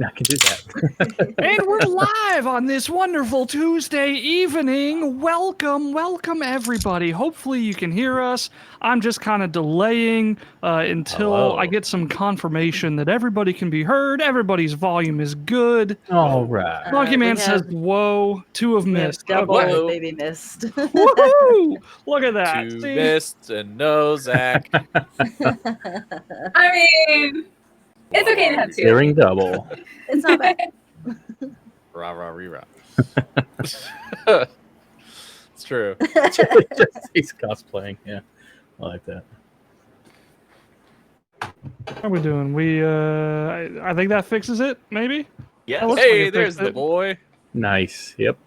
I can do that. And we're live on this wonderful Tuesday evening. Welcome everybody. Hopefully you can hear us. I'm just kind of delaying until I get some confirmation that everybody can be heard. Everybody's volume is good. All right. Monkey Man we says, have- whoa, two have We have missed. double Okay. baby missed. Woohoo! Look at that. Two See? missed and no Zach. I mean, it's okay to have two. Hearing double. It's not bad. Rah rah ree rah. It's true. He's cosplaying. Yeah, I like that. How are we doing? I think that fixes it, maybe? Yeah. looks like Hey, it there's fixed the it. boy. Nice. Yep.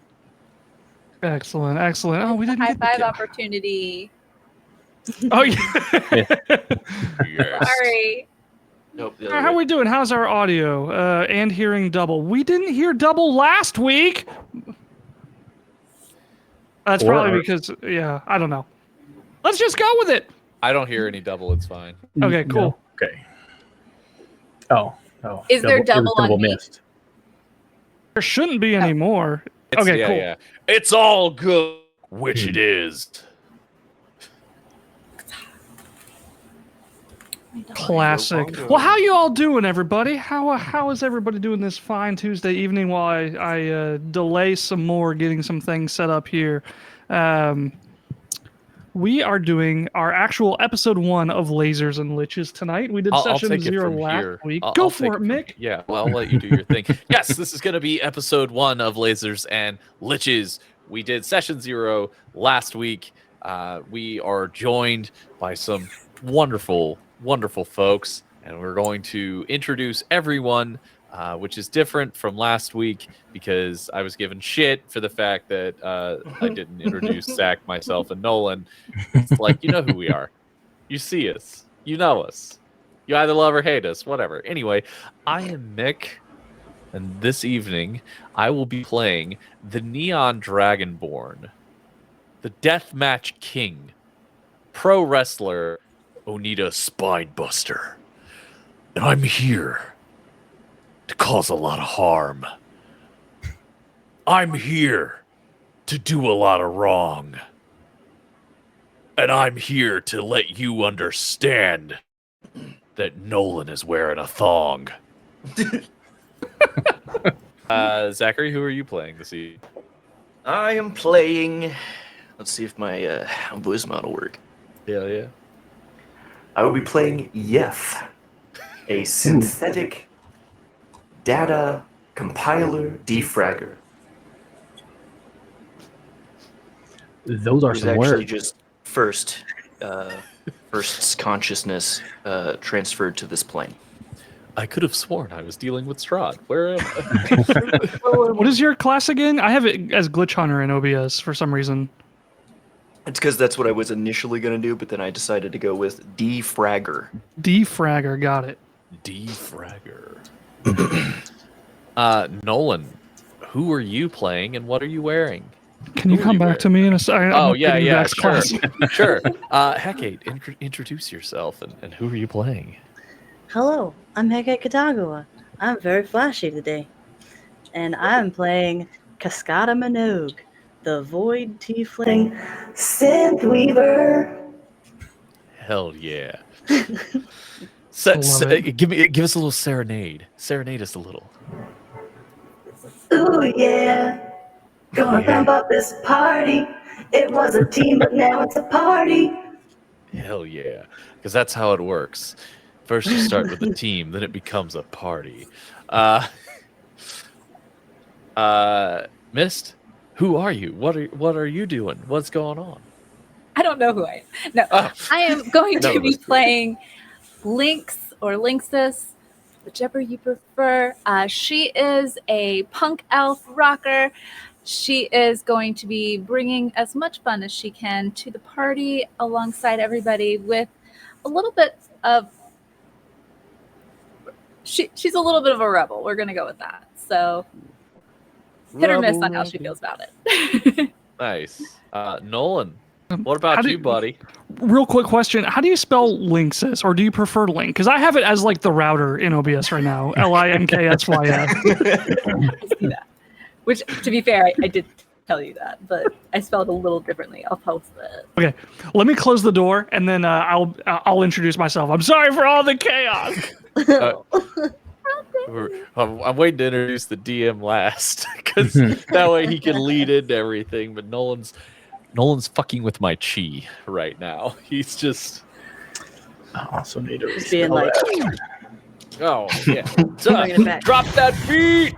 Excellent. Oh, we didn't High get the five kid. opportunity. Oh, yeah. Yes. Sorry. Nope. the How other are way. we doing? How's our audio and hearing double? We didn't hear double last week. That's Or probably our- because, yeah, I don't know. Let's just go with it. I don't hear any double. It's fine. Okay, cool. No. Okay. Oh. Is there it was double on me? missed. There shouldn't be any more. It's, Okay, yeah, cool. Yeah. It's all good, which it is. Classic. Well, how you all doing, everybody? How is everybody doing this fine Tuesday evening while I delay some more getting some things set up here? We are doing our actual episode 1 of Lasers and Liches tonight. We did I'll session take it 0 from last here. week. I'll Go take for it, from- Mick. Yeah, well, I'll let you do your thing. Yes, this is going to be episode 1 of Lasers and Liches. We did session 0 last week. We are joined by some wonderful folks, and we're going to introduce everyone, which is different from last week because I was given shit for the fact that I didn't introduce Zach, myself, and Nolan. It's like, you know who we are. You see us. You know us. You either love or hate us, whatever. Anyway, I am Mick, and this evening I will be playing the Neon Dragonborn, the Deathmatch King, pro wrestler Onita Spinebuster. And I'm here to cause a lot of harm. I'm here to do a lot of wrong. And I'm here to let you understand that Nolan is wearing a thong. Zachary, who are you playing this evening? I am playing. Let's see if my voice model work. Hell yeah. I will be playing Yef, a synthetic data compiler defragger. Those are Who's some actually words. just first's consciousness transferred to this plane. I could have sworn I was dealing with Strahd. Where am I? What is your class again? I have it as Glitch Hunter in OBS for some reason. It's because that's what I was initially going to do, but then I decided to go with defragger. Defragger, got it. Defragger. Nolan, who are you playing and what are you wearing? Can you Who are come you back wearing? to me in a second? Oh, yeah, Zach's sure. class. Sure. Hecate, introduce yourself and who are you playing? Hello, I'm Heke Katagawa. I'm very flashy today. And I'm playing Cascada Minogue, the Void Tiefling Synth Weaver. Hell yeah. Love it. Give us a little serenade. Serenade us a little. Ooh, yeah. Gonna pump up this party. It was a team, but now it's a party. Hell yeah. Because that's how it works. First you start with a team, then it becomes a party. Mist, who are you? What are you doing? What's going on? I don't know who I am. No, Oh. I am going None to of be us do. playing Lynx or Lynxus, whichever you prefer. She is a punk elf rocker. She is going to be bringing as much fun as she can to the party alongside everybody with a little bit of... She's a little bit of a rebel. We're going to go with that. So hit or miss on how she feels about it. Nice. Nolan, What about you, buddy? Real quick question: how do you spell Linksys, or do you prefer Link? Because I have it as like the router in OBS right now. Linksys. I see that. Which, to be fair, I did tell you that, but I spelled a little differently. I'll post it. Okay, let me close the door, and then I'll introduce myself. I'm sorry for all the chaos. I'm waiting to introduce the DM last, because that way he can lead into everything. But Nolan's fucking with my chi right now. He's just I also need to Just being like, oh yeah. Bringing it back. Drop that beat.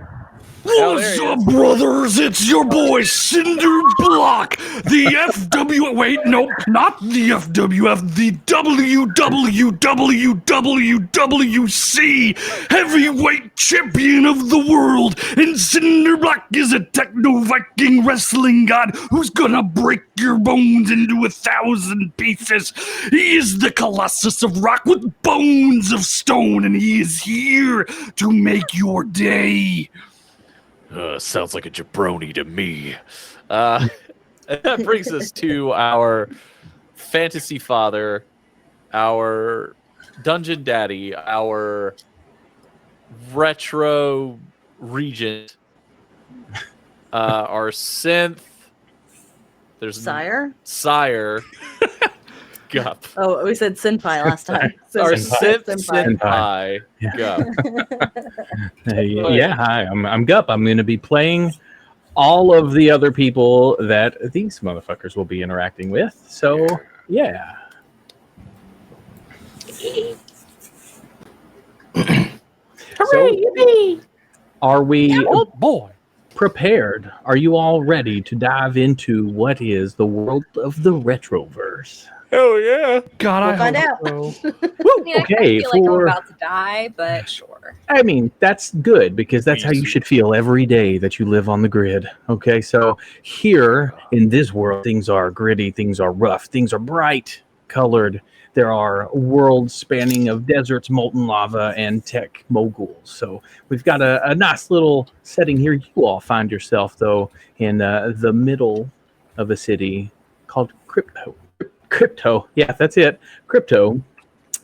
What's up, brothers? It's your boy Cinderblock. The FW. Wait, nope, not the FWF. The WWWWWC heavyweight champion of the world. And Cinderblock is a techno Viking wrestling god who's gonna break your bones into 1,000 pieces. He is the Colossus of rock with bones of stone, and he is here to make your day. Sounds like a jabroni to me. That brings us to our fantasy father, our dungeon daddy, our retro regent, our synth. There's sire? Sire. Gup. Oh, we said senpai last time. So Our senpai. senpai. Gup. Yeah, hi, I'm Gup. I'm going to be playing all of the other people that these motherfuckers will be interacting with. So, yeah. So, are we prepared? Are you all ready to dive into what is the world of the Retroverse? Hell yeah. God, We'll I find hope out. so. I mean, I Okay, feel like I'm for- about to die, but sure. I mean, that's good because that's how you should feel every day that you live on the grid. Okay, so here in this world, things are gritty, things are rough, things are bright colored. There are worlds spanning of deserts, molten lava, and tech moguls. So we've got a nice little setting here. You all find yourself, though, in the middle of a city called Crypto. Yeah, that's it. Crypto.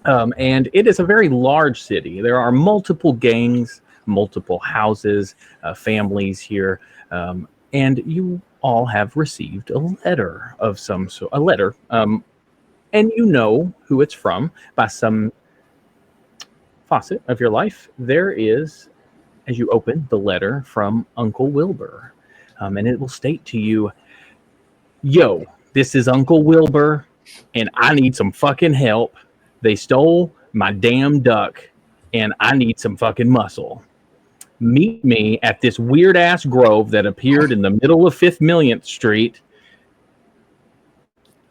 And it is a very large city. There are multiple gangs, multiple houses, families here, and you all have received a letter of some sort. A letter, and you know who it's from by some facet of your life. There is, as you open the letter from Uncle Wilbur, and it will state to you, "Yo, this is Uncle Wilbur, and I need some fucking help. They stole my damn duck, and I need some fucking muscle. Meet me at this weird-ass grove that appeared in the middle of 5th Millionth Street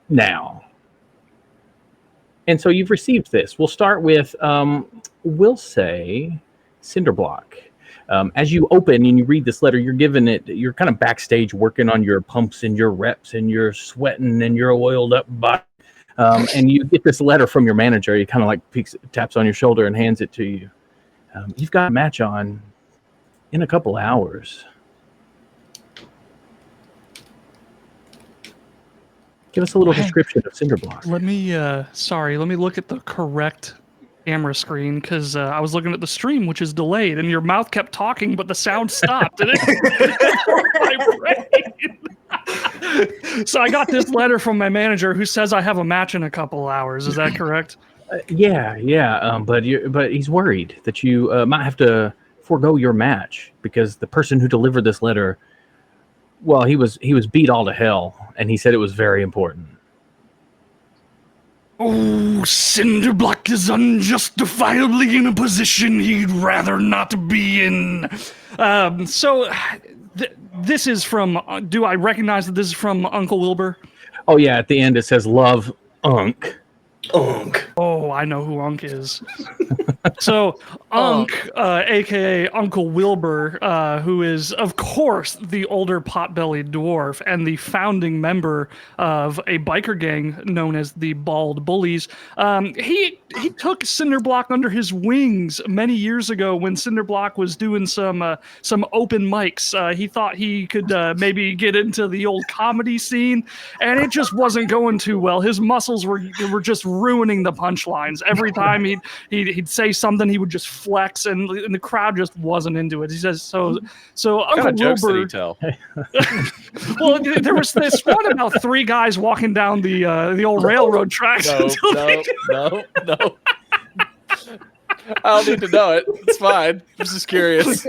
now." And so you've received this. We'll start with, we'll say, Cinderblock. As you open and you read this letter, you're kind of backstage working on your pumps and your reps, and you're sweating and you're oiled up body. And you get this letter from your manager. He kind of like taps on your shoulder and hands it to you. You've got a match on in a couple hours. Give us a little description of Cinderblock. Let me look at the correct camera screen, because I was looking at the stream, which is delayed, and your mouth kept talking, but the sound stopped. And so I got this letter from my manager who says I have a match in a couple hours. Is that correct? Yeah. But he's worried that you might have to forego your match because the person who delivered this letter, well, he was beat all to hell, and he said it was very important. Oh, Cinderblock is unjustifiably in a position he'd rather not be in. This is from. Do I recognize that this is from Uncle Wilbur? Oh yeah, at the end it says "Love, Unc." Unk. Oh, I know who Unk is. So, Unk, aka Uncle Wilbur, who is, of course, the older pot-bellied dwarf and the founding member of a biker gang known as the Bald Bullies, he took Cinderblock under his wings many years ago when Cinderblock was doing some open mics. He thought he could maybe get into the old comedy scene, and it just wasn't going too well. His muscles were just ruining the punchlines. Every time he'd say something, he would just flex, and the crowd just wasn't into it. He says, so What kind Uncle of jokes did he Wilbur. tell? Well, there was this one about three guys walking down the old railroad tracks. No. I don't need to know it. It's fine. I'm just curious.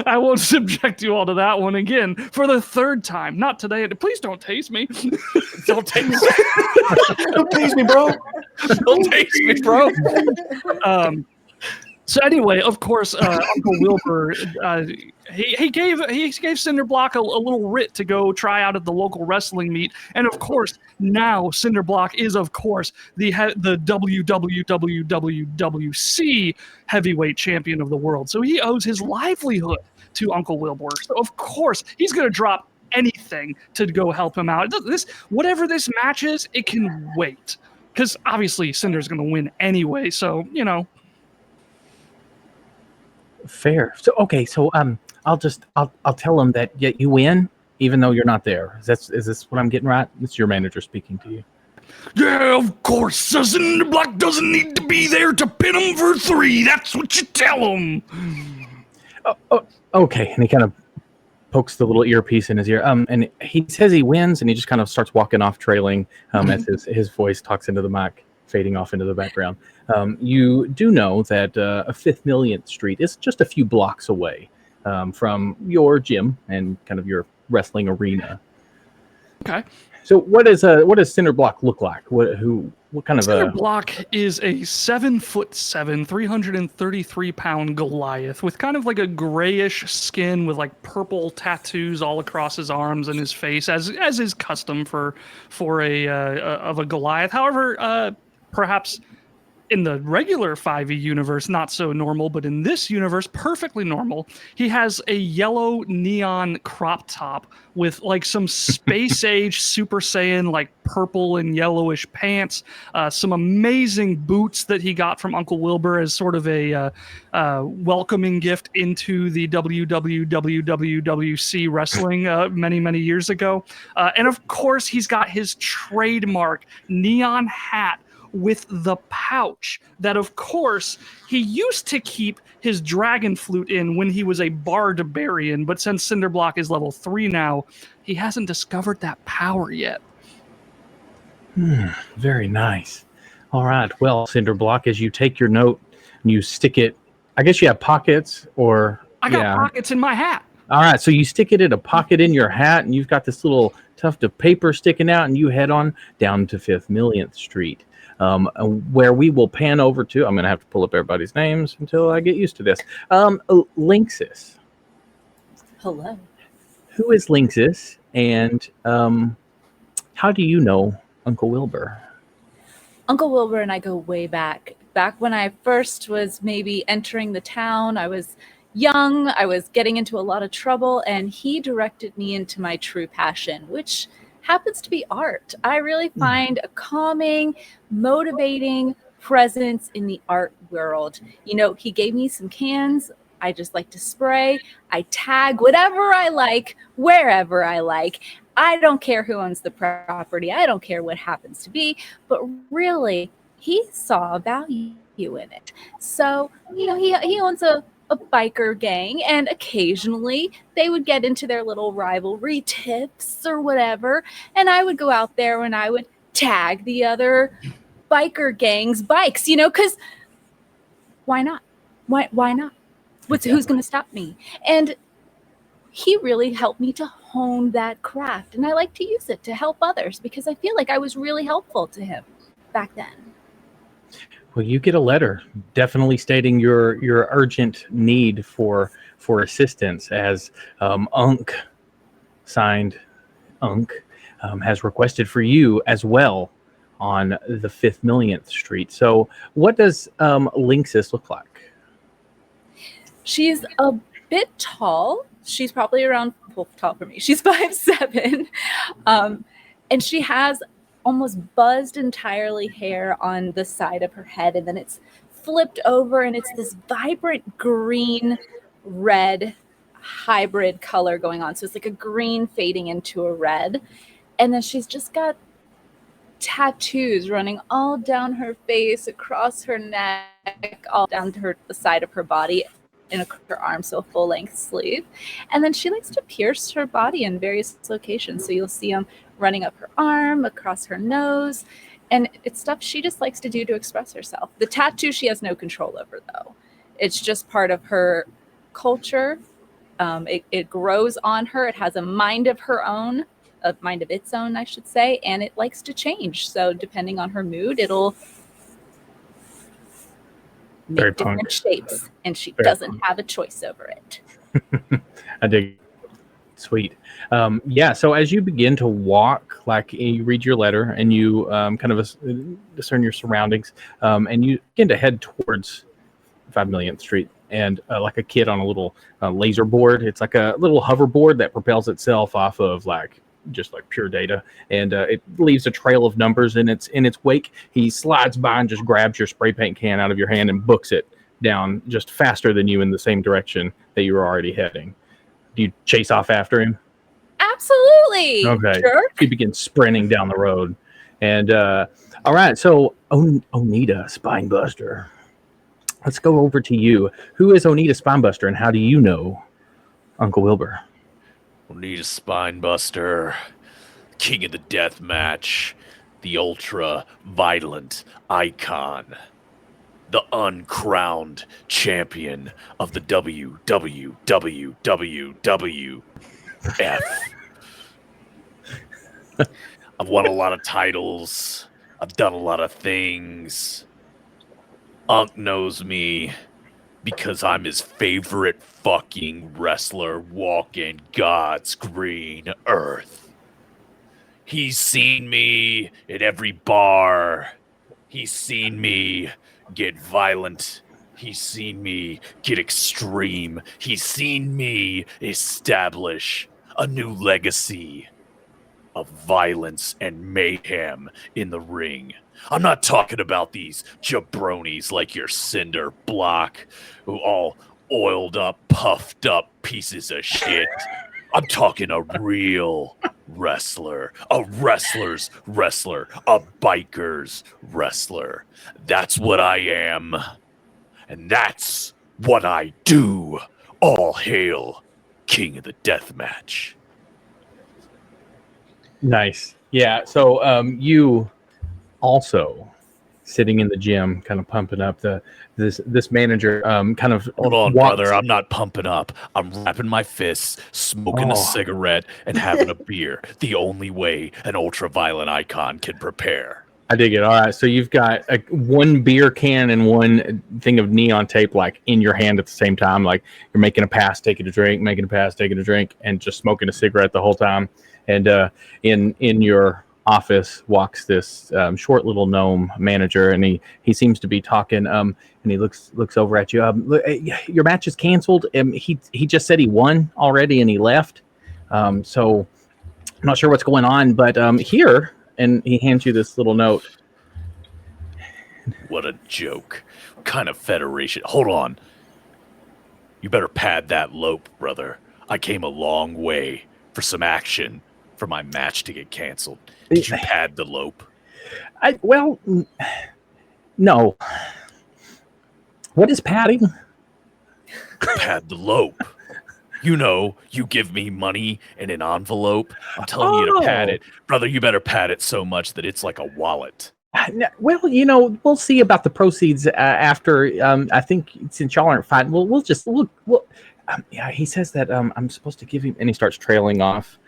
I won't subject you all to that one again for the third time. Not today. Please don't taste me. Don't taste me. Don't taste me, bro. Don't taste me, bro. So anyway, of course, Uncle Wilbur, he gave Cinderblock a little writ to go try out at the local wrestling meet, and of course now Cinderblock is of course the WWWWC heavyweight champion of the world. So he owes his livelihood to Uncle Wilbur. So of course he's going to drop anything to go help him out. Whatever this match is, it can wait, because obviously Cinder's going to win anyway. So Fair. So okay. So I'll tell him that you win, even though you're not there. Is this what I'm getting right? It's your manager speaking to you. Yeah, of course. Cinderblock doesn't need to be there to pin him for 3. That's what you tell him. Oh, okay. And he kind of pokes the little earpiece in his ear. And he says he wins, and he just kind of starts walking off, trailing as his voice talks into the mic, fading off into the background. You do know that 5th Millionth Street is just a few blocks away from your gym and kind of your wrestling arena. Okay. So what does Cinderblock look like? What kind of Cinderblock is a 7'7", 333-pound Goliath with kind of like a grayish skin with like purple tattoos all across his arms and his face, as is custom for a Goliath. However, perhaps in the regular 5e universe, not so normal, but in this universe, perfectly normal. He has a yellow neon crop top with like some space age Super Saiyan, like purple and yellowish pants, some amazing boots that he got from Uncle Wilbur as sort of a welcoming gift into the WWWWC wrestling many, many years ago. And of course, he's got his trademark neon hat with the pouch that, of course, he used to keep his dragon flute in when he was a barbarian, but since Cinderblock is level 3 now, he hasn't discovered that power yet. Very nice. All right. Well, Cinderblock, as you take your note and you stick it, I guess you have pockets, or I got pockets in my hat. All right. So you stick it in a pocket in your hat, and you've got this little tuft of paper sticking out, and you head on down to 5th Millionth Street. Where we will pan over to, I'm going to have to pull up everybody's names until I get used to this. Liches. Hello. Who is Liches, and how do you know Uncle Wilbur? Uncle Wilbur and I go way back. Back when I first was maybe entering the town, I was young, I was getting into a lot of trouble, and he directed me into my true passion, which happens to be art. I really find a calming, motivating presence in the art world. You know, he gave me some cans. I just like to spray. I tag whatever I like, wherever I like. I don't care who owns the property. I don't care what happens to be. But really, he saw value in it. So, you know, he owns a biker gang, and occasionally they would get into their little rivalry tips or whatever, and I would go out there and I would tag the other biker gang's bikes, you know, because why not? Why not? Who's going to stop me? And he really helped me to hone that craft, and I like to use it to help others because I feel like I was really helpful to him back then. Well, you get a letter definitely stating your urgent need for assistance, as Unk, signed Unk, has requested for you as well on the 5th millionth Street. So what does Liches look like? She's a bit tall. She's probably around, well, tall for me. She's 5'7". And she has almost buzzed entirely hair on the side of her head, and then it's flipped over, and it's this vibrant green red hybrid color going on. So it's like a green fading into a red. And then she's just got tattoos running all down her face, across her neck, all down to the side of her body, in her arm, so a full-length sleeve. And then she likes to pierce her body in various locations. So you'll see them running up her arm, across her nose, and it's stuff she just likes to do to express herself. The tattoo she has no control over, though. It's just part of her culture. It grows on her. It has a mind of her own, a mind of its own, I should say, and it likes to change. So depending on her mood, it'll make different shapes, and she doesn't have a choice over it. I dig. Sweet. Yeah, so as you begin to walk, like you read your letter and you kind of discern your surroundings, and you begin to head towards 5 millionth Street, and like a kid on a little laser board. It's like a little hoverboard that propels itself off of just pure data, and it leaves a trail of numbers in its wake. He slides by and just grabs your spray paint can out of your hand and books it down just faster than you in the same direction that you were already heading. Do you chase off after him? Absolutely. Okay. Jerk. He begins sprinting down the road. And all right, so Onita Spinebuster. Let's go over to you. Who is Onita Spinebuster, and how do you know Uncle Wilbur? Onita Spinebuster, king of the death match, the ultra violent icon, the uncrowned champion of the WWWWWF. I've won a lot of titles. I've done a lot of things. Unc knows me because I'm his favorite fucking wrestler walking God's green earth. He's seen me at every bar. He's seen me get violent. He's seen me get extreme. He's seen me establish a new legacy of violence and mayhem in the ring. I'm not talking about these jabronis like your cinder block, who all oiled up, puffed up pieces of shit. I'm talking a real wrestler, a wrestler's wrestler, a biker's wrestler. That's what I am, and that's what I do. All hail King of the Deathmatch. Nice. Yeah, so you also sitting in the gym, kind of pumping up this manager kind of hold on, brother. I'm not pumping up. I'm wrapping my fists, smoking a cigarette, and having a beer. The only way an ultra-violent icon can prepare. I dig it. All right, so you've got one beer can and one thing of neon tape in your hand at the same time. Like you're making a pass, taking a drink, making a pass, taking a drink, and just smoking a cigarette the whole time. And in your office walks this short little gnome manager, and he seems to be talking. And he looks over at you. Your match is canceled. He just said he won already, and he left. So I'm not sure what's going on, but here, and he hands you this little note. What a joke! What kind of federation? Hold on. You better pad that lope, brother. I came a long way for some action for my match to get canceled. Did you pad the lope? Well, no. What is padding? Pad the lope. You know, you give me money in an envelope. I'm telling you to pad it. Brother, you better pad it so much that it's like a wallet. Well, we'll see about the proceeds after. I think since y'all aren't fighting, we'll yeah, he says that I'm supposed to give him, and he starts trailing off.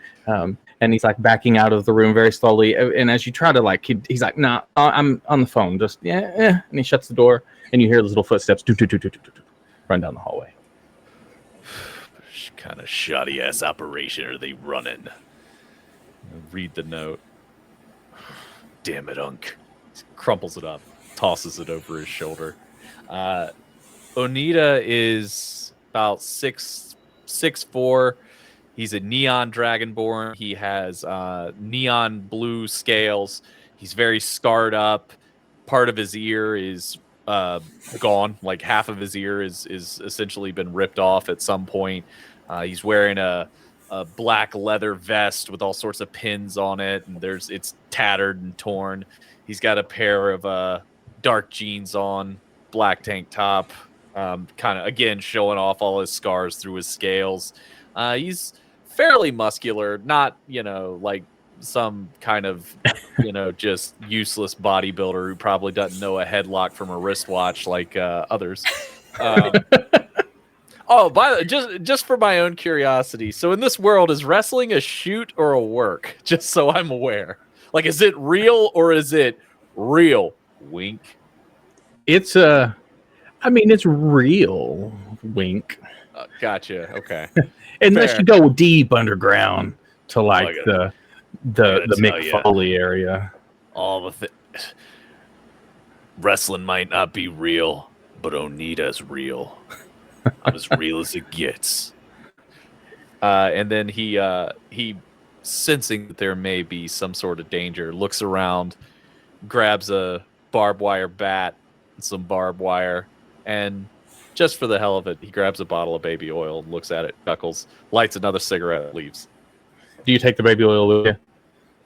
And he's backing out of the room very slowly. And as you try to he's like, nah, I'm on the phone. Just yeah. And he shuts the door, and you hear those little footsteps run down the hallway. What kind of shoddy ass operation are they running? Read the note. Damn it, Unk. Crumples it up, tosses it over his shoulder. Onita is about 6'4". He's a neon dragonborn. He has neon blue scales. He's very scarred up. Part of his ear is gone. Like half of his ear is essentially been ripped off at some point. He's wearing a black leather vest with all sorts of pins on it, and it's tattered and torn. He's got a pair of dark jeans on, black tank top, kind of again showing off all his scars through his scales. He's fairly muscular, not like some kind of just useless bodybuilder who probably doesn't know a headlock from a wristwatch like others. Just for my own curiosity, so in this world, is wrestling a shoot or a work? Just so I'm aware. Like, is it real or is it real? Wink. It's it's real. Wink. Gotcha. Okay. Unless Fair. you go deep underground to like gotta the Mick tell ya. Foley area. All the wrestling might not be real, but Onita's real. I'm as real as it gets. And then he sensing that there may be some sort of danger, looks around, grabs a barbed wire bat and some barbed wire, and just for the hell of it, he grabs a bottle of baby oil, looks at it, chuckles, lights another cigarette, leaves. Do you take the baby oil with you?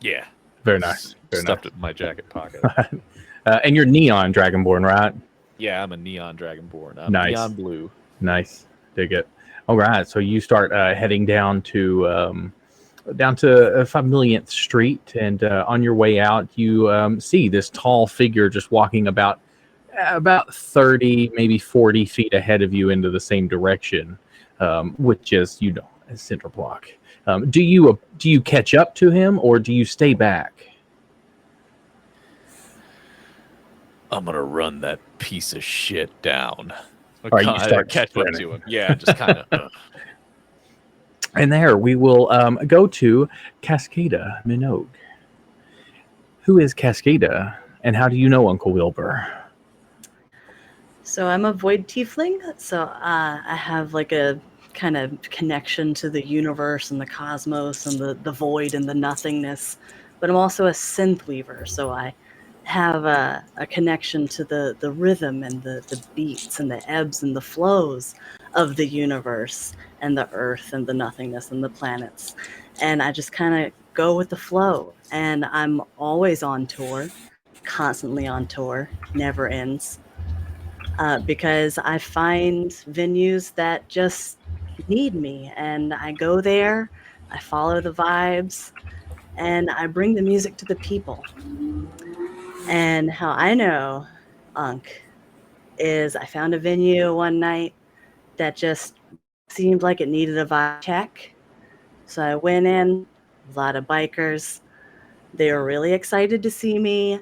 Yeah. Very nice. Stuffed it in my jacket pocket. And you're neon dragonborn, right? Yeah, I'm a neon dragonborn. I'm Nice. neon blue. Nice. Dig it. All right. So you start heading down to 5 Millionth Street, and on your way out, you see this tall figure just walking about 30, maybe 40 feet ahead of you into the same direction, which is, a center block. Do you catch up to him, or do you stay back? I'm gonna run that piece of shit down. Or you start catch up sprinting. to him. Yeah, just kind of. And there we will go to Cascada Minogue. Who is Cascada, and how do you know Uncle Wilbur? So I'm a void tiefling, so I have like a kind of connection to the universe and the cosmos and the void and the nothingness. But I'm also a synth weaver, so I have a connection to the rhythm and the beats and the ebbs and the flows of the universe and the earth and the nothingness and the planets. And I just kind of go with the flow. And I'm always on tour, constantly on tour, never ends. Because I find venues that just need me, and I go there, I follow the vibes, and I bring the music to the people. And how I know Unk is I found a venue one night that just seemed like it needed a vibe check. So I went in, a lot of bikers. They were really excited to see me.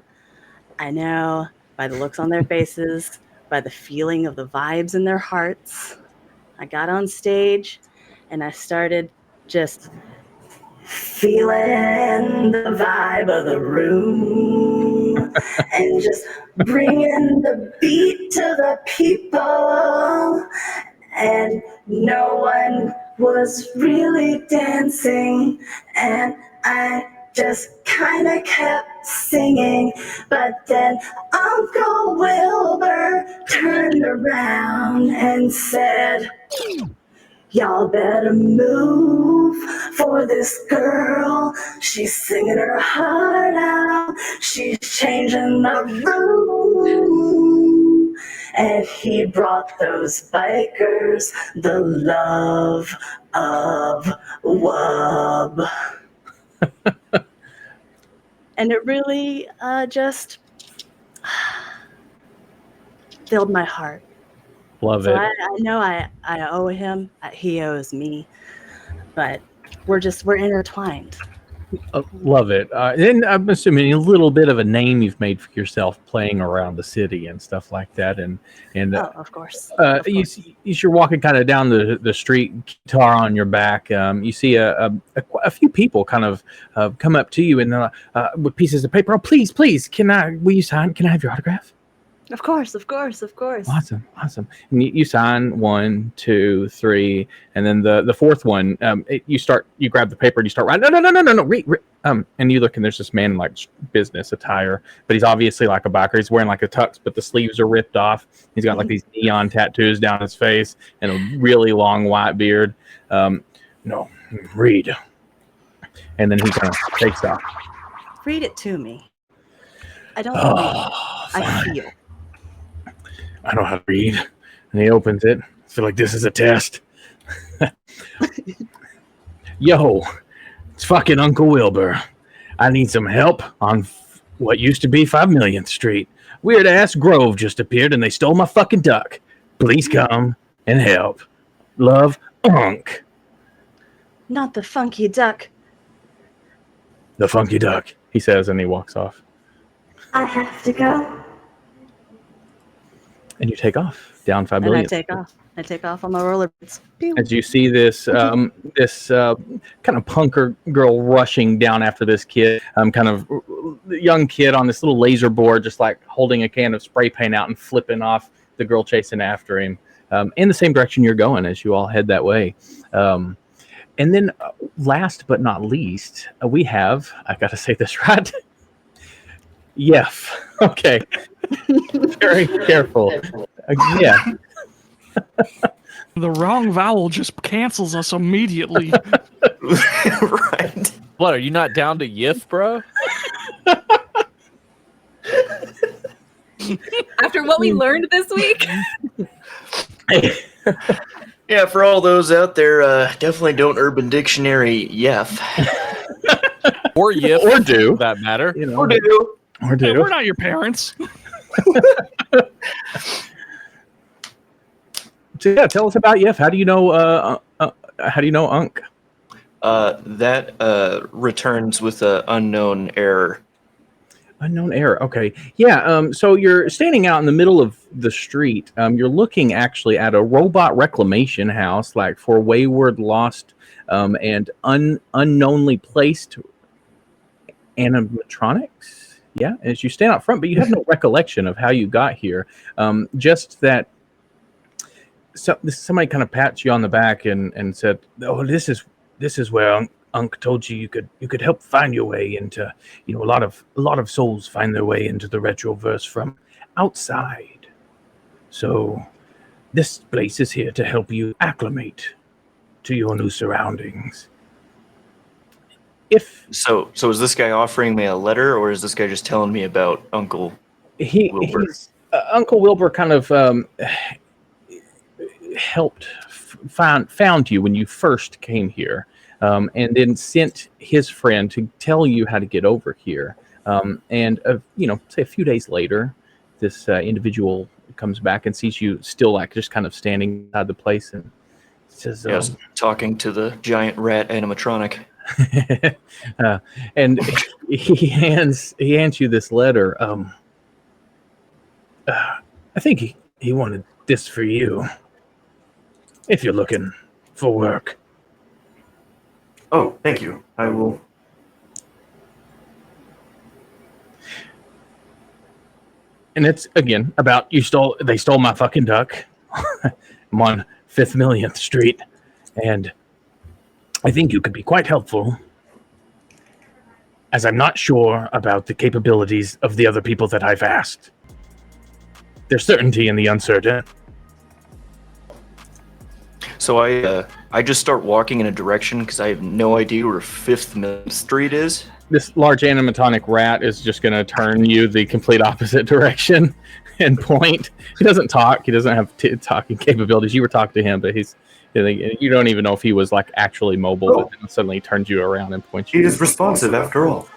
I know by the looks on their faces, by the feeling of the vibes in their hearts. I got on stage and I started just feeling the vibe of the room and just bringing the beat to the people. And no one was really dancing, and I just kind of kept singing. But then Uncle Wilbur turned around and said, "Y'all better move for this girl. She's singing her heart out. She's changing the room." And he brought those bikers the love of Wub. And it really just filled my heart. Love So it. I know I owe him. He owes me. But we're intertwined. Love it. And I'm assuming a little bit of a name you've made for yourself playing around the city and stuff like that. And of course. as you're walking kind of down the street, guitar on your back, you see a few people kind of come up to you and with pieces of paper. Oh, please, will you sign? Can I have your autograph? Of course. Awesome. And you sign 1, 2, 3, and then the fourth one, you grab the paper and you start writing. No. Read. And you look and there's this man in like business attire, but he's obviously like a biker. He's wearing like a tux, but the sleeves are ripped off. He's got like these neon tattoos down his face and a really long white beard. No, read. And then he kind of takes off. Read it to me. I don't read. I feel. I know how to read. And he opens it. I feel like this is a test. Yo, it's fucking Uncle Wilbur. I need some help on what used to be 5 Millionth Street. Weird ass Grove just appeared and they stole my fucking duck. Please come and help. Love, Unc. Not the funky duck. The funky duck, he says, and he walks off. I have to go. And you take off down 5 Millionth. And I take off on my rollerblades. As you see this kind of punker girl rushing down after this kid, kind of young kid on this little laser board, just like holding a can of spray paint out and flipping off the girl chasing after him in the same direction you're going as you all head that way. And then last but not least, we have, I got to say this right, Yef. Okay. Very careful. Yeah. The wrong vowel just cancels us immediately. Right. What, are you not down to yiff, bro? After what we learned this week? Yeah, for all those out there, definitely don't Urban Dictionary Yef. Or yiff. Or do. For that matter. You know, Or do. Or do. Hey, we're not your parents. So yeah, tell us about Yef. How do you know Unc? That returns with an unknown error. Unknown error. Okay. Yeah. So you're standing out in the middle of the street. You're looking actually at a robot reclamation house, like for wayward, lost, and unknownly placed animatronics. Yeah. As you stand out front, but you have no recollection of how you got here. Just that. So somebody kind of pats you on the back and said, "Oh, this is where Unc told you could help find your way into, a lot of souls find their way into the Retroverse from outside. So this place is here to help you acclimate to your new surroundings." So is this guy offering me a letter, or is this guy just telling me about Uncle Wilbur? Uncle Wilbur kind of helped found you when you first came here, and then sent his friend to tell you how to get over here. And say a few days later, this individual comes back and sees you still like just kind of standing outside the place and says, I was talking to the giant rat animatronic. and he hands you this letter. I think he wanted this for you. If you're looking for work. Oh, thank you. I will. And it's again about they stole my fucking duck. I'm on 5 Millionth Street, and I think you could be quite helpful, as I'm not sure about the capabilities of the other people that I've asked. There's certainty in the uncertain. So I just start walking in a direction because I have no idea where 5th Millionth Street is. This large animatronic rat is just going to turn you the complete opposite direction and point. He doesn't talk. He doesn't have talking capabilities. You were talking to him, but you don't even know if he was like actually mobile. But then suddenly he turns you around and points you. He is responsive after all.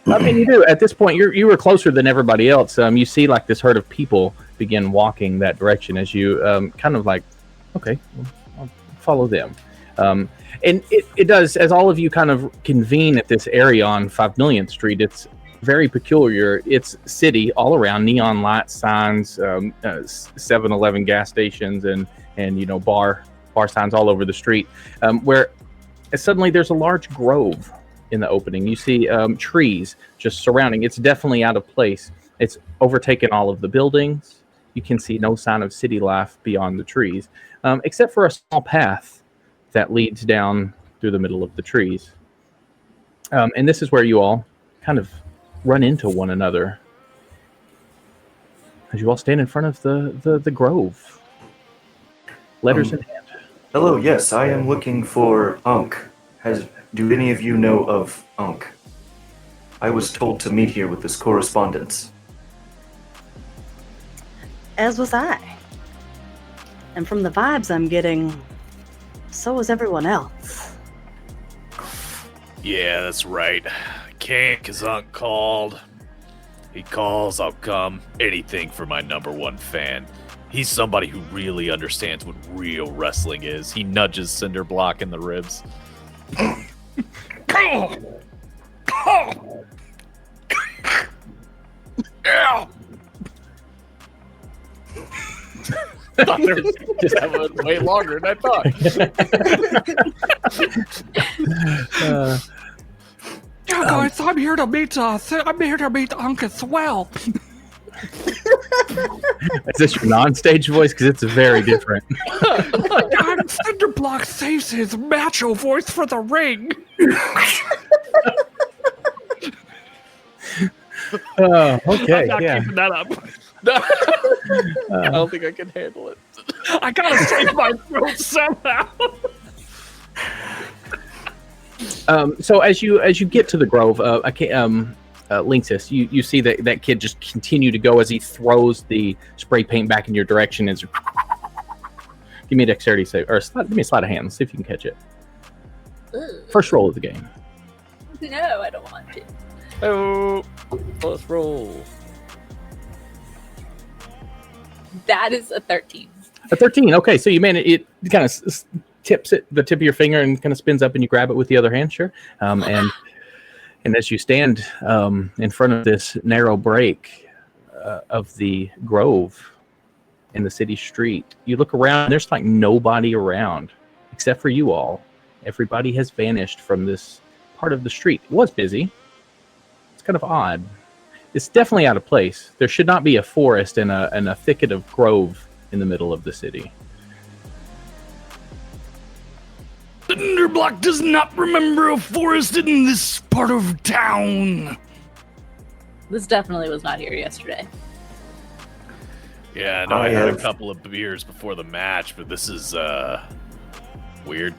I mean, you do. At this point, you were closer than everybody else. You see like this herd of people begin walking that direction as you kind of like, okay, I'll follow them. And it does, as all of you kind of convene at this area on 5 Millionth Street, it's very peculiar. It's city all around, neon lights, signs, 7-Eleven gas stations, and bar signs all over the street, where suddenly there's a large grove in the opening. You see trees just surrounding. It's definitely out of place. It's overtaken all of the buildings. You can see no sign of city life beyond the trees, except for a small path that leads down through the middle of the trees. And this is where you all kind of run into one another as you all stand in front of the grove, letters in hand. Hello, yes, I am looking for Unk. Do any of you know of Unk? I was told to meet here with this correspondence. As was I. And from the vibes I'm getting, so was everyone else. Yeah, that's right. Can't, 'cause Unk called. He calls, I'll come. Anything for my #1 fan. He's somebody who really understands what real wrestling is. He nudges Cinderblock in the ribs. I thought there was just that one way longer than I thought. Yeah, guys, I'm here to meet Unk as well. Is this your non-stage voice? Because it's very different. Cinderblock saves his macho voice for the ring. Okay, I'm not yeah. keeping that up. I don't think I can handle it. I gotta save my throat somehow. So as you get to the grove, Liches, you see that kid just continue to go as he throws the spray paint back in your direction. And give me a dexterity save, or give me a sleight of hand. Let's see if you can catch it. First roll of the game. No, I don't want to. Oh, let's roll. That is a 13. A 13. Okay, so you manage it. Kind of tips it the tip of your finger and kind of spins up, and you grab it with the other hand. Sure. And as you stand in front of this narrow break of the grove in the city street, you look around. There's like nobody around except for you all. Everybody has vanished from this part of the street. It was busy. It's kind of odd. It's definitely out of place. There should not be a forest and a thicket of grove in the middle of the city. Cinderblock does not remember a forest in this part of town. This definitely was not here yesterday. Yeah, no, I had a couple of beers before the match, but this is weird.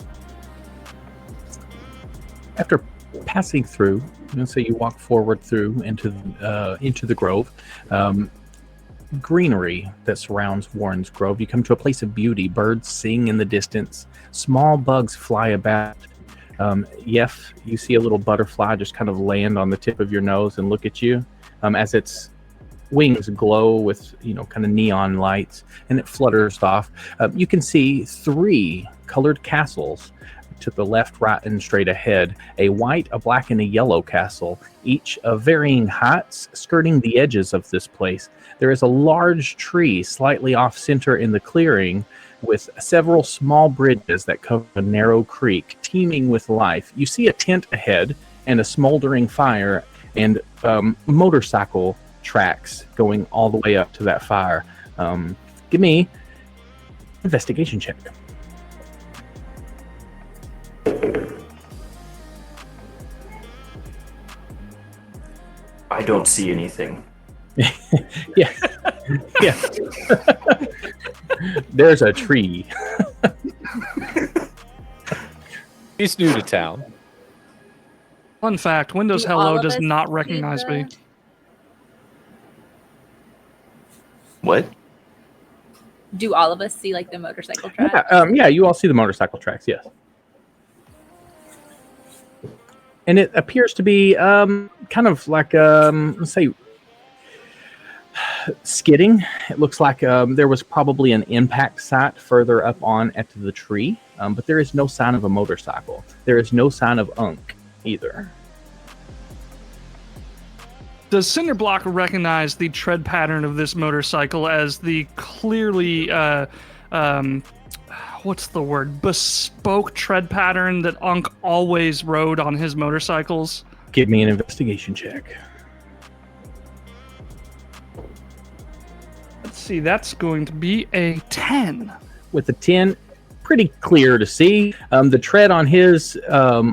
After passing through, so you walk forward through into the grove, greenery that surrounds Warren's Grove. You come to a place of beauty. Birds sing in the distance. Small bugs fly about. You see a little butterfly just kind of land on the tip of your nose and look at you as its wings glow with kind of neon lights, and it flutters off. You can see 3 colored castles to the left, right, and straight ahead. A white, a black, and a yellow castle, each of varying heights, skirting the edges of this place. There is a large tree slightly off center in the clearing, with several small bridges that cover a narrow creek, teeming with life. You see a tent ahead and a smoldering fire and motorcycle tracks going all the way up to that fire. Give me an investigation check. I don't see anything. Yeah. There's a tree. He's new to town. Fun fact, Windows Do all Hello of does us not see recognize me. What? Do all of us see like the motorcycle track? Yeah, you all see the motorcycle tracks, yes. And it appears to be kind of like, let's say, skidding. It looks like there was probably an impact site further up on at the tree. but there is no sign of a motorcycle. There is no sign of Unk either. Does Cinderblock recognize the tread pattern of this motorcycle as the clearly, what's the word, bespoke tread pattern that Unk always rode on his motorcycles? Give me an investigation check. Let's see, that's going to be a 10. With a 10, pretty clear to see. The tread on his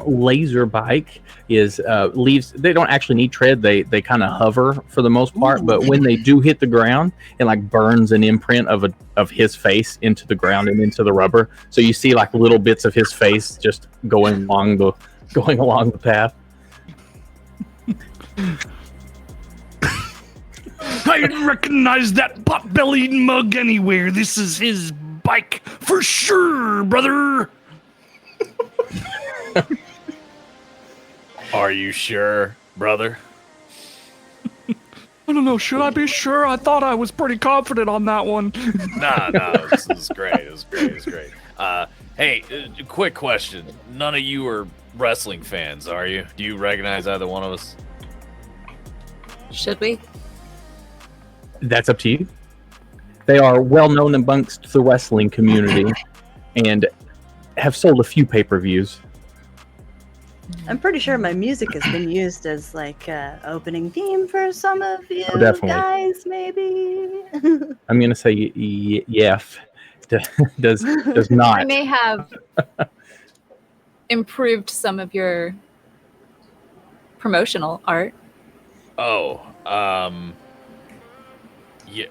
laser bike is leaves. They don't actually need tread. They kind of hover for the most part. But when they do hit the ground, it like burns an imprint of his face into the ground and into the rubber. So you see like little bits of his face just going along the path. I recognize that pot-bellied mug anywhere. This is his bike for sure, brother. Are you sure, brother? I don't know. Should I be sure? I thought I was pretty confident on that one. No, this is great. It's great. Hey, quick question. None of you are wrestling fans, are you? Do you recognize either one of us? Should we? That's up to you. They are well known amongst the wrestling community and have sold a few pay-per-views. I'm pretty sure my music has been used as like opening theme for some of you guys, maybe. I'm gonna say yes. Does not. I may have improved some of your promotional art. Oh, yeah.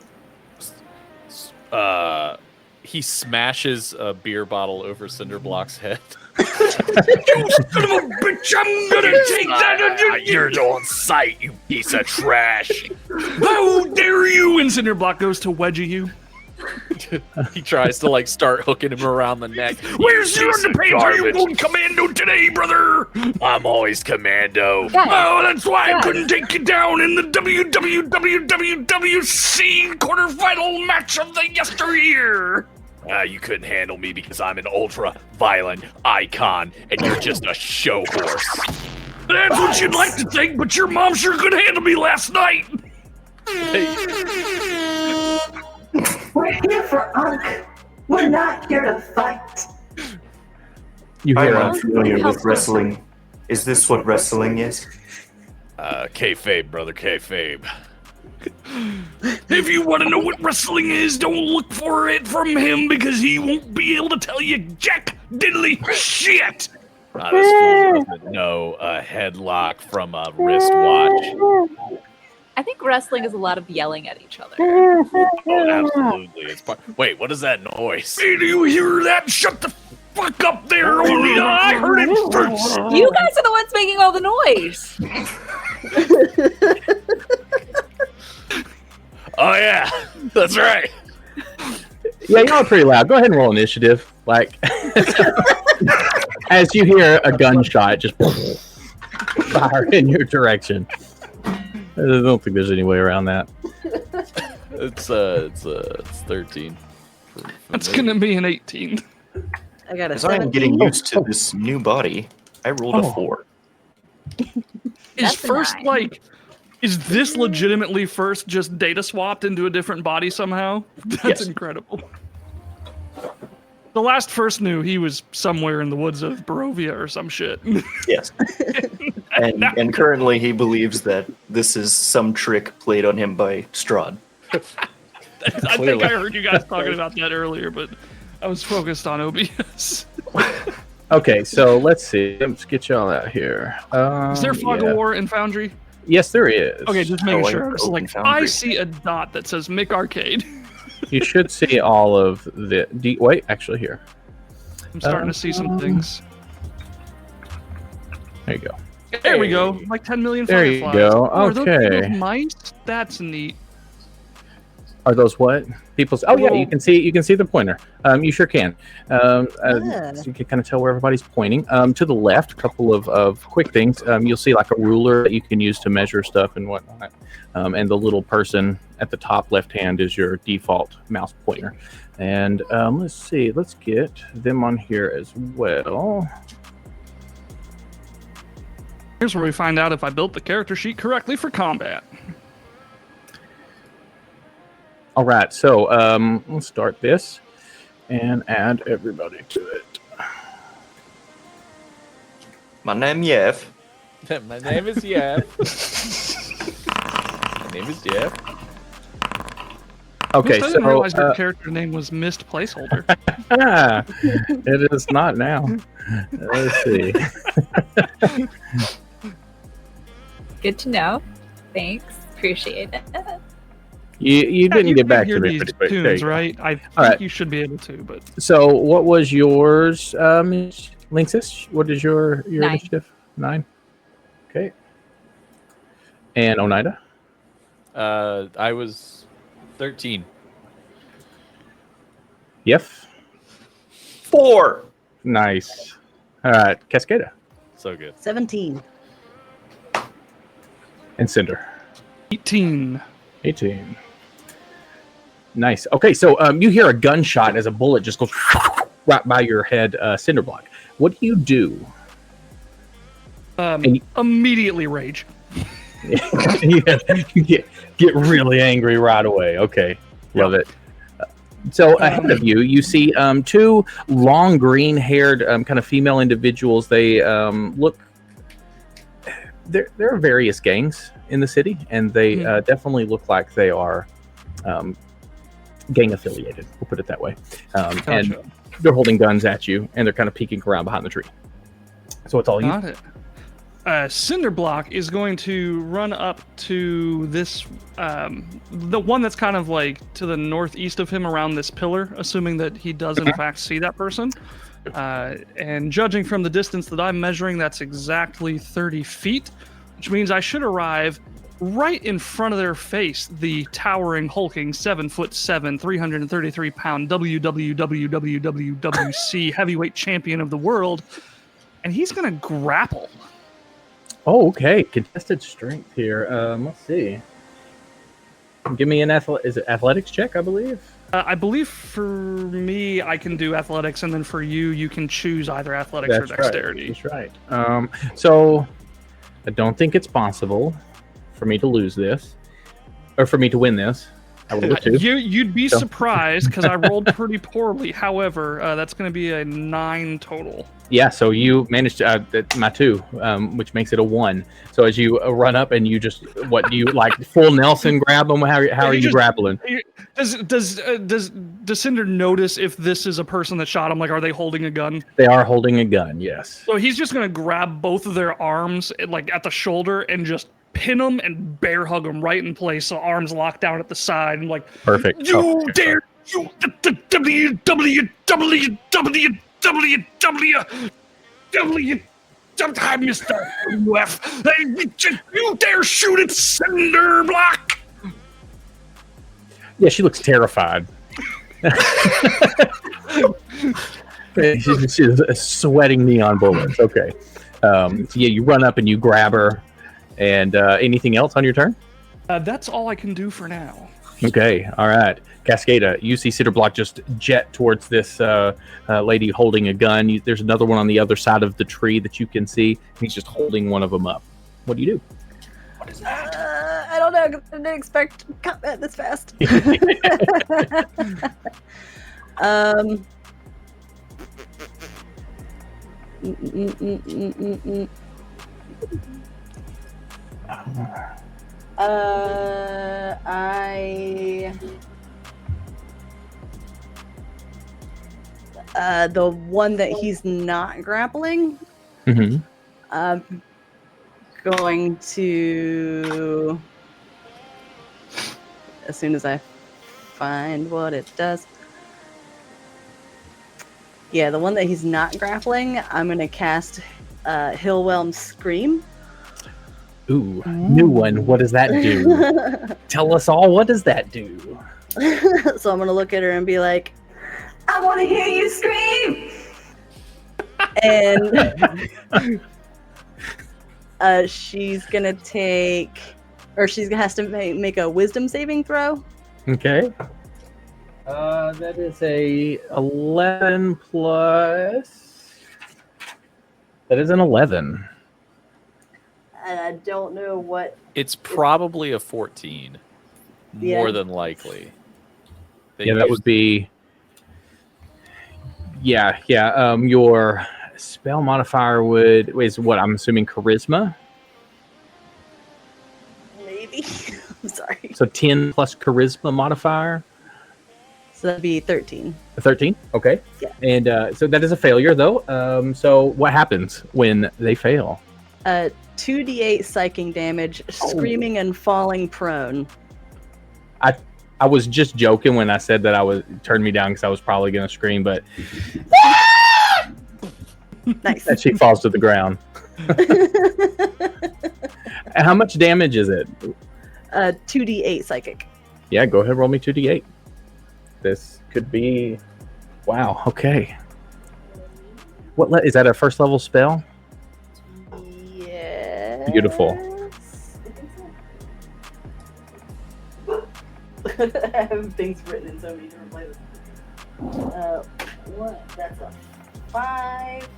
He smashes a beer bottle over Cinderblock's head. You son of a bitch! I'm gonna take that. You're on sight, you piece of trash. How dare you! And Cinderblock goes to wedgie you. He tries to like start hooking him around the neck. Where's your underpants? Are you going commando today, brother? I'm always commando. Guys, Oh, that's why I couldn't take you down in the WWWWC quarterfinal match of the yesteryear. You couldn't handle me because I'm an ultra-violent icon, and you're just a show horse. That's what you'd like to think, but your mom sure could handle me last night. We're here for Unk. We're not here to fight. You I'm hear unfamiliar with wrestling. Is this what wrestling is? Kayfabe, brother, kayfabe. If you want to know what wrestling is, don't look for it from him because he won't be able to tell you jack diddly shit. This fool doesn't know a headlock from a wristwatch. I think wrestling is a lot of yelling at each other. Oh, absolutely. It's Wait, what is that noise? Hey, do you hear that? Shut the fuck up there, Olivia. I heard it first. You guys are the ones making all the noise. Oh, yeah. That's right. Yeah, y'all are pretty loud. Go ahead and roll initiative. Like, as you hear a gunshot just fire in your direction. I don't think there's any way around that. It's 13. That's gonna be an 18. I got a As I'm 17. getting used to this new body, I rolled a 4. Is That's a first 9. like? Is this legitimately first just data swapped into a different body somehow? That's Yes. incredible. The last first knew he was somewhere in the woods of Barovia or some shit. Yes. And currently he believes that this is some trick played on him by Strahd. I think I heard you guys talking about that earlier, but I was focused on OBS. Okay, so let's see. Let's get y'all out here. Is there Fog yeah. of War in Foundry? Yes, there is. Okay, just making Oh, sure. I It's opened like Foundry. I see a dot that says Mick Arcade. You should see all of the. Wait, actually, here. I'm starting to see some things. There you go. There we go. Like 10 million There you fireflies. go. Oh, are those Okay. little mice? That's neat. Are those what? People's? Oh yeah, you can see the pointer. You sure can. So you can kind of tell where everybody's pointing. To the left, a couple of quick things. You'll see like a ruler that you can use to measure stuff and whatnot. And the little person at the top left hand is your default mouse pointer. And let's see, let's get them on here as well. Here's where we find out if I built the character sheet correctly for combat. All right, so let's start this and add everybody to it. My name Yev. My name is Yev. My name is Jeff. Okay, I didn't realize your character name was Missed Placeholder. It is not now. Let's see. Good to know. Thanks. Appreciate it. You didn't get back to me pretty quick. Tunes, right? I think you should be able to. But so, what was yours, Liches? What is your 9. initiative? 9. Okay. And Oneida? I was 13. Yef? 4. Nice. All right, Cascada. So good. 17. And Cinder. 18. 18. Nice. Okay, so you hear a gunshot as a bullet just goes right by your head, Cinderblock. What do you do? Immediately rage. You get really angry right away. Okay, love it. So ahead of you, you see 2 long green-haired kind of female individuals. They look. There are various gangs in the city, and they definitely look like they are gang affiliated. We'll put it that way. Gotcha. And they're holding guns at you, and they're kind of peeking around behind the tree. So it's all you. Got it. Cinderblock is going to run up to this, the one that's kind of like to the northeast of him around this pillar, assuming that he does in fact see that person. And judging from the distance that I'm measuring, that's exactly 30 feet, which means I should arrive right in front of their face, the towering, hulking, 7'7", 333-pound WWWWWC heavyweight champion of the world, and he's going to grapple. Oh, okay. Contested strength here. Let's see. Give me an athletics check, I believe. I believe for me, I can do athletics, and then for you, you can choose either athletics or dexterity. That's right. So I don't think it's possible for me to lose this, or for me to win this. I rolled a 2. You'd be surprised because I rolled pretty poorly. However, that's going to be a 9 total. Yeah, so you managed my 2, which makes it a 1. So as you run up and you just, what do you like full Nelson grab them? How are you grappling? Does Cinder notice if this is a person that shot him? Like, are they holding a gun? They are holding a gun, yes. So he's just going to grab both of their arms, like at the shoulder, and just pin them and bear hug them right in place. So arms locked down at the side, and like, perfect. You dare you Mr. UF, you dare shoot at Cinderblock? Yeah, she looks terrified. She's sweating neon bullets. Okay. So yeah, you run up and you grab her. And anything else on your turn? That's all I can do for now. Okay, all right. Cascada, you see Cinderblock just jet towards this lady holding a gun. There's another one on the other side of the tree that you can see. He's just holding one of them up. What do you do? What is that? I don't know. I didn't expect combat this fast. The one that he's not grappling. I'm going to, as soon as I find what it does. Yeah, the one that he's not grappling, I'm going to cast Hillwhelm's Scream. Ooh, new one. What does that do? Tell us all, what does that do? So I'm gonna look at her and be like, I want to hear you scream. and she's gonna take, or has to make a wisdom saving throw. Okay. That is a 11 plus. That is an 11. And I don't know what. It's probably a 14. More than likely. Yeah, that would be. Yeah. Your spell modifier is what I'm assuming charisma. Maybe. I'm sorry. So 10 plus charisma modifier. So that'd be 13. 13. Okay. Yeah. And so that is a failure, though. So what happens when they fail? 2d8 psychic damage, screaming and falling prone. I was just joking when I said that turned me down because I was probably going to scream, but Nice. that she falls to the ground. And how much damage is it? 2d8 psychic. Yeah, go ahead, roll me 2d8. This could be. Wow. Okay. What is that? A first level spell? Yeah. Beautiful. I have things written in so many different places. What? That's a 5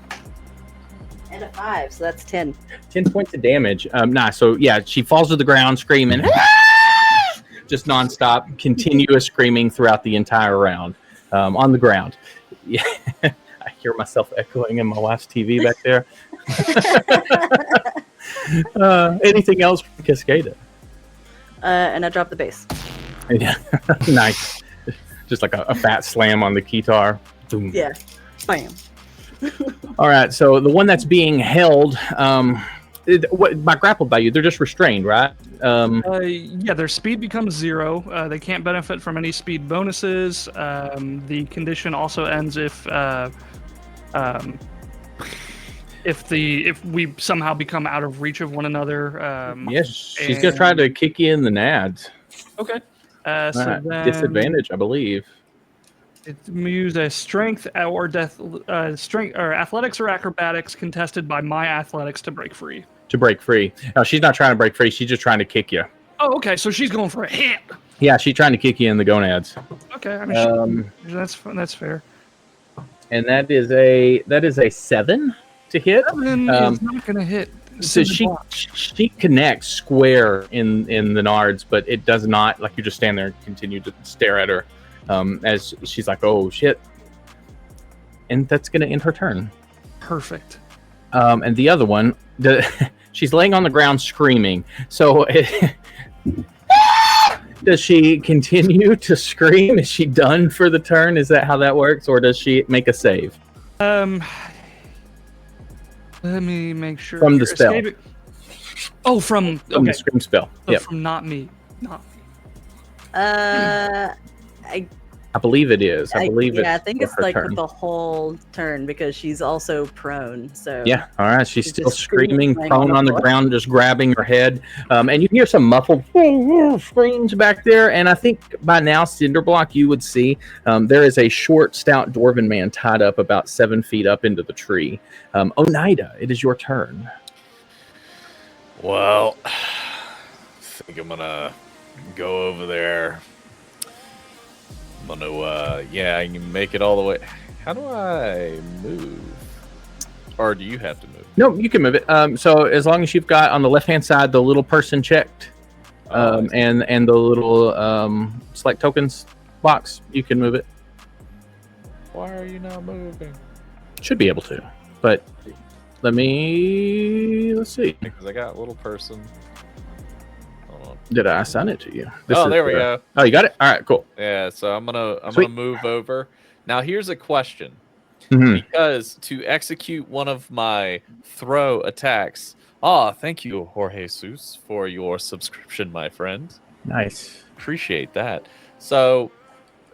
and a 5, so that's 10. 10 points of damage. Nice. So yeah, she falls to the ground screaming, just nonstop, continuous screaming throughout the entire round, on the ground. Yeah, I hear myself echoing in my wife's TV back there. Anything else from Cascada? And I dropped the bass. Yeah, nice. Just like a fat slam on the guitar. Boom. Yeah, bam. All right, so the one that's being held, by grappled by you, they're just restrained, right? Yeah, their speed becomes 0. They can't benefit from any speed bonuses. The condition also ends if we somehow become out of reach of one another. Yes, she's gonna try to kick you in the nads. Okay. All So right, then disadvantage, I believe. it's use a strength or strength or athletics or acrobatics contested by my athletics to break free. To break free. No, she's not trying to break free. She's just trying to kick you. Oh, okay. So she's going for a hit. Yeah, she's trying to kick you in the gonads. Okay, I mean that's fair. And that is a 7 to hit. 7 is not gonna hit. So she connects square in the nards, but it does not. Like, you just stand there and continue to stare at her as she's like, "Oh shit!" And that's gonna end her turn. Perfect. And the other one, she's laying on the ground screaming. So, does she continue to scream? Is she done for the turn? Is that how that works, or does she make a save? Let me make sure. From the spell. Oh, from the scream spell. So Yeah, from not me. I believe it is. I believe it's. Yeah, I think it's her like turn. with the whole turn because she's also prone. So Yeah, all right. She's She's still just screaming, screaming prone on the floor. ground, just grabbing her head. And you hear some muffled screams back there. And I think by now, Cinderblock, you would see there is a short, stout dwarven man tied up about 7 feet up into the tree. Oneida, it is your turn. Well, I think I'm gonna go over there. I'm gonna, I can make it all the way. How do I move? Or do you have to move? No, you can move it. So as long as you've got on the left-hand side the little person checked and the little select tokens box, you can move it. Why are you not moving? Should be able to. But let's see. Because I got little person. Hold on. Did I assign it to you? There we go. Oh, you got it? All right, cool. Yeah, so I'm gonna Sweet. move over. Now here's a question. Mhm. Because to execute one of my throw attacks, thank you, Jorge Jesus, for your subscription, my friend. Nice. Appreciate that. So,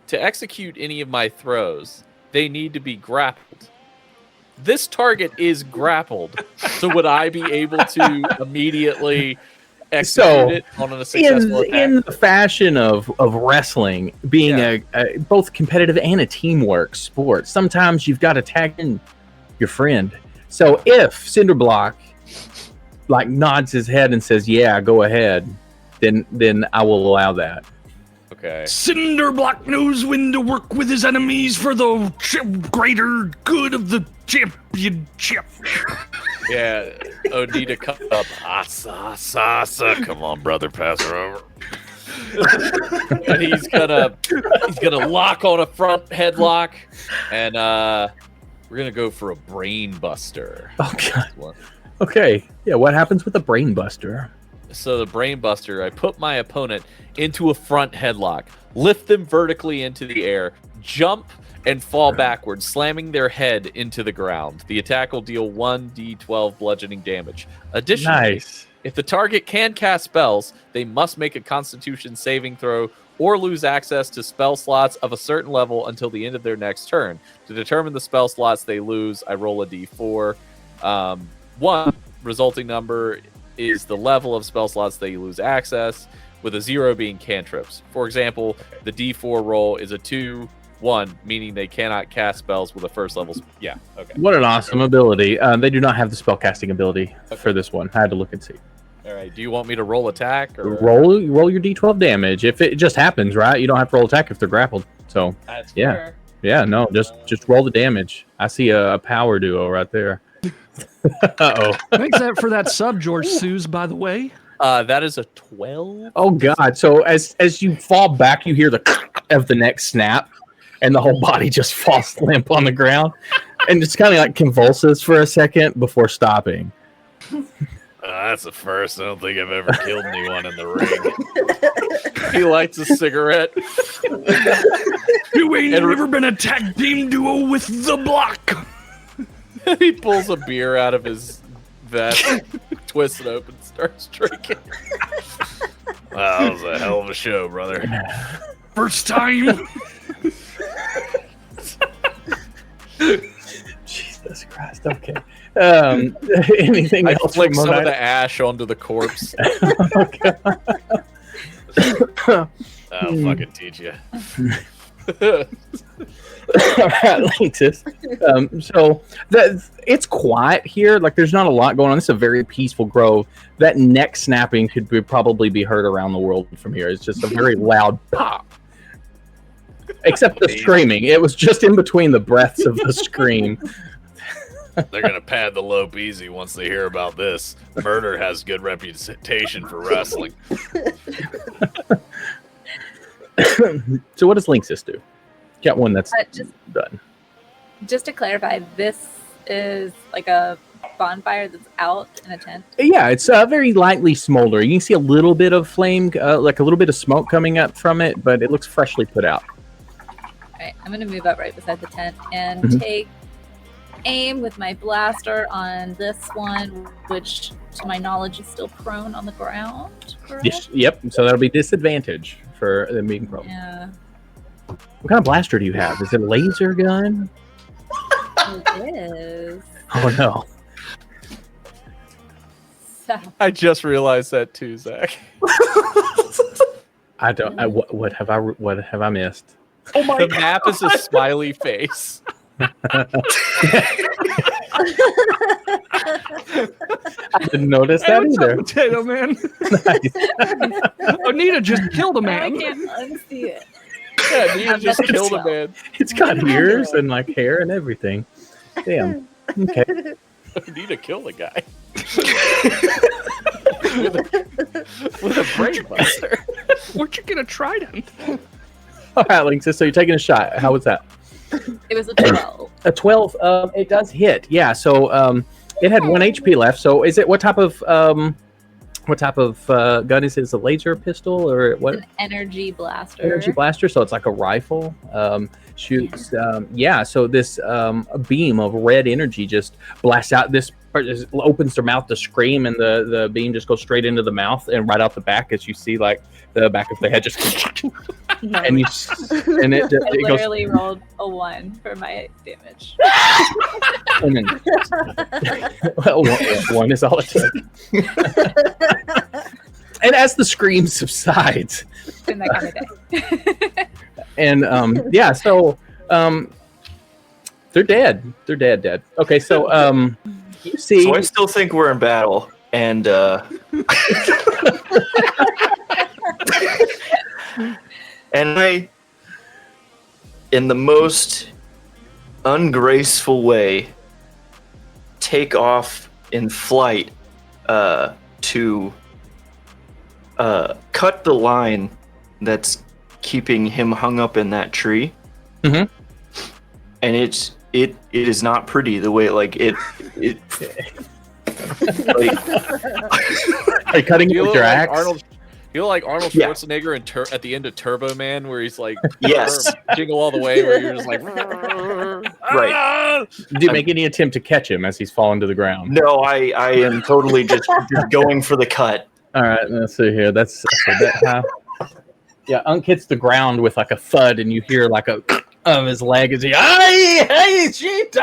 to execute any of my throws, they need to be grappled. This target is grappled, so would I be able to immediately execute it on a successful attack. In the fashion of wrestling, being a both competitive and a teamwork sport, sometimes you've got to tag in your friend. So if Cinderblock like nods his head and says, "Yeah, go ahead," then I will allow that. Okay. Cinderblock knows when to work with his enemies for the greater good of the championship. Yeah, Onita comes up. Asa. Come on, brother, pass her over. And he's gonna lock on a front headlock, and we're gonna go for a brain buster. Oh god. Okay. Yeah. What happens with a brain buster? So the brain buster, I put my opponent into a front headlock, lift them vertically into the air, jump, and fall backwards, slamming their head into the ground. The attack will deal 1d12 bludgeoning damage. Additionally, if the target can cast spells, they must make a Constitution saving throw or lose access to spell slots of a certain level until the end of their next turn. To determine the spell slots they lose, I roll a d4. One resulting number is the level of spell slots they lose access, with a 0 being cantrips. For example, the d4 roll is a 2, 1, meaning they cannot cast spells with a first level. Yeah, okay. What an awesome ability. They do not have the spellcasting ability for this one. I had to look and see. All right, do you want me to roll attack? Or? Roll your d12 damage. If it just happens, right? You don't have to roll attack if they're grappled. So, that's yeah. fair. Yeah, no, just roll the damage. I see a power duo right there. Uh-oh. Thanks for that sub, George Suze, by the way. That is a 12. Oh god! So as you fall back, you hear the of the neck snap, and the whole body just falls limp on the ground, and it's kind of like convulses for a second before stopping. That's the first. I don't think I've ever killed anyone in the ring. He lights a cigarette. You ain't never been a tag team duo with the Block. He pulls a beer out of his vest, twists it open, starts drinking. Wow, that was a hell of a show, brother. First time. Jesus Christ. Okay. Anything else? Flick some of the ash onto the corpse. I'll fucking teach you. All right, Liches. So it's quiet here. Like there's not a lot going on. It's a very peaceful grove. That neck snapping could probably be heard around the world from here. It's just a very loud pop. Except the screaming. It was just in between the breaths of the scream. They're gonna pad the lope easy once they hear about this. Murder has good reputation for wrestling. So what does Liches do? Got one that's done. Just to clarify, this is like a bonfire that's out in a tent. Yeah, it's very lightly smoldering. You can see a little bit of flame, like a little bit of smoke coming up from it, but it looks freshly put out. All right, I'm going to move up right beside the tent and take aim with my blaster on this one, which to my knowledge is still prone on the ground. Yes, yep, so that'll be disadvantage for them being prone. Yeah. What kind of blaster do you have? Is it a laser gun? It is. Oh no. So. I just realized that too, Zach. I don't. What have I missed? Oh my God. The map is a smiley face. I didn't notice that either. Potato man. Nice. Onita just killed a man. I can't unsee it. Yeah, Nia just killed a man. It's got ears and like hair and everything. Damn. Okay. Onita killed a guy. with a brain buster. Where'd you get a trident? All right, Liches. So you're taking a shot. How was that? It was a 12. A 12. It does hit. Yeah. So it had 1 HP left. So is it what type of gun is it? Is it a laser pistol or what? An energy blaster. Energy blaster. So it's like a rifle. Shoots. Yeah. So this beam of red energy just blasts out. This opens their mouth to scream, and the beam just goes straight into the mouth and right out the back, as you see like the back of the head just. And it literally rolled a 1 for my damage. And then, well, one is all it took. And as the scream subsides, It's been that kind of day. and so they're dead. They're dead. Okay, so you see. So I still think we're in battle, and and I, in the most ungraceful way, take off in flight to cut the line that's keeping him hung up in that tree. Mm-hmm. And it is not pretty the way like it Are you cutting it with your axe? You know, like Arnold Yeah. Schwarzenegger at the end of Turbo Man, where he's like, Yes. jingle all the way, where you're just like, Right. Do you make any attempt to catch him as he's falling to the ground? No, I am totally just going for the cut. All right, let's see here. That's yeah. Unk hits the ground with like a thud, and you hear like a of his leg as he, hey, shit,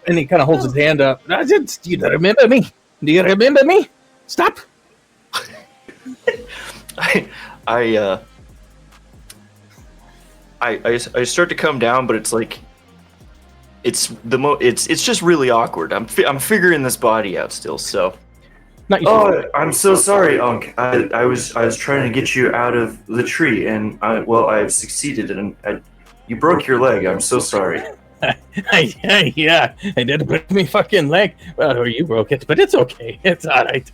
and he kind of holds his hand up. Do you remember me? Do you remember me? Stop. I start to come down, but it's like it's just really awkward. I'm figuring this body out still. So. Not you. Oh, I'm so sorry, Unk. I was trying to get you out of the tree, and I've succeeded, and you broke your leg. I'm so sorry. Yeah, I did break my fucking leg. Well, or you broke it, but it's okay. It's all right.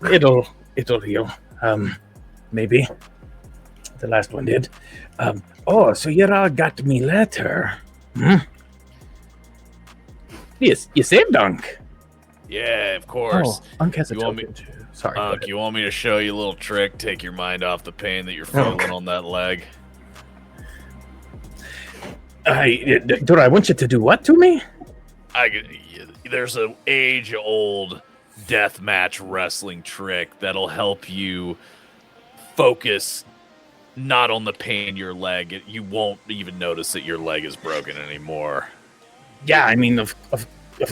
It'll heal. Maybe. The last one did. So you all got me letter. Yes, you saved Unk. yeah, of course. Unk has a You want token too. Sorry. Unk, you want me to show you a little trick? Take your mind off the pain that you're feeling on that leg. Do I want you to do what to me? There's an age-old deathmatch wrestling trick that'll help you focus not on the pain in your leg. You won't even notice that your leg is broken anymore. Yeah, I mean, of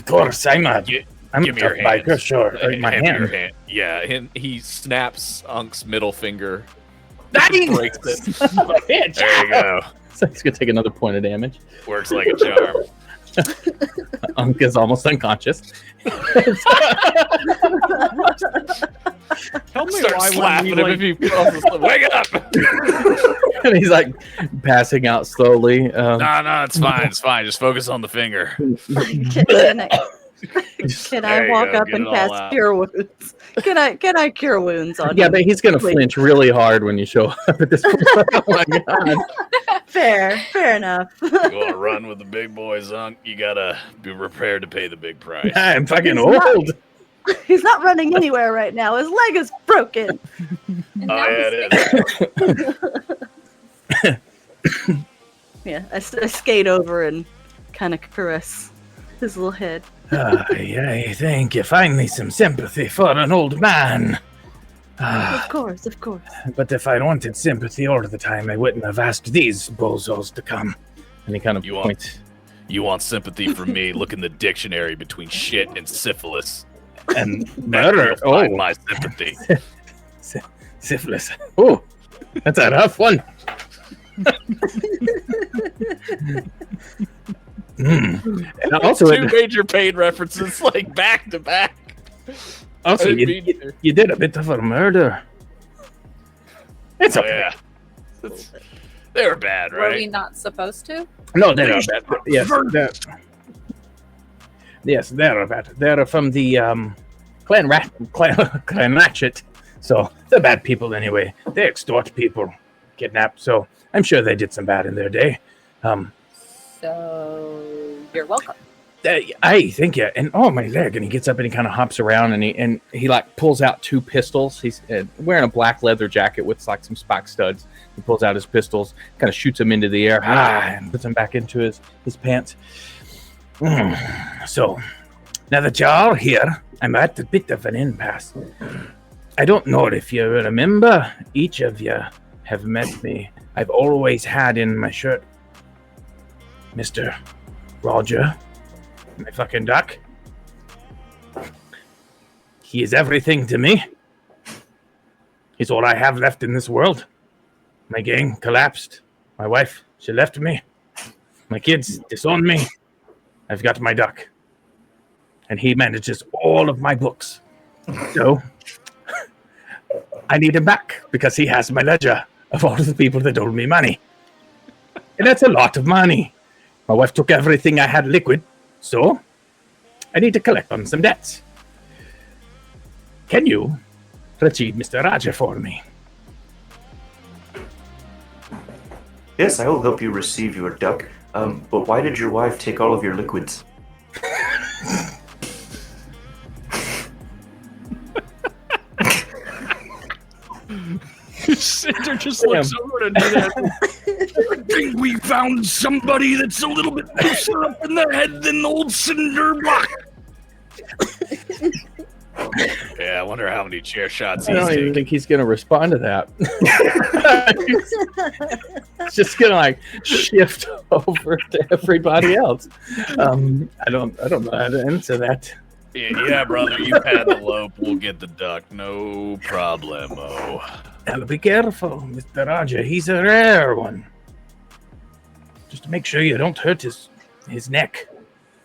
course, I'm a Give tough me your biker, hand. sure. My Hand me your hand. hand. Yeah, and he snaps Unk's middle finger. Nice! Breaks it. Bitch. There you go. So he's gonna take another point of damage. Works like a charm. Unk is almost unconscious. Tell me Start why slapping when him if he crosses the wake up. And he's like passing out slowly. No, it's fine. It's fine. Just focus on the finger. Can There I you walk go. up Get and it all cast out. cure wounds? Can I cure wounds on Yeah, him? but he's gonna Please. flinch really hard when you show up at this point. Oh my god! Fair enough. You want to run with the big boys, Unk? You gotta be prepared to pay the big price. I'm fucking He's not- old. He's not running anywhere right now. His leg is broken. And Oh, now yeah, he's it is. Yeah, I skate over and kind of caress his little head. I think you finally some sympathy for an old man. Of course. But if I wanted sympathy all the time, I wouldn't have asked these bozos to come. And he kind of You points. You want sympathy from me? Look in the dictionary between shit and syphilis. And That's murder. where you'll find my sympathy. Syphilis. Oh, that's a rough one. And also, Two major pain references, like back to back. also I didn't mean to. you did a bit of a murder. It's Oh, okay. yeah. They were bad, Were we right? not supposed to? No, they're not bad. Yes, they're bad. They're from the Clan Ratchet. So they're bad people anyway. They extort people, kidnap. So I'm sure they did some bad in their day. So you're welcome. I think yeah. And oh, my leg! And he gets up and he kind of hops around and he like pulls out two pistols. He's wearing a black leather jacket with like some spike studs. He pulls out his pistols, kind of shoots them into the air, and puts them back into his pants. So now that you're all here, I'm at a bit of an impasse. I don't know if you remember. Each of you have met me. I've always had in my shirt, Mr. Roger. My fucking duck. He is everything to me. He's all I have left in this world. My gang collapsed. My wife, she left me. My kids disowned me. I've got my duck. And he manages all of my books. So, I need him back because he has my ledger of all of the people that owed me money. And that's a lot of money. My wife took everything I had liquid, so I need to collect on some debts. Can you retrieve Mr. Raja for me? Yes, I will help you receive your duck. But why did your wife take all of your liquids? Cinder just looks over to that. I think we found somebody that's a little bit looser up in the head than old Cinder Block. Yeah, I wonder how many chair shots I he's don't even taking. think he's going to respond to that. He's just going to like shift over to everybody else. I don't know how to answer that. Yeah, brother, you pad the lope, we'll get the duck. No problemo. Now be careful, Mr. Raja. He's a rare one. Just to make sure you don't hurt his neck.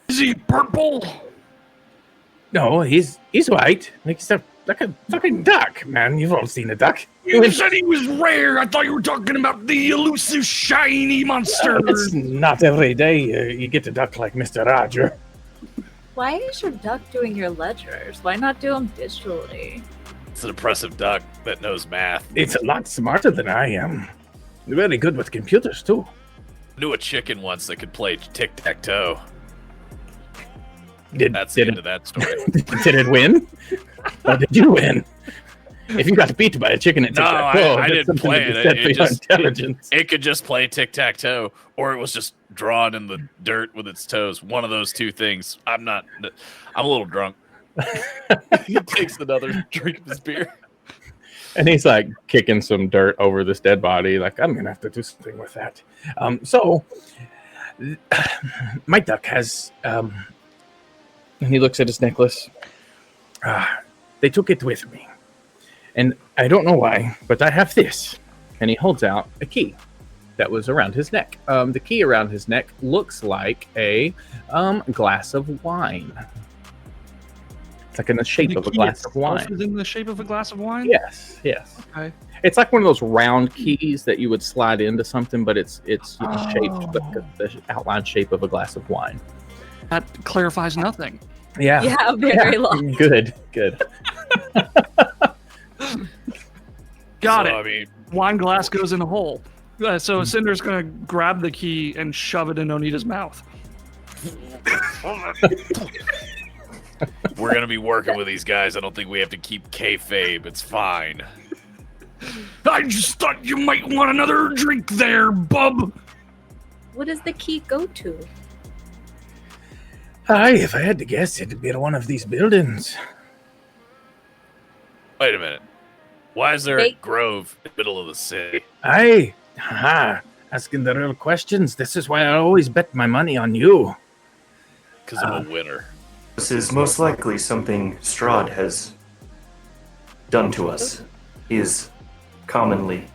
Is he purple? No, he's white. Like he's like a fucking duck, man. You've all seen a duck. You said he was rare. I thought you were talking about the elusive shiny monster. It's not every day you get a duck like Mr. Raja. Why is your duck doing your ledgers? Why not do them digitally? It's an impressive duck that knows math. It's a lot smarter than I am. Very good with computers, too. Knew a chicken once that could play tic-tac-toe. That's Did the end of that story. Did it win? Or did you win? If you got beat by a chicken at No, tic-tac-toe, I didn't play it. Intelligence. It could just play tic-tac-toe, or it was just drawn in the dirt with its toes. One of those two things. I'm a little drunk. He takes another drink of his beer. And he's like kicking some dirt over this dead body. Like, I'm going to have to do something with that. So, my duck has... and he looks at his necklace. They took it with me. And I don't know why, but I have this. And he holds out a key that was around his neck. The key around his neck looks like a glass of wine. It's like in the shape of a glass of wine. Is in the shape of a glass of wine? Yes. Okay. It's like one of those round keys that you would slide into something, but it's shaped the outline shape of a glass of wine. That clarifies nothing. Yeah, very long. Good. Got it. I mean, Wine glass goes in a hole. So Cinder's gonna grab the key and shove it in Onita's mouth. we're gonna be working with these guys. I don't think we have to keep kayfabe. It's fine. I just thought you might want another drink there, bub. What does the key go to? If I had to guess, it'd be one of these buildings. Wait a minute. Why is there a grove in the middle of the city? Asking the real questions. This is why I always bet my money on you. Because I'm a winner. This is most likely something Strahd has done to us. He is commonly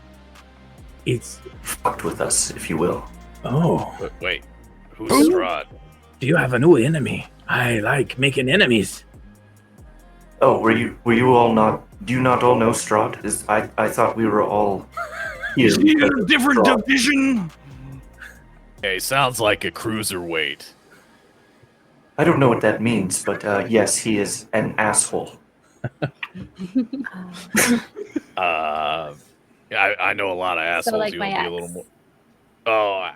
fucked with us, if you will. Oh. Wait. Who's Strahd? Do you have a new enemy? I like making enemies. Oh, were you all not? Do you not all know Strahd? I thought we were all here. Is he a different division? Hey, sounds like a cruiserweight. I don't know what that means, but yes, he is an asshole. I know a lot of assholes. So like You my want to be a little more. Oh.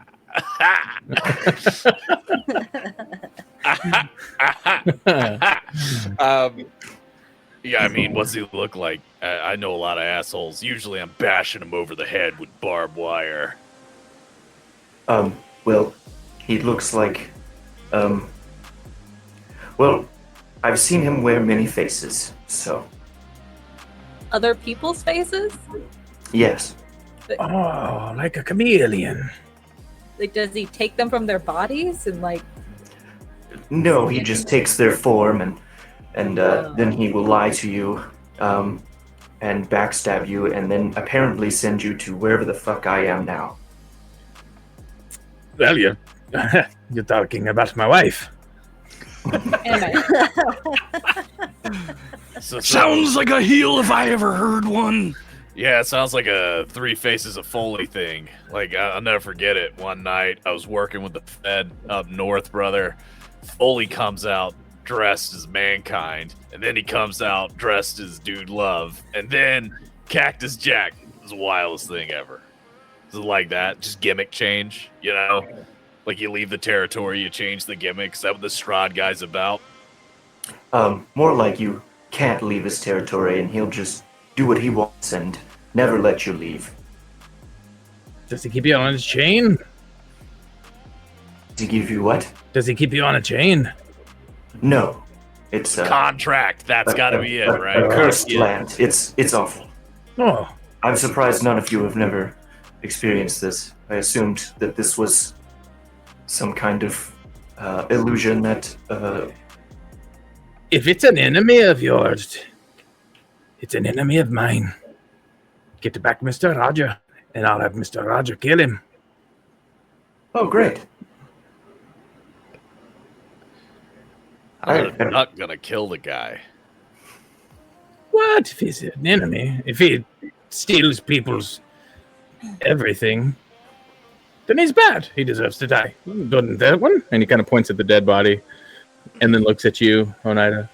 Yeah, I mean, what's he look like? I know a lot of assholes. Usually I'm bashing him over the head with barbed wire. Well, he looks like, well, I've seen him wear many faces, so. Other people's faces? Yes. Oh, like a chameleon. Like, does he take them from their bodies and like? No, he just takes their form and then he will lie to you and backstab you, and then apparently send you to wherever the fuck I am now. Well, you're talking about my wife. Sounds like a heel if I ever heard one. Yeah, it sounds like a Three Faces of Foley thing. Like, I'll never forget it. One night, I was working with the Fed up north, brother. Foley comes out dressed as Mankind, and then he comes out dressed as Dude Love, and then Cactus Jack. It's the wildest thing ever. Is it like that? Just gimmick change, you know? Like, you leave the territory, you change the gimmick. Is that what the Strahd guy's about? More like you can't leave his territory, and he'll just do what he wants and never let you leave. Does he keep you on his chain? Does he give you what? Does he keep you on a chain? No. It's a contract. That's got to be it, right? A cursed land. It's awful. Oh. I'm surprised none of you have never experienced this. I assumed that this was some kind of illusion that... If it's an enemy of yours, it's an enemy of mine. Get back Mr. Roger, and I'll have Mr. Roger kill him. Oh, great. I'm not gonna kill the guy. What if he's an enemy? If he steals people's everything, then he's bad. He deserves to die. Doesn't that one? And he kind of points at the dead body, and then looks at you, Oneida.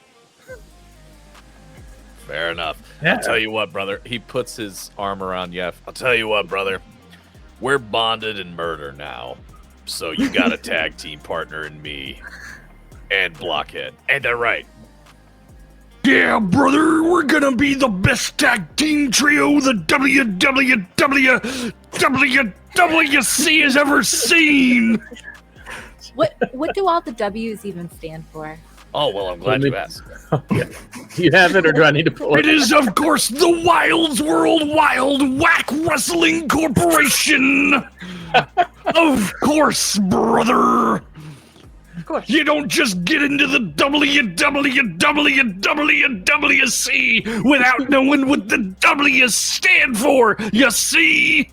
Fair enough. Yeah. I'll tell you what, brother. He puts his arm around Yef. I'll tell you what, brother. We're bonded in murder now. So you got a tag team partner in me and Blockhead. Ain't that right? Yeah, brother, we're gonna be the best tag team trio the WWWC has ever seen. What do all the W's even stand for? Oh, well, I'm glad you asked. Do you have it, or do I need to pull it? It is, of course, the Wilds World Wild Whack Wrestling Corporation. Of course, brother. Of course. You don't just get into the WWWC without knowing what the W's stand for, you see?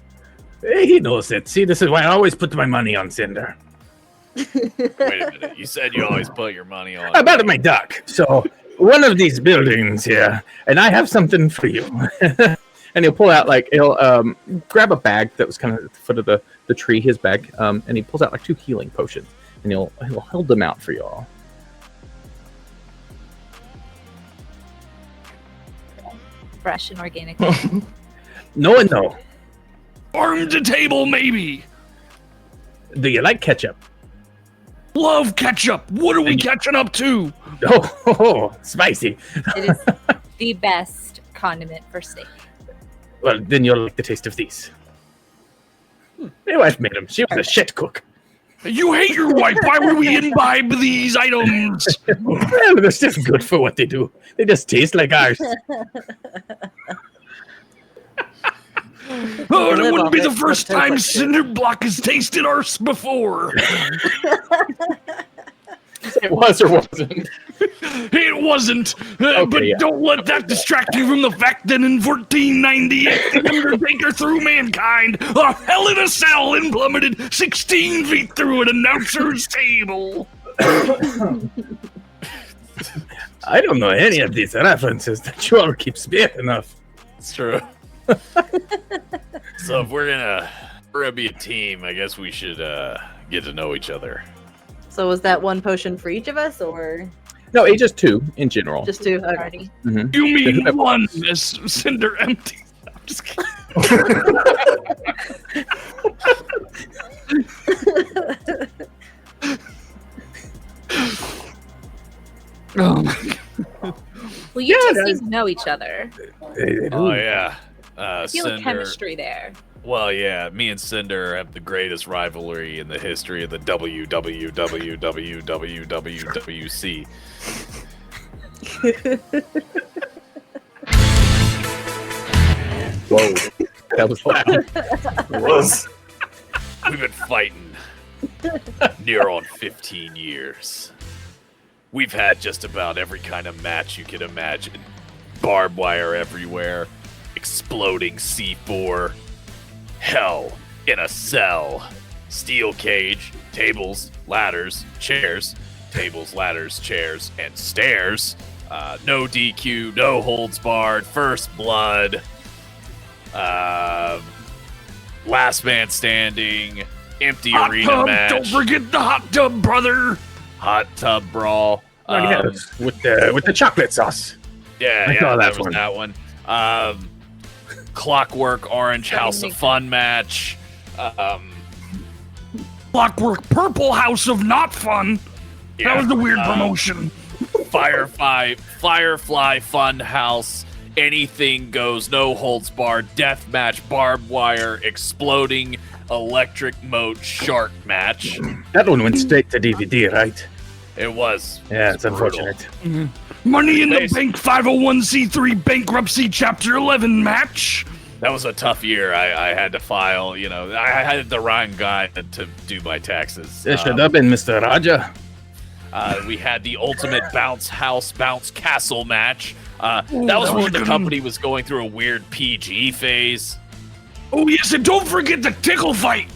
He knows it. See, this is why I always put my money on Cinder. Wait a minute. You said you always put your money on... I bet my duck. So, one of these buildings here, and I have something for you. And he'll pull out, he'll grab a bag that was kind of at the foot of the tree, his bag, and he pulls out 2 healing potions. And he'll hold them out for y'all. Fresh and organic. No and no. Farm to table, maybe. Do you like ketchup? Love ketchup. What are we catching up to? Oh, spicy. It is the best condiment for steak. Well, then you'll like the taste of these. My wife made them. She was a shit cook. You hate your wife. Why would we imbibe these items? Well, they're still good for what they do. They just taste like ours. Oh, that wouldn't be the first time Cinderblock has tasted ours before. It was or wasn't? It wasn't. Okay, but yeah. don't let that distract you from the fact that in 1498, the Undertaker threw Mankind a Hell in a Cell and plummeted 16 feet through an announcer's table. I don't know any of these references that you all keep speaking of. It's true. So if we're gonna be a team, I guess we should get to know each other. So was that 1 potion for each of us, or No, just 2 in general. just 2? Okay. Mm-hmm. You mean one as Cinder empty? I'm just kidding. Oh my God. Well, you two seem to know each other. Oh, yeah. I feel a chemistry there. Well, yeah, me and Cinder have the greatest rivalry in the history of the WWWWWWC. Whoa, that was loud. It was. We've been fighting near on 15 years. we've had just about every kind of match you could imagine. Barbed wire everywhere, exploding C4, hell in a cell, steel cage, tables, ladders, chairs, tables, ladders, chairs, and stairs. No DQ, no holds barred, first blood, last man standing, empty Hot arena tub, match. don't forget the hot tub, brother. Hot tub brawl. With the chocolate sauce. Yeah, I saw that that was one. that one. Clockwork Orange House of Fun match. Clockwork Purple House of Not Fun. That was the weird promotion. Firefly Fun House. Anything goes, no holds barred, death match, barbed wire, exploding electric moat shark match. That one went straight to DVD, right? It was. Yeah, it's brutal. unfortunate. Money in the Bank 501c3 bankruptcy Chapter 11 match. That was a tough year. I had to file, I had the wrong guy to do my taxes. It should have been Mr. Raja. We had the ultimate bounce house, bounce castle match. That was when the company was going through a weird PG phase. Oh, yes, and don't forget the tickle fight.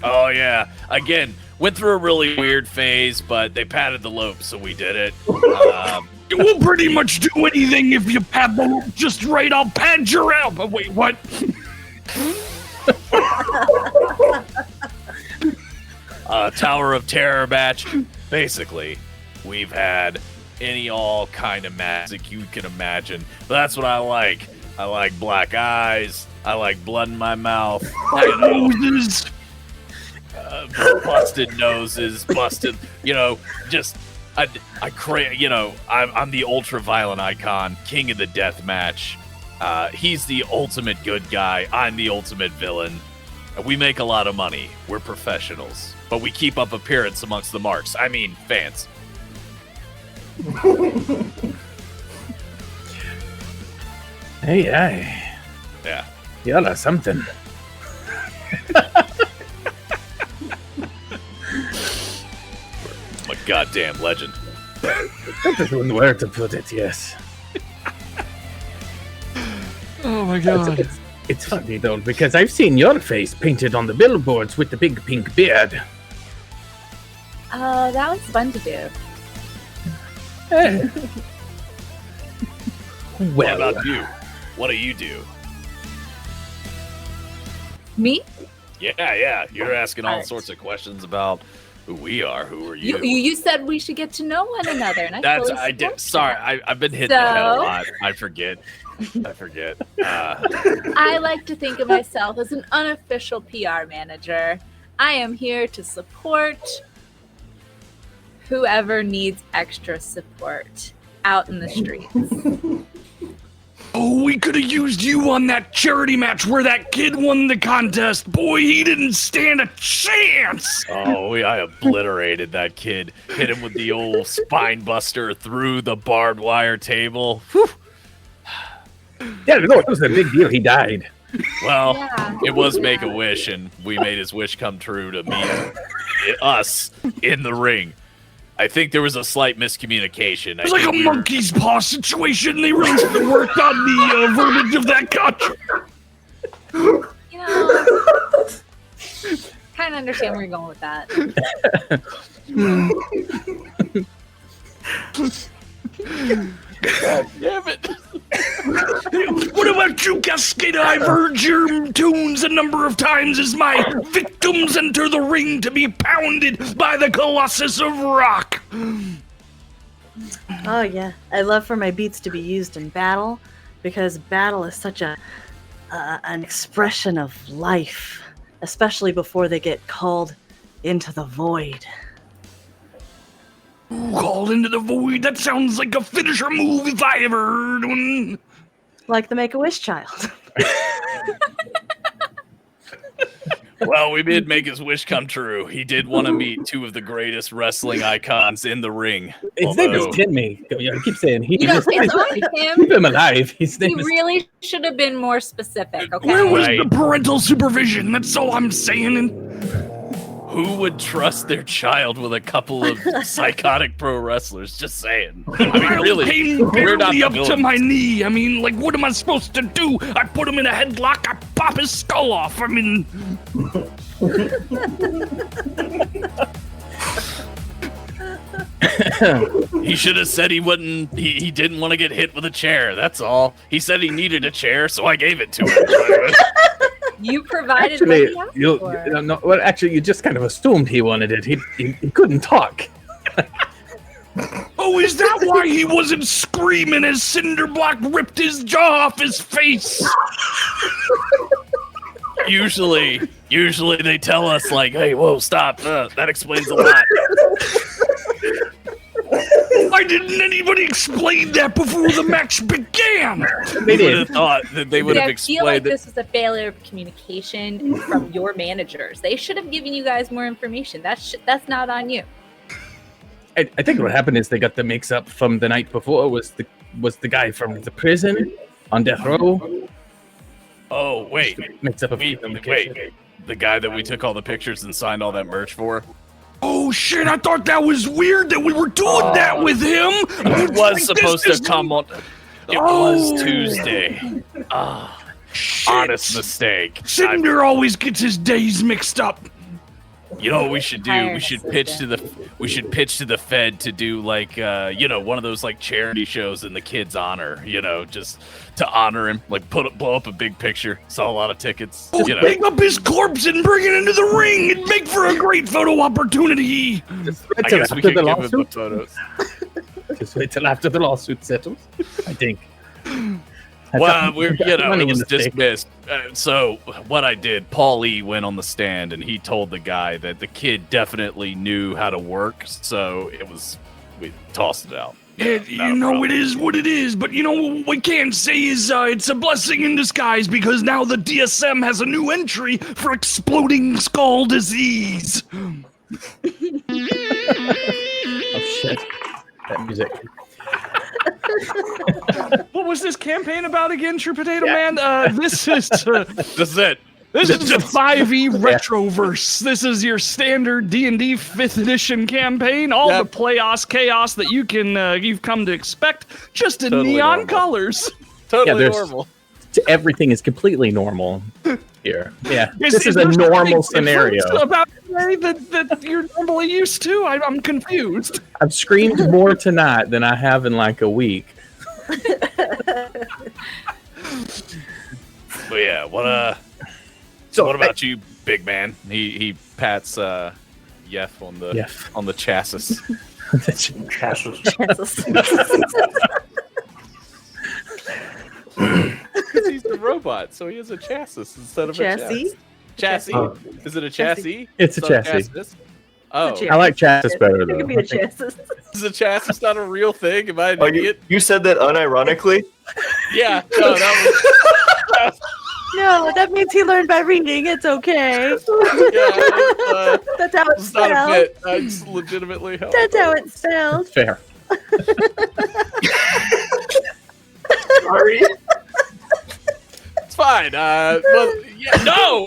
Oh, yeah. Again, went through a really weird phase, but they padded the lope, so we did it. We'll pretty much do anything if you pad the loop just right. I'll pad your out. But wait, what? Tower of Terror match. Basically, we've had all kind of magic you can imagine. But that's what I like. I like black eyes. I like blood in my mouth. Noses. Busted noses. Busted, just... I'm the ultra-violent icon, king of the death match. He's the ultimate good guy. I'm the ultimate villain. We make a lot of money. We're professionals. But we keep up appearance amongst the marks. I mean, fans. Hey. Yeah. Y'all are something. I'm a goddamn legend. That is one word to put it, yes. Oh my god. It's funny, though, because I've seen your face painted on the billboards with the big pink beard. Oh, that was fun to do. Well, What about you? What do you do? Me? Yeah. You're asking all Alright. sorts of questions about who we are. Who are you? You said we should get to know one another, and I fully I did. support Sorry, that. I've been hitting the head a So? lot. I forget. I like to think of myself as an unofficial PR manager. I am here to support whoever needs extra support out in the streets. Oh, we could have used you on that charity match where that kid won the contest. Boy, he didn't stand a chance. Oh, I obliterated that kid. Hit him with the old spine buster through the barbed wire table. Whew. yeah, no, it was a big deal. He died. Well, Yeah. it was Make-A-Wish, and we made his wish come true to meet us in the ring. I think there was a slight miscommunication. It was like a monkey's paw situation. They really should have worked on the verbiage of that contract. Kind of understand where you're going with that. God damn it. What about you, Cascada? I've heard your tunes a number of times as my victims enter the ring to be pounded by the Colossus of Rock. Oh yeah, I love for my beats to be used in battle, because battle is such an expression of life, especially before they get called into the void. Ooh, called into the void. That sounds like a finisher move if I ever heard one. Like the Make-A-Wish child. Well, we did make his wish come true. He did want to meet two of the greatest wrestling icons in the ring. His name is Timmy. I keep saying he. It's on Keep him. him alive. His He name is. really should have been more specific, okay? Where was Right. the parental supervision? That's all I'm saying. And Who Who would trust their child with a couple of psychotic pro wrestlers? Just saying. I mean, really, we're not barely the up to villains. my knee. I mean, like, what am I supposed to do? I put him in a headlock. I pop his skull off. I mean, He should have said he wouldn't. He didn't want to get hit with a chair. That's all. He said he needed a chair, so I gave it to him. You provided Actually, what he asked for. no, well, actually, you just kind of assumed he wanted it. He couldn't talk. oh, is that why he wasn't screaming as Cinderblock ripped his jaw off his face? Usually they tell us like, "Hey, whoa, stop!" That explains a lot. Why didn't anybody explain that before the match began? They would have thought that they would have I feel like explained it. this was a failure of communication from your managers. They should have given you guys more information. That's not on you. I think what happened is they got the mix-up from the night before. Was the guy from the prison on death row? Oh wait, Mix up a wait, few the guy that we took all the pictures and signed all that merch for. Oh shit, I thought that was weird that we were doing that with him. It was supposed to come on. It Oh. was Tuesday. Honest mistake. Cinder always gets his days mixed up. You know what we should do? Hire We should an pitch to the Fed to do like one of those like charity shows in the kid's honor, just to honor him, like blow up a big picture, sell a lot of tickets, Pick up his corpse and bring it into the ring and make for a great photo opportunity. I guess we could give him the photos. Just wait till after the lawsuit settles. I think. Well, Money it in was the stake. dismissed. So what I did, Paul E went on the stand and he told the guy that the kid definitely knew how to work, so we tossed it out. It is what it is, but what we can't say is it's a blessing in disguise because now the DSM has a new entry for exploding skull disease. Oh shit! That music. What was this campaign about again, True Potato Man? This is That's it. this is the 5e Retroverse. This is your standard D&D 5th edition campaign. All the chaos that you've come to expect, just in Totally neon normal. colors. Totally there's- normal. Everything is completely normal here. Yeah, Is this is a there something normal different scenario. about today that you're normally used to? I'm confused. I've screamed more tonight than I have in like a week. But yeah, what about you, big man? He pats Yef on the chassis. Because he's the robot, so he has a chassis instead of Chassis? a chassis. Oh. Is it a chassis? It's a not chassis. Oh, It's a I like chassis better It though. could be a I think- chassis. is a chassis not a real thing? Am I an Oh, idiot? you said that unironically? Yeah, no, that No, that means he learned by reading. It's okay. was That's how it's it's not a spelled. bit. I just legitimately helped. That's how it's spelled. Fair. Sorry. It's fine. No,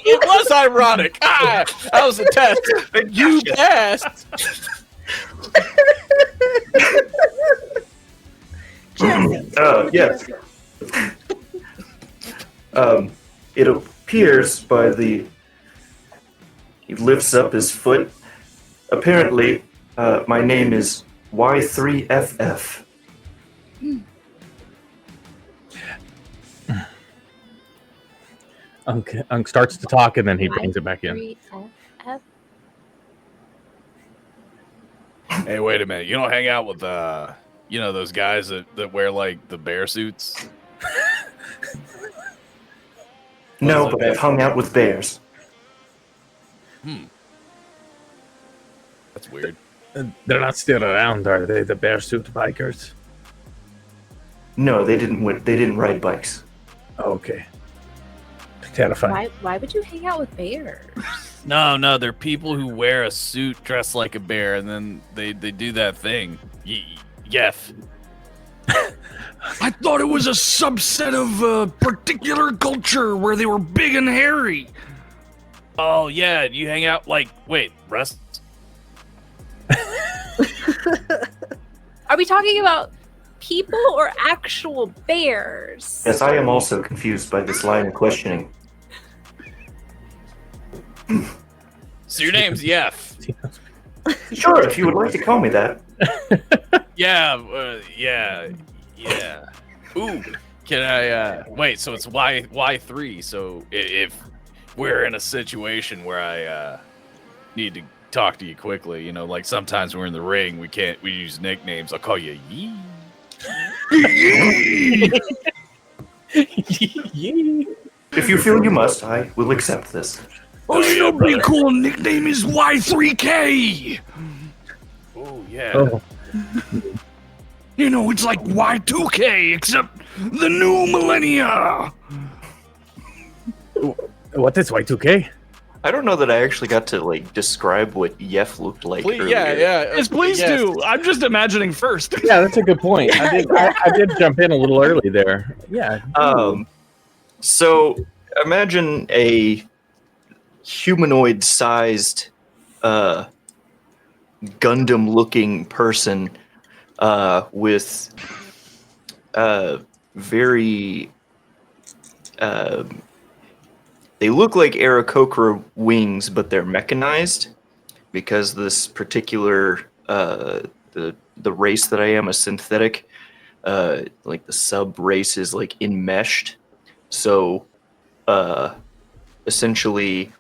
it was ironic. That was a test. You passed. Yes. It appears by the. He lifts up his foot. Apparently, my name is Y3FF. Unk starts to talk and then he brings it back in. 3FF. Hey, wait a minute. You don't hang out with those guys that wear like the bear suits? No, but I've hung out with bears. That's weird. They're not still around, are they? The bear suit bikers. No, they didn't ride bikes. Okay. Terrifying. Why would you hang out with bears? No, they're people who wear a suit dressed like a bear, and then they do that thing. Yef. I thought it was a subset of a particular culture where they were big and hairy. Oh, yeah, you hang out, wait, Russ? Are we talking about people or actual bears? Yes, I am also confused by this line of questioning. So your name's Yef. Sure, if you would like to call me that. Yeah. Ooh, can I, wait, so it's Y3, so if we're in a situation where I, need to talk to you quickly, like sometimes we're in the ring, we use nicknames, I'll call you Yee. If you feel you must, I will accept this. Oh, you know, pretty cool nickname is Y3K. Oh, yeah. Oh, You know, it's like Y2K, except the new millennia. what is Y2K? I don't know that I actually got to describe what Yef looked like Please, earlier. Yes, please do. I'm just imagining first. Yeah, that's a good point. I did jump in a little early there. Yeah. So imagine a humanoid-sized, Gundam-looking person with very. They look like Aarakocra wings, but they're mechanized because this particular the race that I am, a synthetic, the sub race is enmeshed. So essentially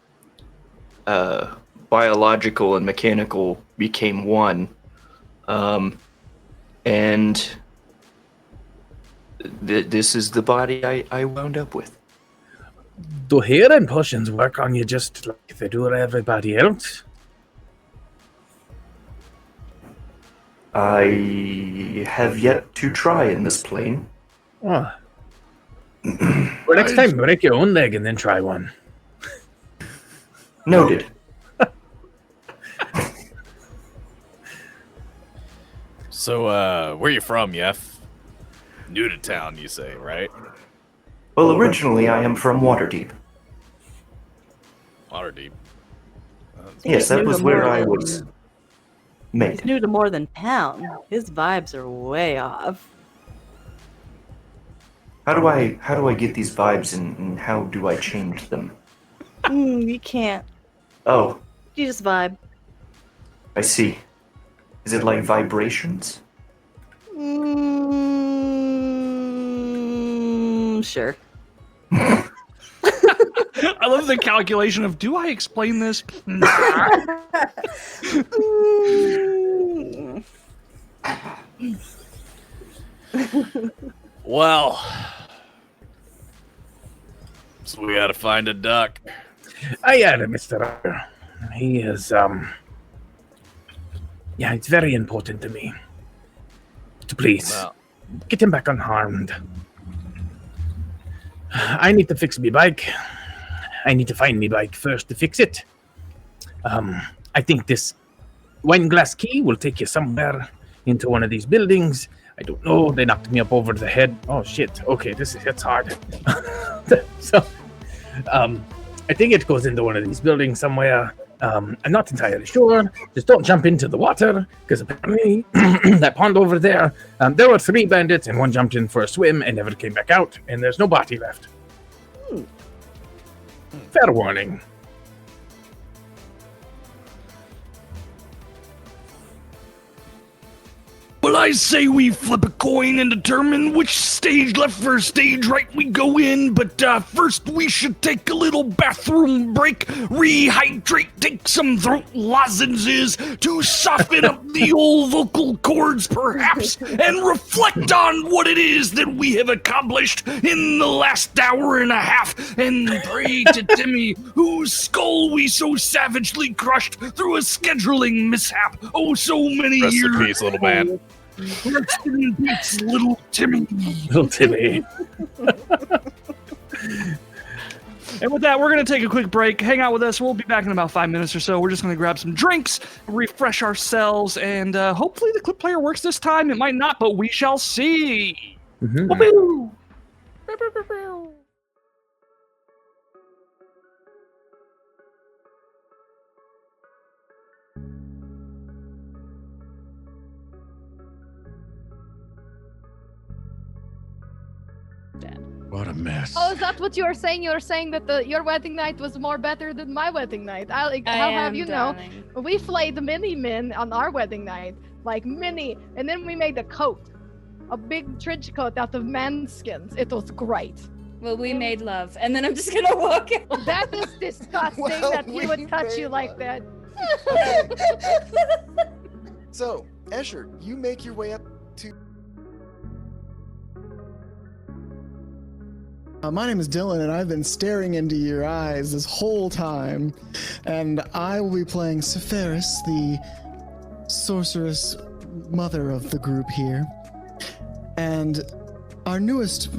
biological and mechanical became one. And this is the body I wound up with. Do healing potions work on you just like they do on everybody else? I have yet to try in this plane. Oh. Well, next time, break your own leg and then try one. Noted. So, where you from, Yef? New to town, you say, right? Well, originally I am from Waterdeep. Waterdeep. Yes, that was where I was made. He's new to more than town. His vibes are way off. How do I get these vibes and how do I change them? You can't. Oh, You just vibe. I see. Is it like vibrations? Sure. I love the calculation of, do I explain this? Nah. Well, so we gotta find a duck. I had a Mr. Rucker. He is, yeah, it's very important to me. To please, Well, get him back unharmed. I need to fix me bike. I need to find me bike first to fix it. I think this wine glass key will take you somewhere into one of these buildings. I don't know. They knocked me up over the head. Oh shit. Okay, it's hard. So, I think it goes into one of these buildings somewhere. I'm not entirely sure. Just don't jump into the water, because apparently that pond over there, there were 3 bandits and one jumped in for a swim and never came back out, and there's no body left. Fair warning. Well, I say we flip a coin and determine which stage left for stage right we go in, but first we should take a little bathroom break, rehydrate, take some throat lozenges to soften up the old vocal cords perhaps, and reflect on what it is that we have accomplished in the last hour and a half, and pray to Timmy, whose skull we so savagely crushed through a scheduling mishap oh so many rest years in peace, little man. Rest in peace, little Timmy. Little Timmy. And with that, we're going to take a quick break. Hang out with us. We'll be back in about 5 minutes or so. We're just going to grab some drinks, refresh ourselves, and hopefully the clip player works this time. It might not, but we shall see. Mhm. Woo-hoo. What a mess. Oh, is that what you were saying? You were saying that your wedding night was more better than my wedding night. I'll have you know, we flayed mini men on our wedding night, like mini, and then we made a coat, a big trench coat out of man skins. It was great. Well, we made love, and then I'm just gonna walk out. That is disgusting that he would touch you like that. So, Escher, you make your way up to... My name is Dylan, and I've been staring into your eyes this whole time. And I will be playing Sepharis, the sorceress mother of the group here. And our newest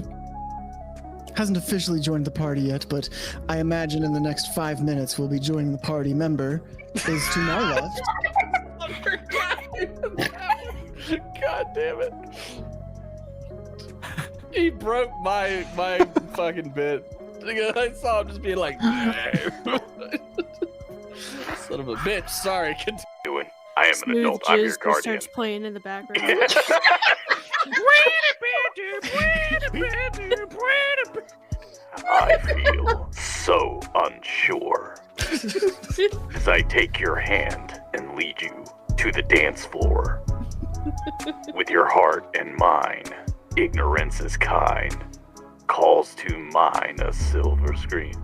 hasn't officially joined the party yet, but I imagine in the next 5 minutes we'll be joining the party member, is to my left. God damn it. He broke my fucking bit. I saw him just being like, son of a bitch. Sorry, continue. I am an adult. I'm your guardian. Starts playing in the background. I feel so unsure as I take your hand and lead you to the dance floor. With your heart and mine, ignorance is kind, calls to mind a silver screen.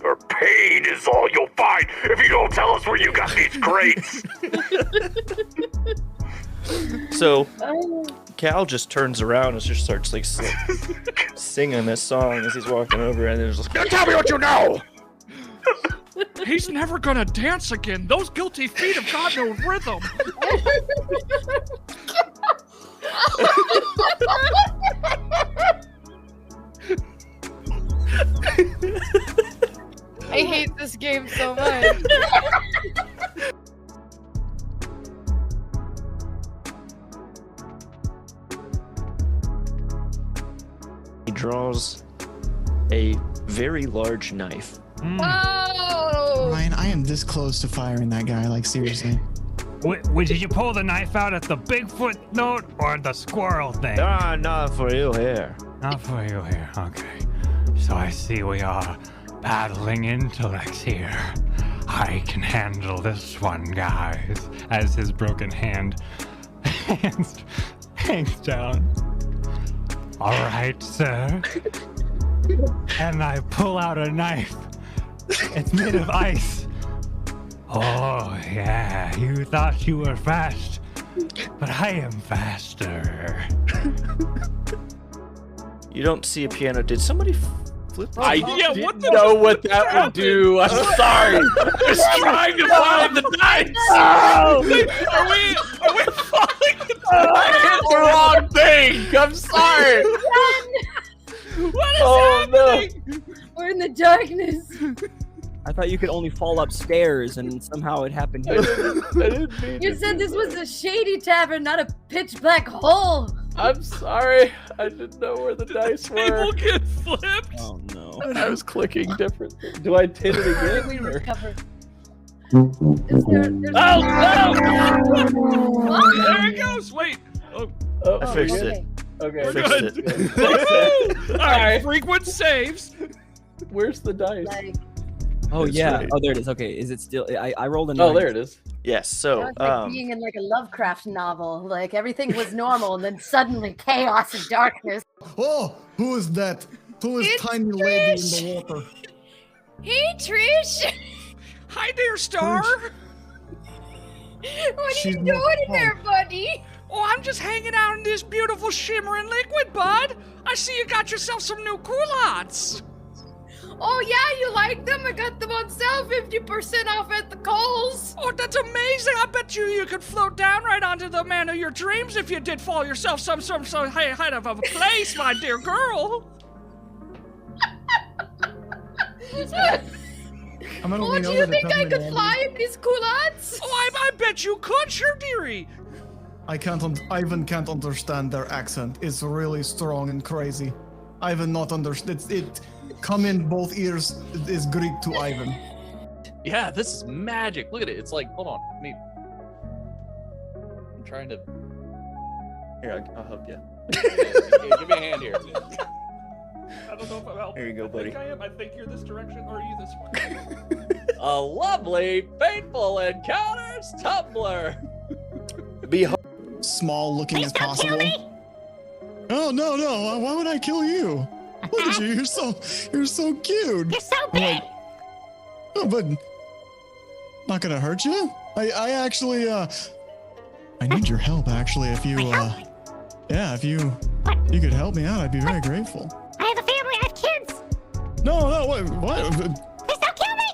Your pain is all you'll find if you don't tell us where you got these crates. So, Cal just turns around and just starts like singing this song as he's walking over, and then just like, tell me what you know. He's never gonna dance again. Those guilty feet have got no rhythm. I hate this game so much. he draws a very large knife. Oh! Ryan, I am this close to firing that guy, like seriously. Did you pull the knife out at the Bigfoot note or the squirrel thing? Not for you here. Not for you here, okay. So I see we are battling intellects here. I can handle this one, guys. As his broken hand hangs down. All right, sir. And I pull out a knife. It's made of ice. Oh, yeah, you thought you were fast, but I am faster. You don't see a piano. Did somebody flip? I didn't know what that would do. I'm sorry. I was trying to find the dice. Oh! Are we falling? I hit the wrong thing. I'm sorry. What is happening? No. We're in the darkness. I thought you could only fall upstairs, and somehow it happened here. I didn't mean You said this was a shady tavern, not a pitch black hole. I'm sorry. I didn't know where the dice were. Table get flipped. Oh no. I was clicking different. Do I hit it again? We or- recover. Oh, There it goes. Wait. Oh, I fixed it. Okay. we're Fixed good. it. All right. Frequent saves. Where's the dice? Like, Oh That's yeah. right. Oh, there it is. Okay, is it still? I rolled a 9. Oh, there it is. Yes. So, it's like being in like a Lovecraft novel. Like everything was normal, and then suddenly chaos and darkness. Oh, who is that? Who is It's tiny lady in the water? Hey, Trish. Hi there, Star. What She's are you not doing in home. there, buddy? Oh, I'm just hanging out in this beautiful shimmering liquid, bud. I see you got yourself some new culottes. Oh yeah, you like them? I got them on sale 50% off at the Kohl's. Oh, that's amazing. I bet you could float down right onto the man of your dreams if you did fall yourself some height of a place, my dear girl. I'm gonna Oh, lean do over you to think I Peppermint could Andy. fly in these culottes? Oh, I bet you could, sure, dearie. Ivan can't understand their accent. It's really strong and crazy. Ivan not understand. It come in both ears is Greek to Ivan. Yeah, this is magic. Look at it. It's like, hold on. I'm trying to. Here, I'll help you. Here, give me a hand here. I don't know if I'm helping. There you go, buddy. I think I am. I think you're this direction, or are you this one? A lovely Fateful Encounters Tumblr. Be small looking as possible. Oh no! Why would I kill you? Look at you! You're so cute. You're so big. Oh, but not gonna hurt you. I actually I need your help. Actually, if you if you could help me out, I'd be very grateful. I have a family. I have kids. No, what? Please don't kill me.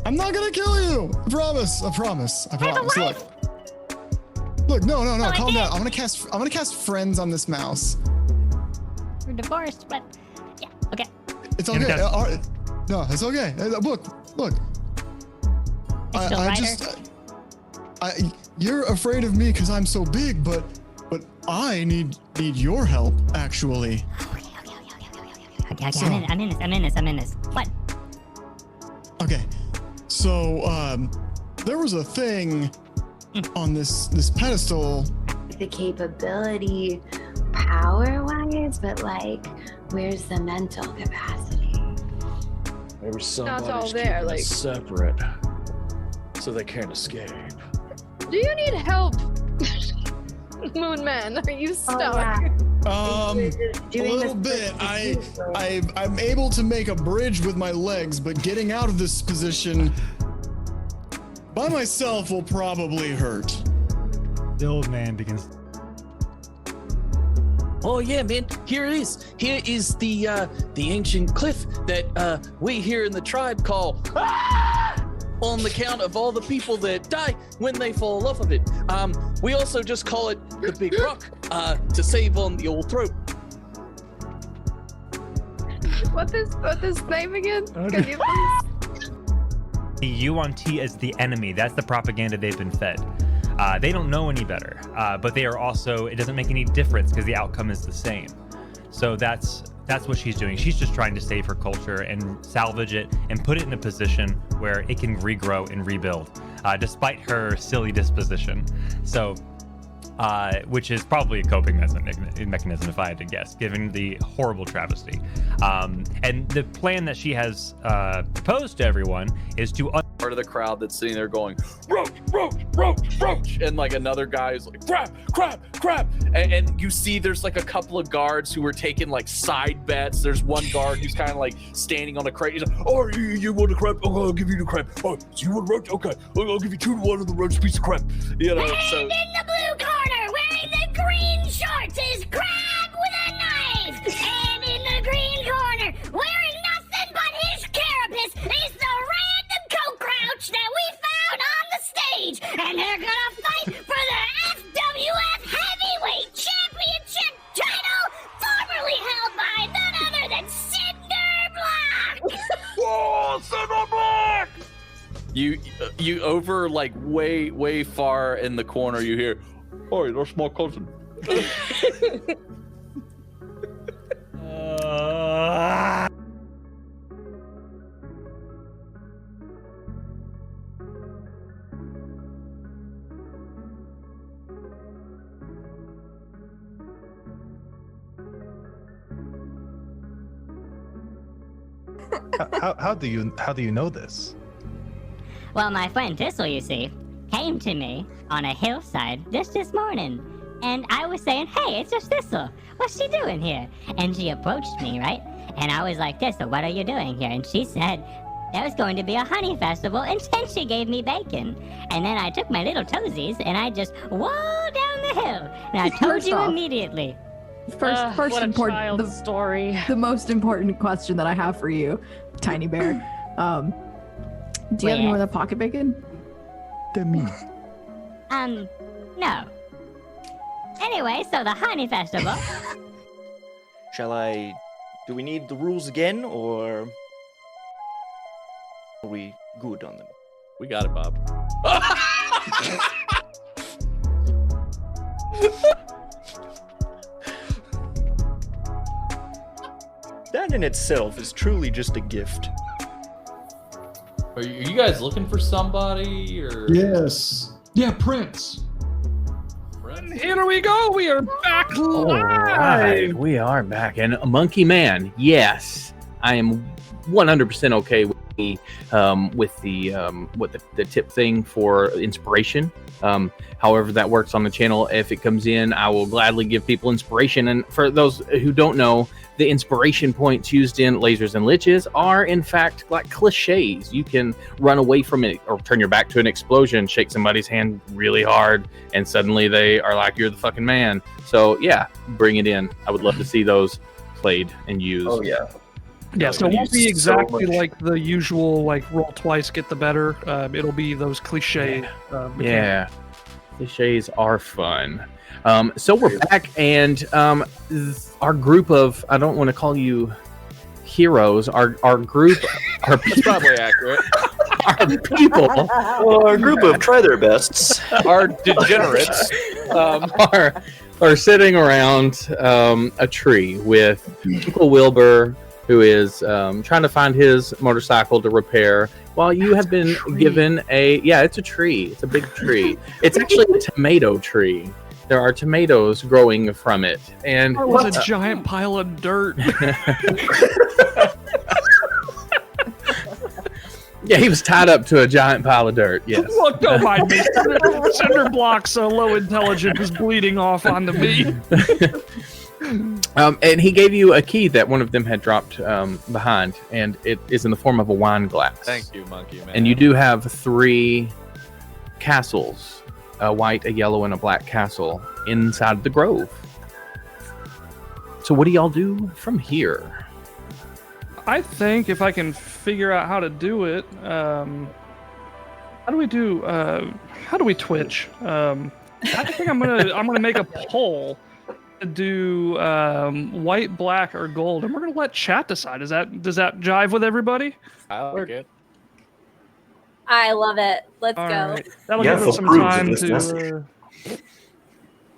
I'm not gonna kill you. I promise. I have a wife. Look, no, calm down. I'm gonna cast friends on this mouse. We're divorced, but yeah, okay. It's okay. No, it's okay. Look. You're afraid of me because I'm so big, but I need your help actually. Okay. So, I'm in this. What? Okay. So there was a thing on this pedestal. The capability power-wise, but like, where's the mental capacity? Maybe Not all there, like separate, so they can't escape. Do you need help, Moon Man? Are you stuck? A little bit. I'm able to make a bridge with my legs, but getting out of this position by myself will probably hurt. The old man begins. Oh yeah, man. Here it is. Here is the ancient cliff that we here in the tribe call on the count of all the people that die when they fall off of it. We also just call it the Big Rock to save on the old throat. What is name again? Can you please? The UNT is the enemy. That's the propaganda they've been fed. They don't know any better, but they are also, it doesn't make any difference because the outcome is the same. So that's what she's doing. She's just trying to save her culture and salvage it and put it in a position where it can regrow and rebuild, despite her silly disposition. So, which is probably a coping mechanism, if I had to guess, given the horrible travesty. And the plan that she has proposed to everyone is to part of the crowd that's sitting there going, roach, and like another guy is like, crap, and you see there's like a couple of guards who are taking like side bets. There's one guard who's kind of like standing on a crate. He's like, oh, you want a crap? Okay, I'll give you the crap. Oh, so you want a roach? Okay, I'll give you 2-1 of the roach piece of crap. You know, so. And in the blue corner, wearing the green shorts, is Crab with a knife. And in the green corner, wearing nothing but his carapace, is the random co-crouch that we found on the stage. And they're gonna fight for the FWF Heavyweight Championship title, formerly held by none other than Cinder Block. Oh, Cinder Block! You over like way far in the corner, you hear, oh, that's my cousin. How do you know this? Well, my friend Thistle, you see, came to me on a hillside just this morning, and I was saying, hey, it's just Thistle. What's she doing here? And she approached me, right? And I was like, Thistle, what are you doing here? And she said, there was going to be a honey festival, and then she gave me bacon. And then I took my little toesies, and I just whoa down the hill. And I told you immediately. First what a important child's story. The most important question that I have for you, Tiny Bear. Do you have any more of the pocket bacon? No. Anyway, so the honey festival. Do we need the rules again, or are we good on them? We got it, Bob. That in itself is truly just a gift. Are you guys looking for somebody, or? Yes. Yeah, Prince. Prince. And here we go. We are back live. All right, we are back. And Monkey Man, yes, I am 100% okay with the tip thing for inspiration. However that works on the channel, if it comes in, I will gladly give people inspiration. And for those who don't know, the inspiration points used in Lasers and Liches are in fact like cliches. You can run away from it or turn your back to an explosion, shake somebody's hand really hard, and suddenly they are like, you're the fucking man. So yeah, bring it in. I would love to see those played and used. Oh yeah. Yeah, so it won't be exactly like the usual, like roll twice, get the better. It'll be those cliche. Yeah, cliches are fun. So we're back, and our group of, I don't want to call you heroes, our group, That's probably accurate. our people, Well, our group of try their bests. Our degenerates. are sitting around a tree with Uncle Wilbur, who is trying to find his motorcycle to repair, while you have been given it's a tree. It's a big tree. It's actually a tomato tree. There are tomatoes growing from it. And it was a giant pile of dirt. Yeah, he was tied up to a giant pile of dirt, yes. Look, don't mind me. Cinder blocks, low intelligence is bleeding off onto me. And he gave you a key that one of them had dropped behind, and it is in the form of a wine glass. Thank you, Monkey Man. And you do have 3 castles, a white, a yellow, and a black castle inside the grove. So what do y'all do from here? I think if I can figure out how to do it, how do we Twitch? I think I'm gonna make a poll to do white, black, or gold, and we're gonna let chat decide. Does that jive with everybody? I like it. I love it. Let's All go. right. That'll give us some time to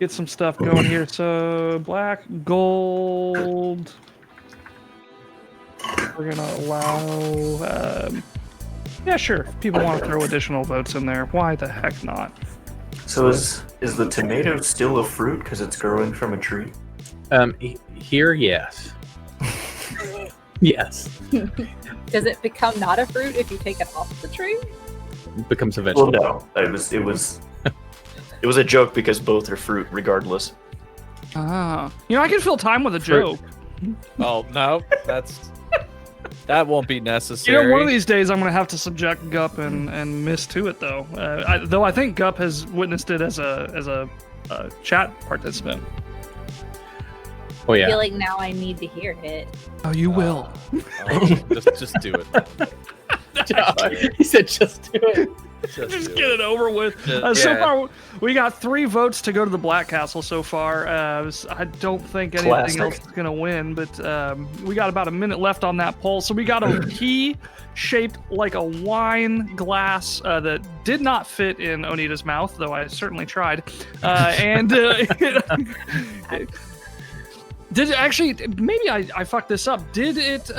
get some stuff going here. So black, gold. We're gonna allow. Yeah, sure. If people want to throw additional votes in there, why the heck not? So is the tomato still a fruit because it's growing from a tree? Here, yes. Yes. Does it become not a fruit if you take it off the tree? It becomes a vegetable. Well, no. It was a joke because both are fruit regardless. Ah, I can fill time with a joke. Oh no, that won't be necessary. One of these days I'm going to have to subject Gup and Miss to it, though. Though I think Gup has witnessed it as a chat participant. Oh yeah. I feel like now I need to hear it. Oh, you will. Just do it. He said, "Just do it." Just get it over with. So far, we got 3 votes to go to the Black Castle so far. I don't think anything else is going to win, but we got about a minute left on that poll. So we got a key shaped like a wine glass that did not fit in Onita's mouth, though I certainly tried. Did it actually? Maybe I fucked this up. Did it?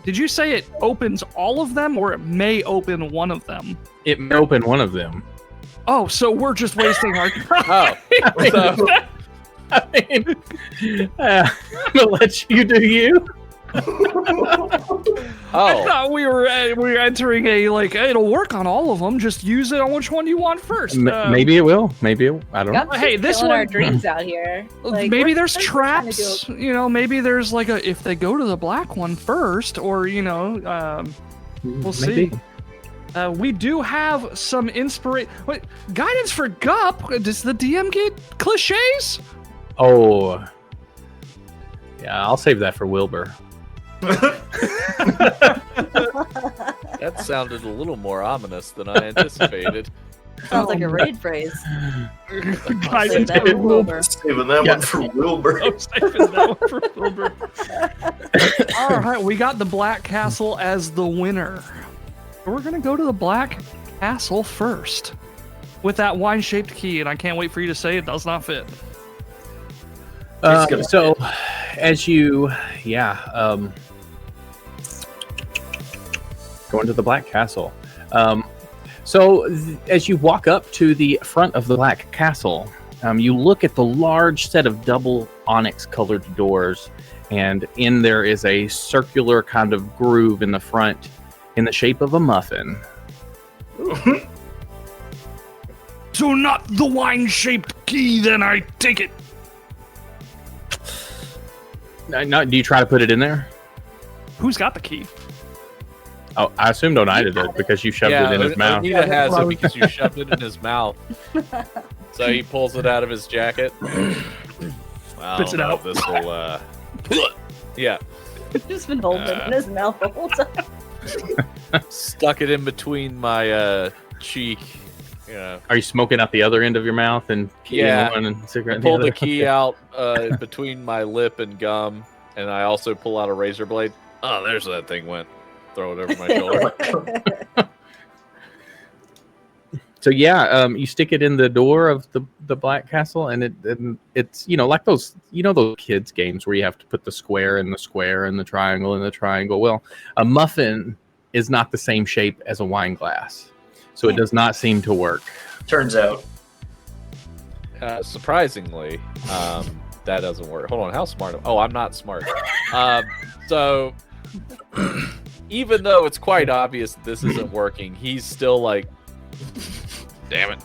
Did you say it opens all of them, or it may open one of them? It may open one of them. Oh, so we're just wasting our time. I'm gonna let you do you. I thought we were entering it'll work on all of them. Just use it on which one you want first. Maybe it will. Maybe I don't know. Hey, this one. Our dreams out here. Maybe there's traps. Maybe there's if they go to the black one first, or we'll see. We do have some guidance for Gup. Does the DM get cliches? Oh, yeah. I'll save that for Wilbur. That sounded a little more ominous than I anticipated. Sounds like a raid phrase. Saving that for Wilbur. Saving that one for Wilbur. Saving that one for Wilbur. All right, we got the Black Castle as the winner. We're gonna go to the Black Castle first with that wine-shaped key, and I can't wait for you to say it does not fit. So, as you, going to the Black Castle. As you walk up to the front of the Black Castle, You look at the large set of double onyx-colored doors, and in there is a circular kind of groove in the front in the shape of a muffin. So not the wine-shaped key, then I take it. Do you try to put it in there? Who's got the key? Oh, I assumed Oneida did because you shoved it in his mouth. Oneida has it because you shoved it in his mouth. So he pulls it out of his jacket. Wow, Spits it out. This will, yeah. Just been holding it in his mouth the whole time. Stuck it in between my cheek. Yeah. Are you smoking out the other end of your mouth and key in one and cigarette in the Pull the other? key out between my lip and gum, and I also pull out a razor blade. Oh, there's where that thing went. Throw it over my shoulder. So yeah, you stick it in the door of the Black Castle, and it's like those those kids games where you have to put the square in the square and the triangle in the triangle. Well, a muffin is not the same shape as a wine glass, so it does not seem to work. Turns out. Surprisingly, that doesn't work. Hold on, how smart? Oh, I'm not smart. So even though it's quite obvious this isn't working, he's still like, damn it.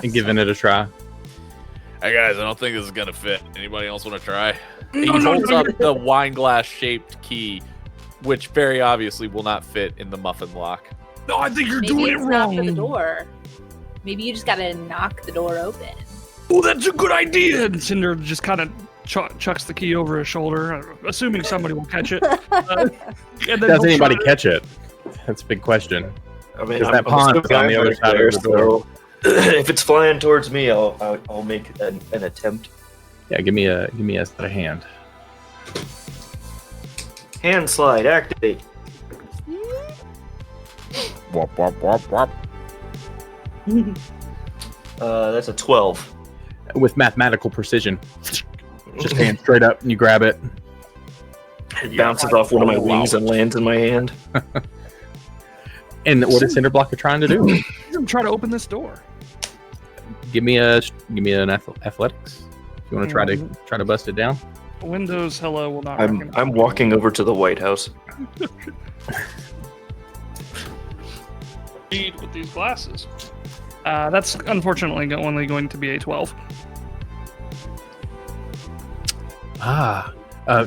And giving it a try. Hey guys, I don't think this is gonna fit. Anybody else want to try? He holds up the wine glass shaped key, which very obviously will not fit in the muffin lock. No, I think you're Maybe doing it it's not wrong. for the door. Maybe you just gotta knock the door open. Oh, that's a good idea. And Cinder just kind of chucks the key over his shoulder, assuming somebody will catch it. And then Does he'll anybody try to- catch it? That's a big question. I mean, Because that pond is on the other side of the door. If it's flying towards me, I'll make an attempt. Yeah, give me a set of hand. Hand slide activate. Wop wop wop wop. That's a 12. With mathematical precision, just hand straight up and you grab it. It bounces off one of my wings and lands in my hand. And what is Cinderblocker trying to do? I'm trying to open this door. Give me an athletics. If you want to try to bust it down. Windows hello will not. I'm walking over to the White House. Read with these glasses. That's unfortunately only going to be a 12.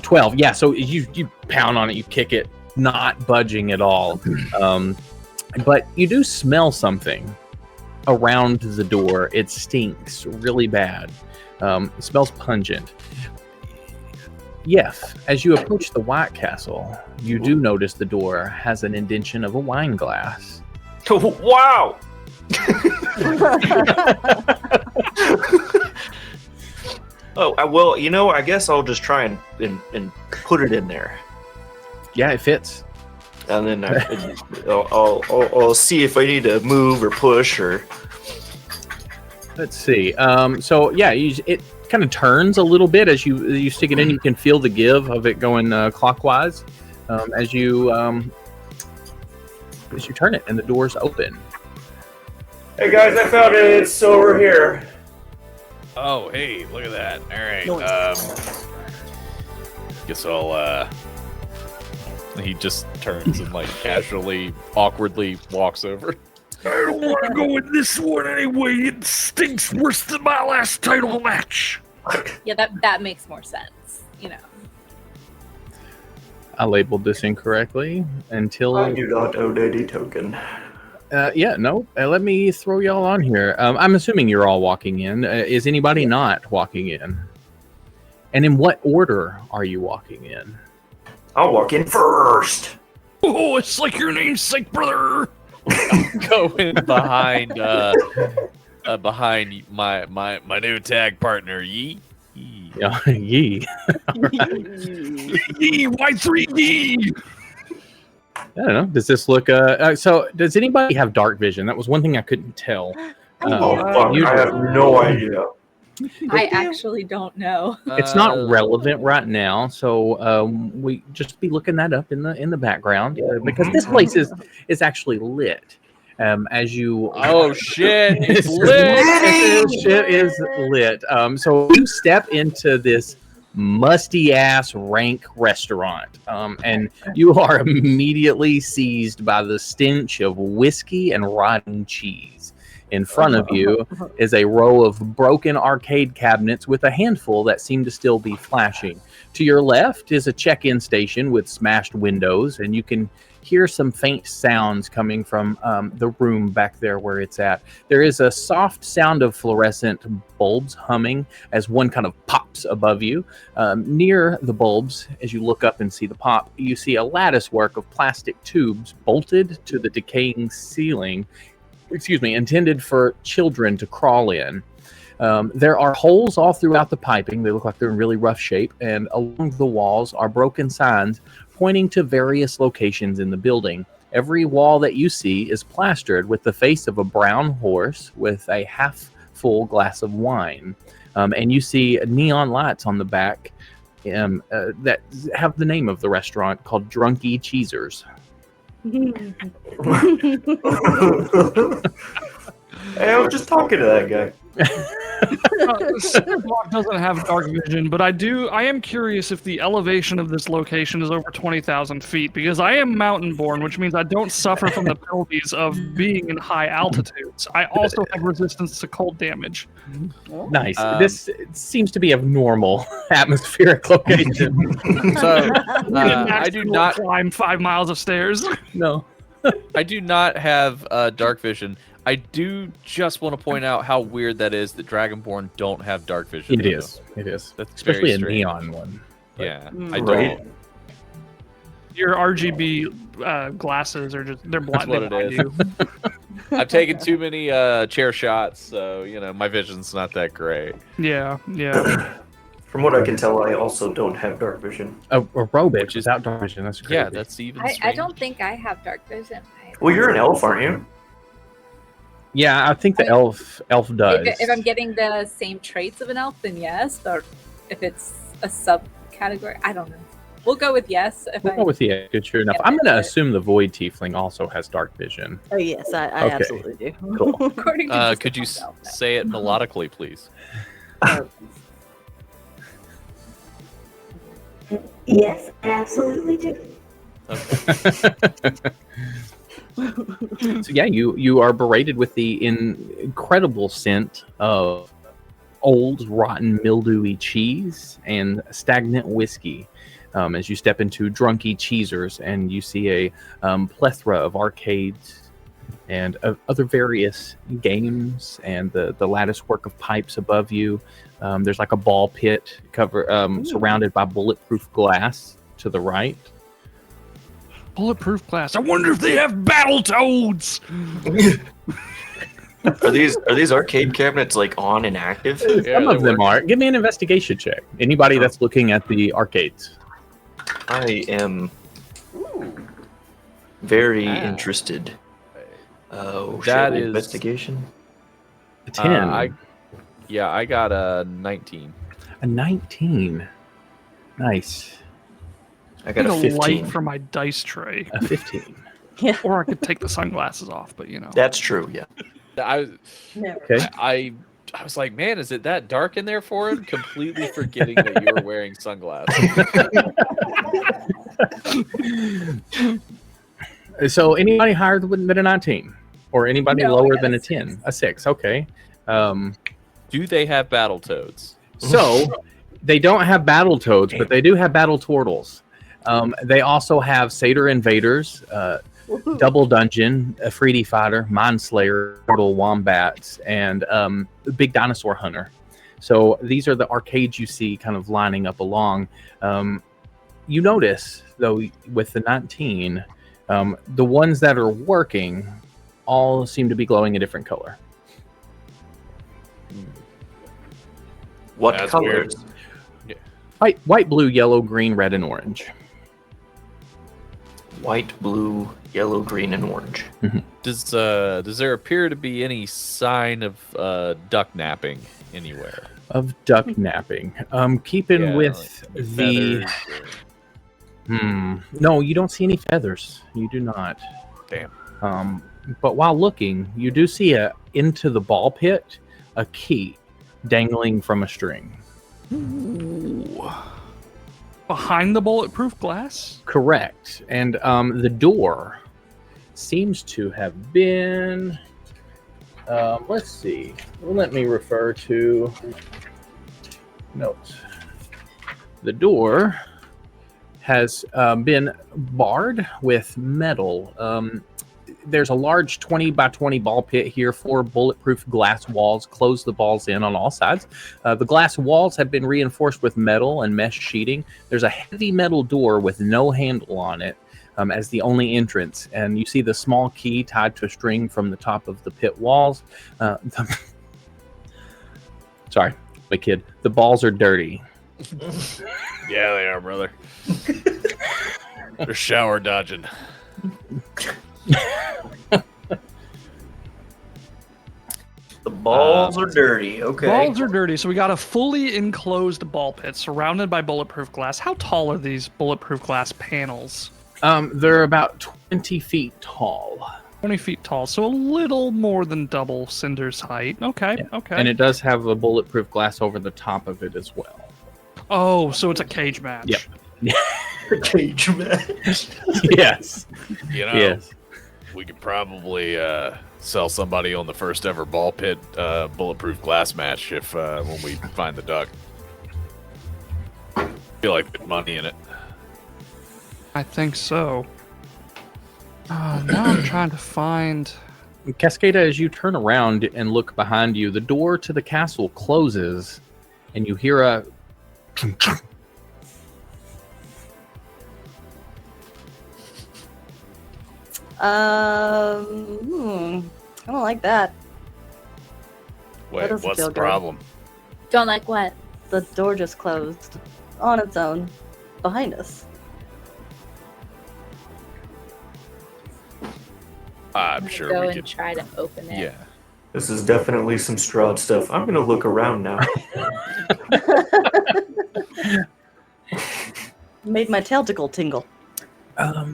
12. Yeah, so you pound on it, you kick it, not budging at all. But you do smell something around the door. It stinks really bad. It smells pungent. Yes, as you approach the White Castle, you do notice the door has an indentation of a wine glass. Wow! Oh, well, I guess I'll just try and put it in there. Yeah, it fits. And then I'll see if I need to move or push or. Let's see. So yeah, it kind of turns a little bit as you stick it in. You can feel the give of it going clockwise as you turn it, and the door's open. Hey guys, I found it. It's over here. Oh, hey, look at that. All right. Guess I'll. He just turns and casually, awkwardly walks over. I don't want to go in this one anyway. It stinks worse than my last title match. Yeah, that makes more sense. I labeled this incorrectly until I do not own any token. Let me throw y'all on here. I'm assuming you're all walking in. Is anybody not walking in? And in what order are you walking in? I'll walk in first. Oh, it's like your namesake, brother. Going behind behind my new tag partner, Yee. Yeah, Yee. Yee, Y3D. I don't know. Does this look? So, does anybody have dark vision? That was one thing I couldn't tell. I have no idea. I actually don't know. It's not relevant right now, so we just be looking that up in the background because this place is actually lit. As you Oh shit! It's lit. Shit is lit. So you step into this musty ass rank restaurant, and you are immediately seized by the stench of whiskey and rotten cheese. In front of you is a row of broken arcade cabinets with a handful that seem to still be flashing. To your left is a check-in station with smashed windows, and you can hear some faint sounds coming from the room back there where it's at. There is a soft sound of fluorescent bulbs humming as one kind of pops above you. Near the bulbs, as you look up and see the pop, you see a lattice work of plastic tubes bolted to the decaying ceiling, intended for children to crawl in. There are holes all throughout the piping. They look like they're in really rough shape, and along the walls are broken signs pointing to various locations in the building. Every wall that you see is plastered with the face of a brown horse with a half-full glass of wine. And you see neon lights on the back that have the name of the restaurant called Drunky Cheesers. Hey, I was just talking to that guy. Block doesn't have dark vision, but I am curious if the elevation of this location is over 20,000 feet, because I am mountain born, which means I don't suffer from the penalties of being in high altitudes. I also have resistance to cold damage. Nice. This seems to be a normal atmospheric location. So I do not climb 5 miles of stairs. No. I do not have dark vision. I do just want to point out how weird that is that Dragonborn don't have dark vision. It is. That's especially very a strange. neon one. Yeah, I don't. Your RGB glasses are just—they're blind. That's what it is. I've taken too many chair shots, so my vision's not that great. Yeah. From what I can tell, I also don't have dark vision. A robot without dark vision. That's crazy. Yeah, that's even. I don't think I have dark vision. Well, you're an elf, aren't you? Yeah, I think the elf does. If I'm getting the same traits of an elf, then yes. Or if it's a subcategory, I don't know. We'll go with yes. We'll go with yeah. Good, sure enough. I'm going to assume the Void Tiefling also has dark vision. Oh yes, I Okay. absolutely do. Cool. Could you say it melodically, please? Yes, I absolutely do. So yeah, you are berated with the incredible scent of old, rotten, mildewy cheese and stagnant whiskey. As you step into Drunky Cheesers, and you see a plethora of arcades and other various games, and the lattice work of pipes above you. There's like a ball pit surrounded by bulletproof glass to the right. Bulletproof glass. I wonder if they have battle toads. Are these arcade cabinets like on and active? Some of them are. Give me an investigation check. Anybody that's looking at the arcades. I am very interested. Oh, That shit, is- investigation. A 10. I got a 19. A 19. Nice. I got a need 15. light for my dice tray. A 15. Yeah. Or I could take the sunglasses off, but That's true. Yeah. I was like, man, is it that dark in there for him? Completely forgetting that you were wearing sunglasses. So anybody higher than a 19? Or anybody No, lower I than got a 10? A 6, okay. Do they have battle toads? So they don't have battle toads, but they do have battle turtles. They also have Satyr Invaders, Double Dungeon, Afridi Fighter, Mind Slayer, Turtle Wombats, and Big Dinosaur Hunter. So these are the arcades you see kind of lining up along. You notice, though, with the 19, the ones that are working all seem to be glowing a different color. What That's colors? weird. White, blue, yellow, green, red, and orange. White, blue, yellow, green, and orange. Does there appear to be any sign of duck napping anywhere? Of duck napping. Keeping Yeah, with like the... feathers No, you don't see any feathers. You do not. Damn. But while looking, you do see into the ball pit a key dangling from a string. Ooh. Behind the bulletproof glass? Correct. And the door seems to have been... let's see. Let me refer to notes. The door has been barred with metal. There's a large 20 by 20 ball pit here, 4 bulletproof glass walls close the balls in on all sides. The glass walls have been reinforced with metal and mesh sheeting. There's a heavy metal door with no handle on it as the only entrance, and you see the small key tied to a string from the top of the pit walls. Sorry, my kid. The balls are dirty. Yeah, they are, brother. They're shower dodging. The balls are dirty. Okay. Balls are dirty. So we got a fully enclosed ball pit surrounded by bulletproof glass. How tall are these bulletproof glass panels? They're about 20 feet tall. 20 feet tall, so a little more than double Cinder's height. Okay, Yeah. okay. And it does have a bulletproof glass over the top of it as well. Oh, so it's a cage match. Yep. Cage match. Yes. You know, Yes. we could probably sell somebody on the first ever ball pit bulletproof glass match if when we find the duck. Feel like there's money in it. I think so. Now I'm trying to find... Cascada, as you turn around and look behind you, the door to the castle closes, and you hear a... I don't like that. Wait, doesn't what's feel the good. problem? Don't like what? The door just closed on its own behind us. I'm sure Go we and could. try to open it. Yeah. This is definitely some Strahd stuff. I'm gonna look around now. Made my tail tingle.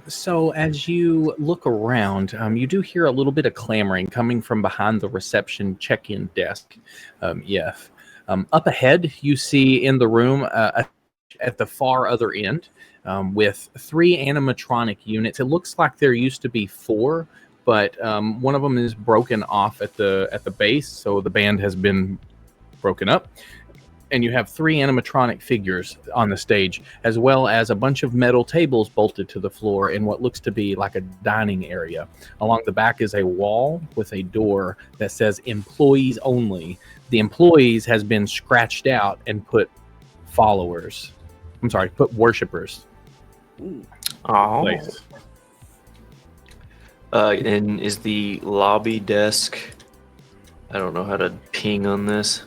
So as you look around, you do hear a little bit of clamoring coming from behind the reception check-in desk. Yes. Up ahead, you see in the room at the far other end with 3 animatronic units. It looks like there used to be 4, but one of them is broken off at the base, so the band has been broken up. And you have 3 animatronic figures on the stage, as well as a bunch of metal tables bolted to the floor in what looks to be like a dining area. Along the back is a wall with a door that says employees only. The employees has been scratched out and put worshipers. Oh. Place. And is the lobby desk... I don't know how to ping on this.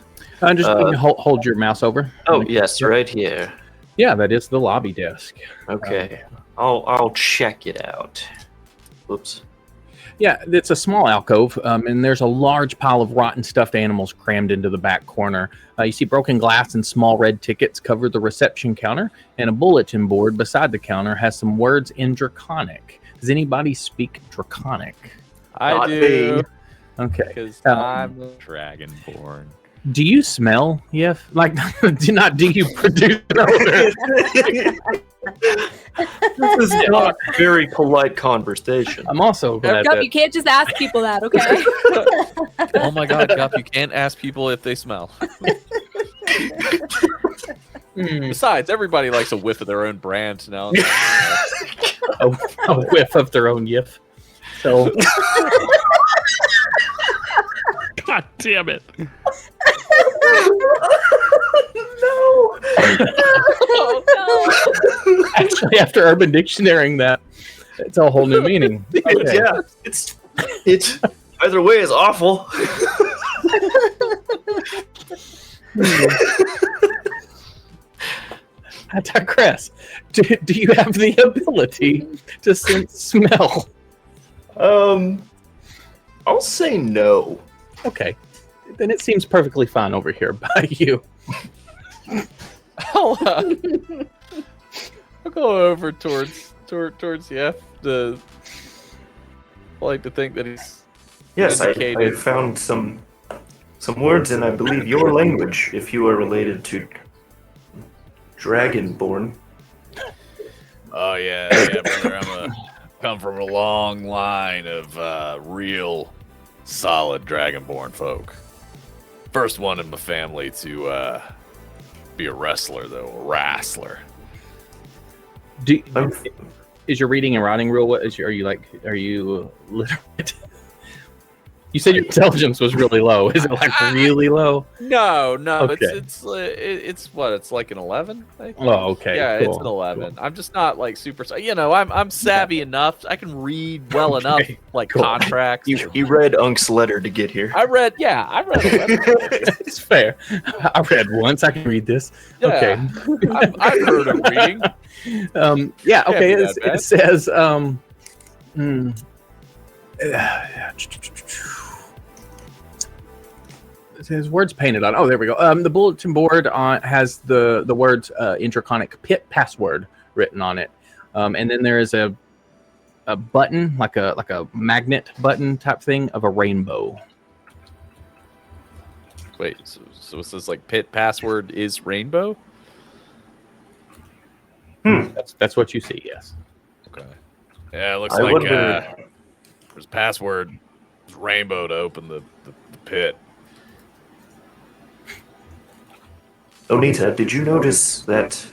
Just hold your mouse over. Oh, yes, right here. Yeah, that is the lobby desk. Okay. I'll check it out. Whoops. Yeah, it's a small alcove, and there's a large pile of rotten stuffed animals crammed into the back corner. You see broken glass and small red tickets cover the reception counter, and a bulletin board beside the counter has some words in Draconic. Does anybody speak Draconic? I do. Okay. Because I'm Dragonborn. Do you smell? Yeah. Like, do you produce an odor? This is not very polite conversation. I'm also glad Gup, that... you can't just ask people that, okay? Oh my God, Gup, you can't ask people if they smell. Besides, everybody likes a whiff of their own brand now. a whiff of their own yiff. So... God damn it. No. Actually, after Urban Dictionarying that, it's a whole new meaning. Okay. Yeah, it's either way is awful. I digress. Do you have the ability to sense smell? I'll say no. Okay. Then it seems perfectly fine over here by you. I'll go over towards the like to think that he's Yes, I indicated. found some words in, I believe, your language, if you are related to Dragonborn. Oh yeah, brother. I'm come from a long line of real solid Dragonborn folk. First one in my family to be a wrestler, though, a wrestler. Is your reading and writing real? Are you literate? You said your intelligence was really low. Is it like really low? No. Okay. It's what? It's like an 11. I think. Oh, okay. Yeah, cool. it's an 11. Cool. I'm just not like super. I'm savvy enough. I can read well enough, like contracts. You read Unk's letter to get here. I read a letter. It's fair. I read once. I can read this. Yeah. Okay. I've heard of reading. Yeah. Okay. It says. His words painted on. Oh, there we go. The bulletin board has the words Intraconic Pit password written on it, and then there is a button like a magnet button type thing of a rainbow. Wait, so it says like pit password is rainbow? That's what you see. Yes. Okay. Yeah, it looks I like wonder- his password is rainbow to open the pit. Onita, did you notice that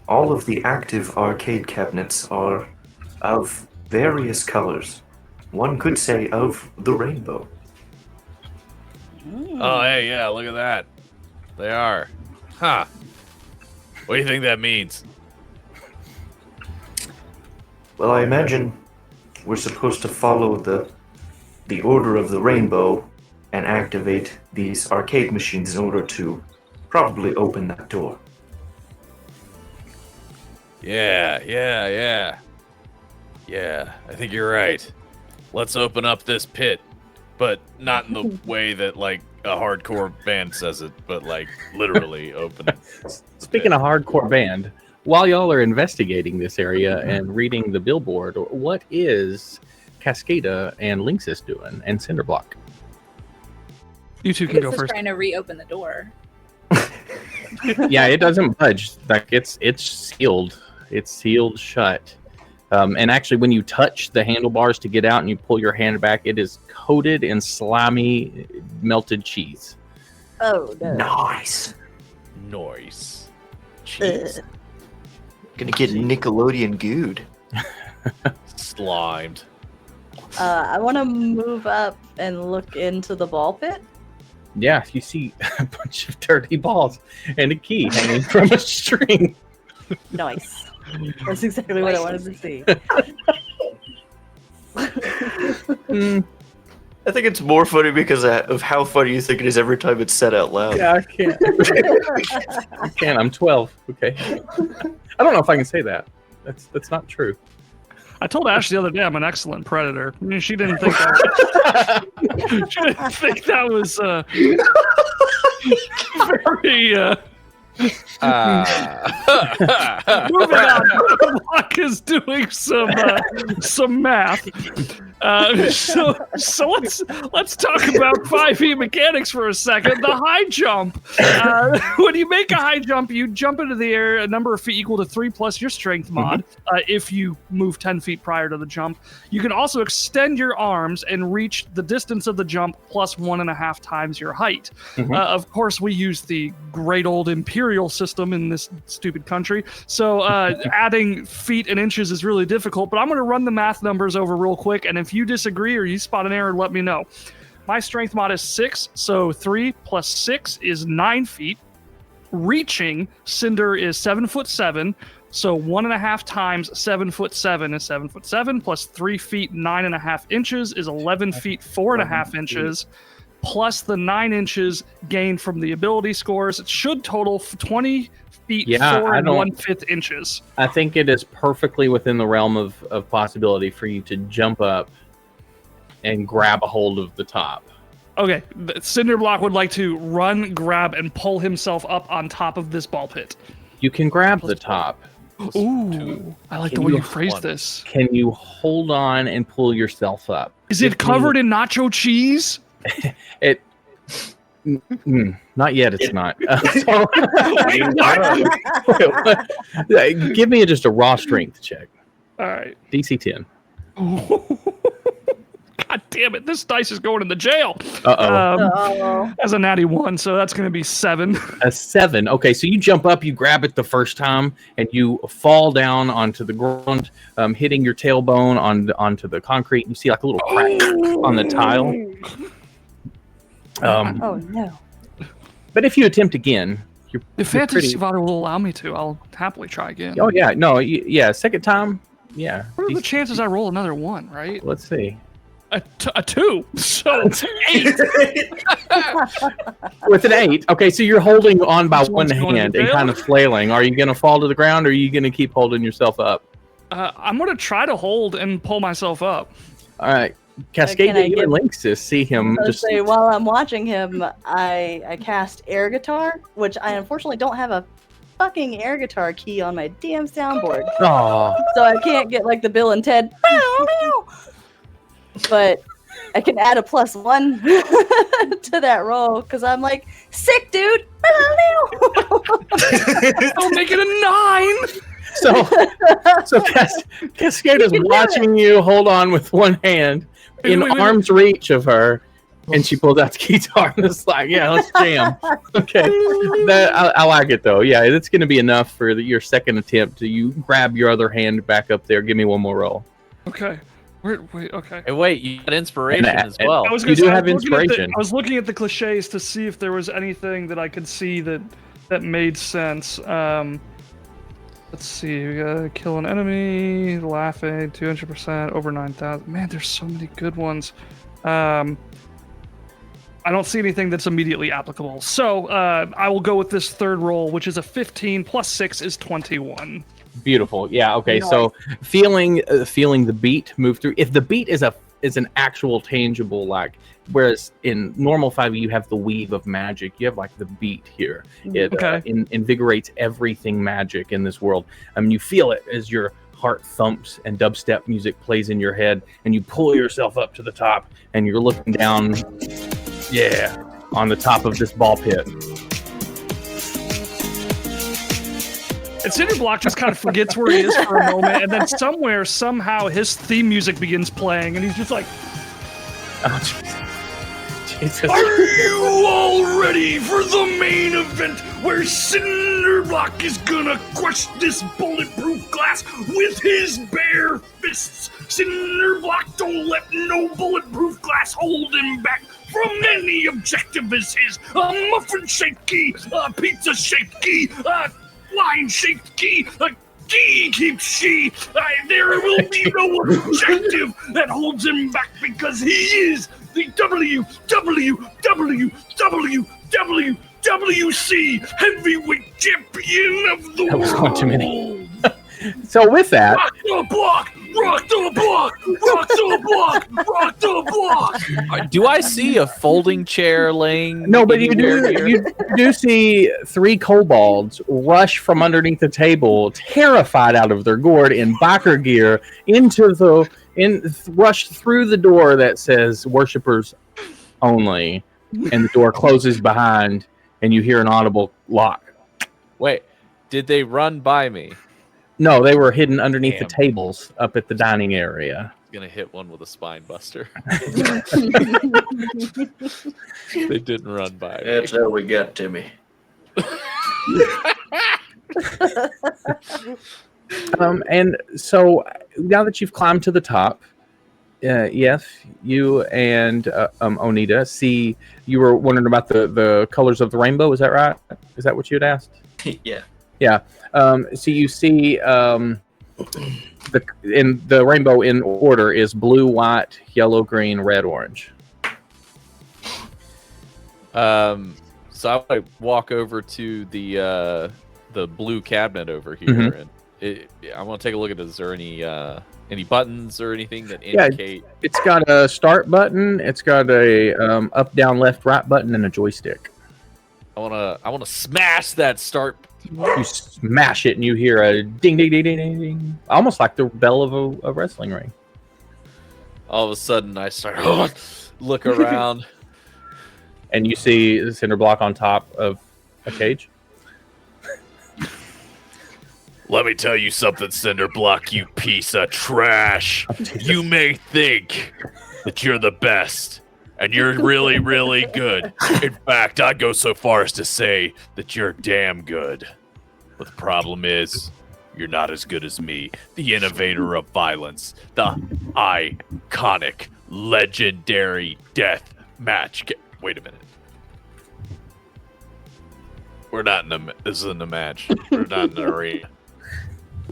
all of the active arcade cabinets are of various colors? One could say of the rainbow. Oh, hey, yeah, look at that. They are. Huh. What do you think that means? Well, I imagine we're supposed to follow the order of the rainbow and activate these arcade machines in order to probably open that door. Yeah, I think you're right. Let's open up this pit, but not in the way that like a hardcore band says it, but like literally open it. Speaking of hardcore band, while y'all are investigating this area and reading the billboard, what is Cascada and Liches doing, and Cinderblock? You two can go Liches is first. trying to reopen the door. Yeah, it doesn't budge. Like it's sealed. It's sealed shut. And actually, when you touch the handlebars to get out and you pull your hand back, it is coated in slimy melted cheese. Oh no! Nice. Cheese. Gonna get Nickelodeon gooed. Slimed. I want to move up and look into the ball pit. Yeah, you see a bunch of dirty balls and a key hanging from a string. Nice. That's exactly what I wanted to see. I think it's more funny because of how funny you think it is every time it's said out loud. Yeah, I can't. I can't. I'm 12. Okay. I don't know if I can say that. That's not true. I told Ash the other day I'm an excellent predator. I mean, she didn't think that. She didn't think that was very. Moving on. Block is doing some math. So let's talk about 5e mechanics for a second. The high jump. When you make a high jump, you jump into the air a number of feet equal to 3 plus your strength mod. If you move 10 feet prior to the jump, you can also extend your arms and reach the distance of the jump plus 1.5 times your height. Of course, we use the great old imperial system in this stupid country, so adding feet and inches is really difficult, but I'm going to run the math numbers over real quick, and if you disagree or you spot an error, let me know. My strength mod is 6, so 3 plus 6 is 9 feet. Reaching, Cinder is 7'7", so 1.5 times 7'7" is 7'7", plus 3 feet 9.5 inches is 11 feet 4.5 inches. Plus the 9 inches gained from the ability scores. It should total 20 feet 4 and 1/5 inches. I think it is perfectly within the realm of possibility for you to jump up and grab a hold of the top. Okay, Cinderblock would like to run, grab, and pull himself up on top of this ball pit. You can grab the top. Ooh, I like the way you phrased this. Can you hold on and pull yourself up? Is it covered in nacho cheese? It. Not yet. It's not. Give me just a raw strength check. All right. DC 10. God damn it! This dice is going in the jail. As a natty 1, so that's going to be 7. A 7. Okay, so you jump up, you grab it the first time, and you fall down onto the ground, hitting your tailbone onto the concrete. You see like a little crack on the tile. Oh no! But if you attempt again, If Fantasy Vault will allow me to, I'll happily try again. Oh yeah, no, yeah, second time, yeah. What are the chances I roll another 1? Right? Let's see. A 2, so 8. With an 8, okay, so you're holding on by one one's going hand to and jail? kind of flailing. Are you going to fall to the ground, or are you going to keep holding yourself up? I'm going to try to hold and pull myself up. All right, Cascade, you and Liches see him just. Say, while I'm watching him, I cast air guitar, which I unfortunately don't have a fucking air guitar key on my damn soundboard. Aw. So I can't get like the Bill and Ted. But I can add a +1 to that roll because I'm like, sick dude. I'll make it a 9. So Cascade is watching you hold on with one hand in Wait. arm's reach of her, and she pulls out the guitar and it's like, yeah, let's jam. Okay, I like it though. Yeah, it's going to be enough for your second attempt. You grab your other hand back up there. Give me one more roll. Okay. Wait, okay. Hey, wait, you got inspiration as well. I was You gonna do say, have I was looking at inspiration. I was looking at the cliches to see if there was anything that I could see that made sense. Let's see. We gotta kill an enemy, laughing, 200%, over 9,000. Man, there's so many good ones. I don't see anything that's immediately applicable. So I will go with this third roll, which is a 15 plus 6 is 21. Beautiful. Yeah. Okay. So feeling the beat move through. If the beat is an actual tangible, like, whereas in normal 5e you have the weave of magic, you have like the beat here. It invigorates everything magic in this world. You feel it as your heart thumps and dubstep music plays in your head, and you pull yourself up to the top, and you're looking down, on the top of this ball pit. And Cinder Block just kind of forgets where he is for a moment, and then somehow, his theme music begins playing, and he's just like, "Oh, Jesus. Are you all ready for the main event where Cinder Block is gonna crush this bulletproof glass with his bare fists? Cinder Block don't let no bulletproof glass hold him back from any objective as his muffin-shaped key, pizza-shaped key, line-shaped key, key keeps she. There will be no objective that holds him back because he is the WWWWWC heavyweight champion of the world. That was one too many. So with that, rock the block, rock the block, rock the block, rock the block. Do I see a folding chair laying? no, but you anywhere here? do see 3 kobolds rush from underneath the table, terrified out of their gourd in biker gear, rush through the door that says "Worshippers Only," and the door closes behind, and you hear an audible lock. Wait, did they run by me? No, they were hidden underneath Damn. the tables up at the dining area. Gonna hit one with a spine buster. They didn't run by me. That's how we got Timmy. And so now that you've climbed to the top, yes, you and Onita see. You were wondering about the colors of the rainbow. Is that right? Is that what you had asked? Yeah. Yeah. So you see the rainbow in order is blue, white, yellow, green, red, orange. So I would walk over to the blue cabinet over here, Mhm. and I want to take a look at it. Is there any buttons or anything that indicate? It's got a start button. It's got a up, down, left, right button, and a joystick. I wanna smash that start You smash it, and you hear a ding, ding, ding, ding, ding, ding, almost like the bell of a wrestling ring. All of a sudden, I start look around, and you see the cinder block on top of a cage. Let me tell you something, Cinderblock, you piece of trash. You may think that you're the best, and you're really, really good. In fact, I'd go so far as to say that you're damn good. But the problem is, you're not as good as me, the innovator of violence, the iconic, legendary death match. Wait a minute. We're not in a. This isn't a match. We're not in an arena.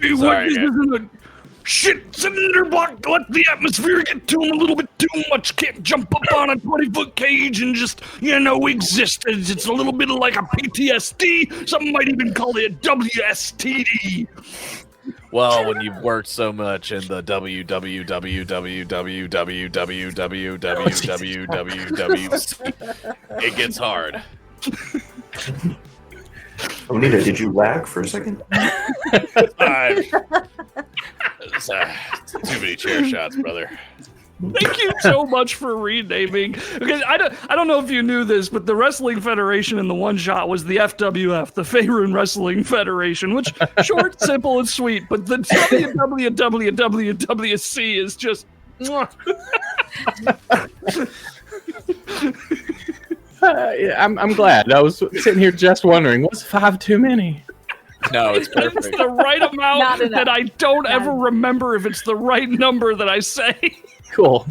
Sorry, this isn't a shit cinder block. Let the atmosphere get to him a little bit too much. Can't jump up on a 20-foot cage and just, exist. It's a little bit like a PTSD. Some might even call it a WSTD. Well, when you've worked so much in the it gets hard. Onita, did you lag for a second? Too many chair shots, brother. Thank you so much for renaming. Because I don't know if you knew this, but the Wrestling Federation in the one shot was the FWF, the Faerun Wrestling Federation, which short, simple, and sweet. But the WWWWC is just. I'm glad. I was sitting here just wondering, what's 5 too many? No, it's perfect. It's the right amount that I don't ever remember if it's the right number that I say. Cool.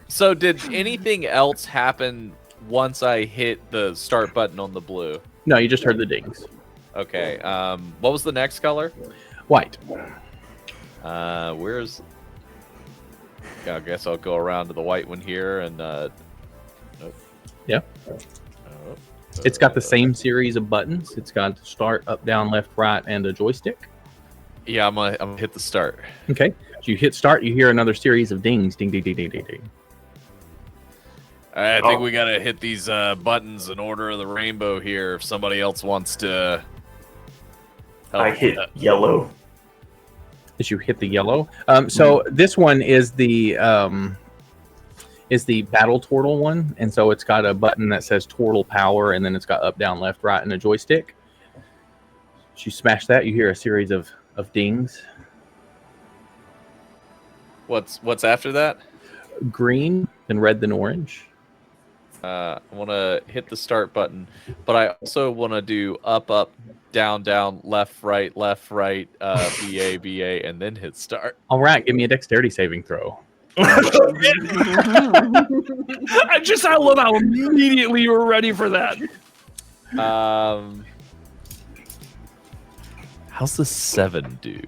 So did anything else happen once I hit the start button on the blue? No, you just heard the dings. Okay. What was the next color? White. Where's... Yeah, I guess I'll go around to the white one here and... Nope. Yeah. It's got the same series of buttons. It's got start, up, down, left, right, and a joystick. Yeah, I'm gonna hit the start. Okay. So you hit start, you hear another series of dings. Ding, ding, ding, ding, ding, ding. I think we gotta hit these buttons in order of the rainbow here. If somebody else wants to help. I hit yellow. As you hit the yellow. So this one is the battle turtle one, and so it's got a button that says turtle power, and then it's got up, down, left, right, and a joystick. So you smash that, you hear a series of dings. What's after that? Green, then red, then orange. I want to hit the start button, but I also want to do up, down, left, right, BA, and then hit start. All right, give me a dexterity saving throw. I love how immediately you were ready for that. How's the 7 do?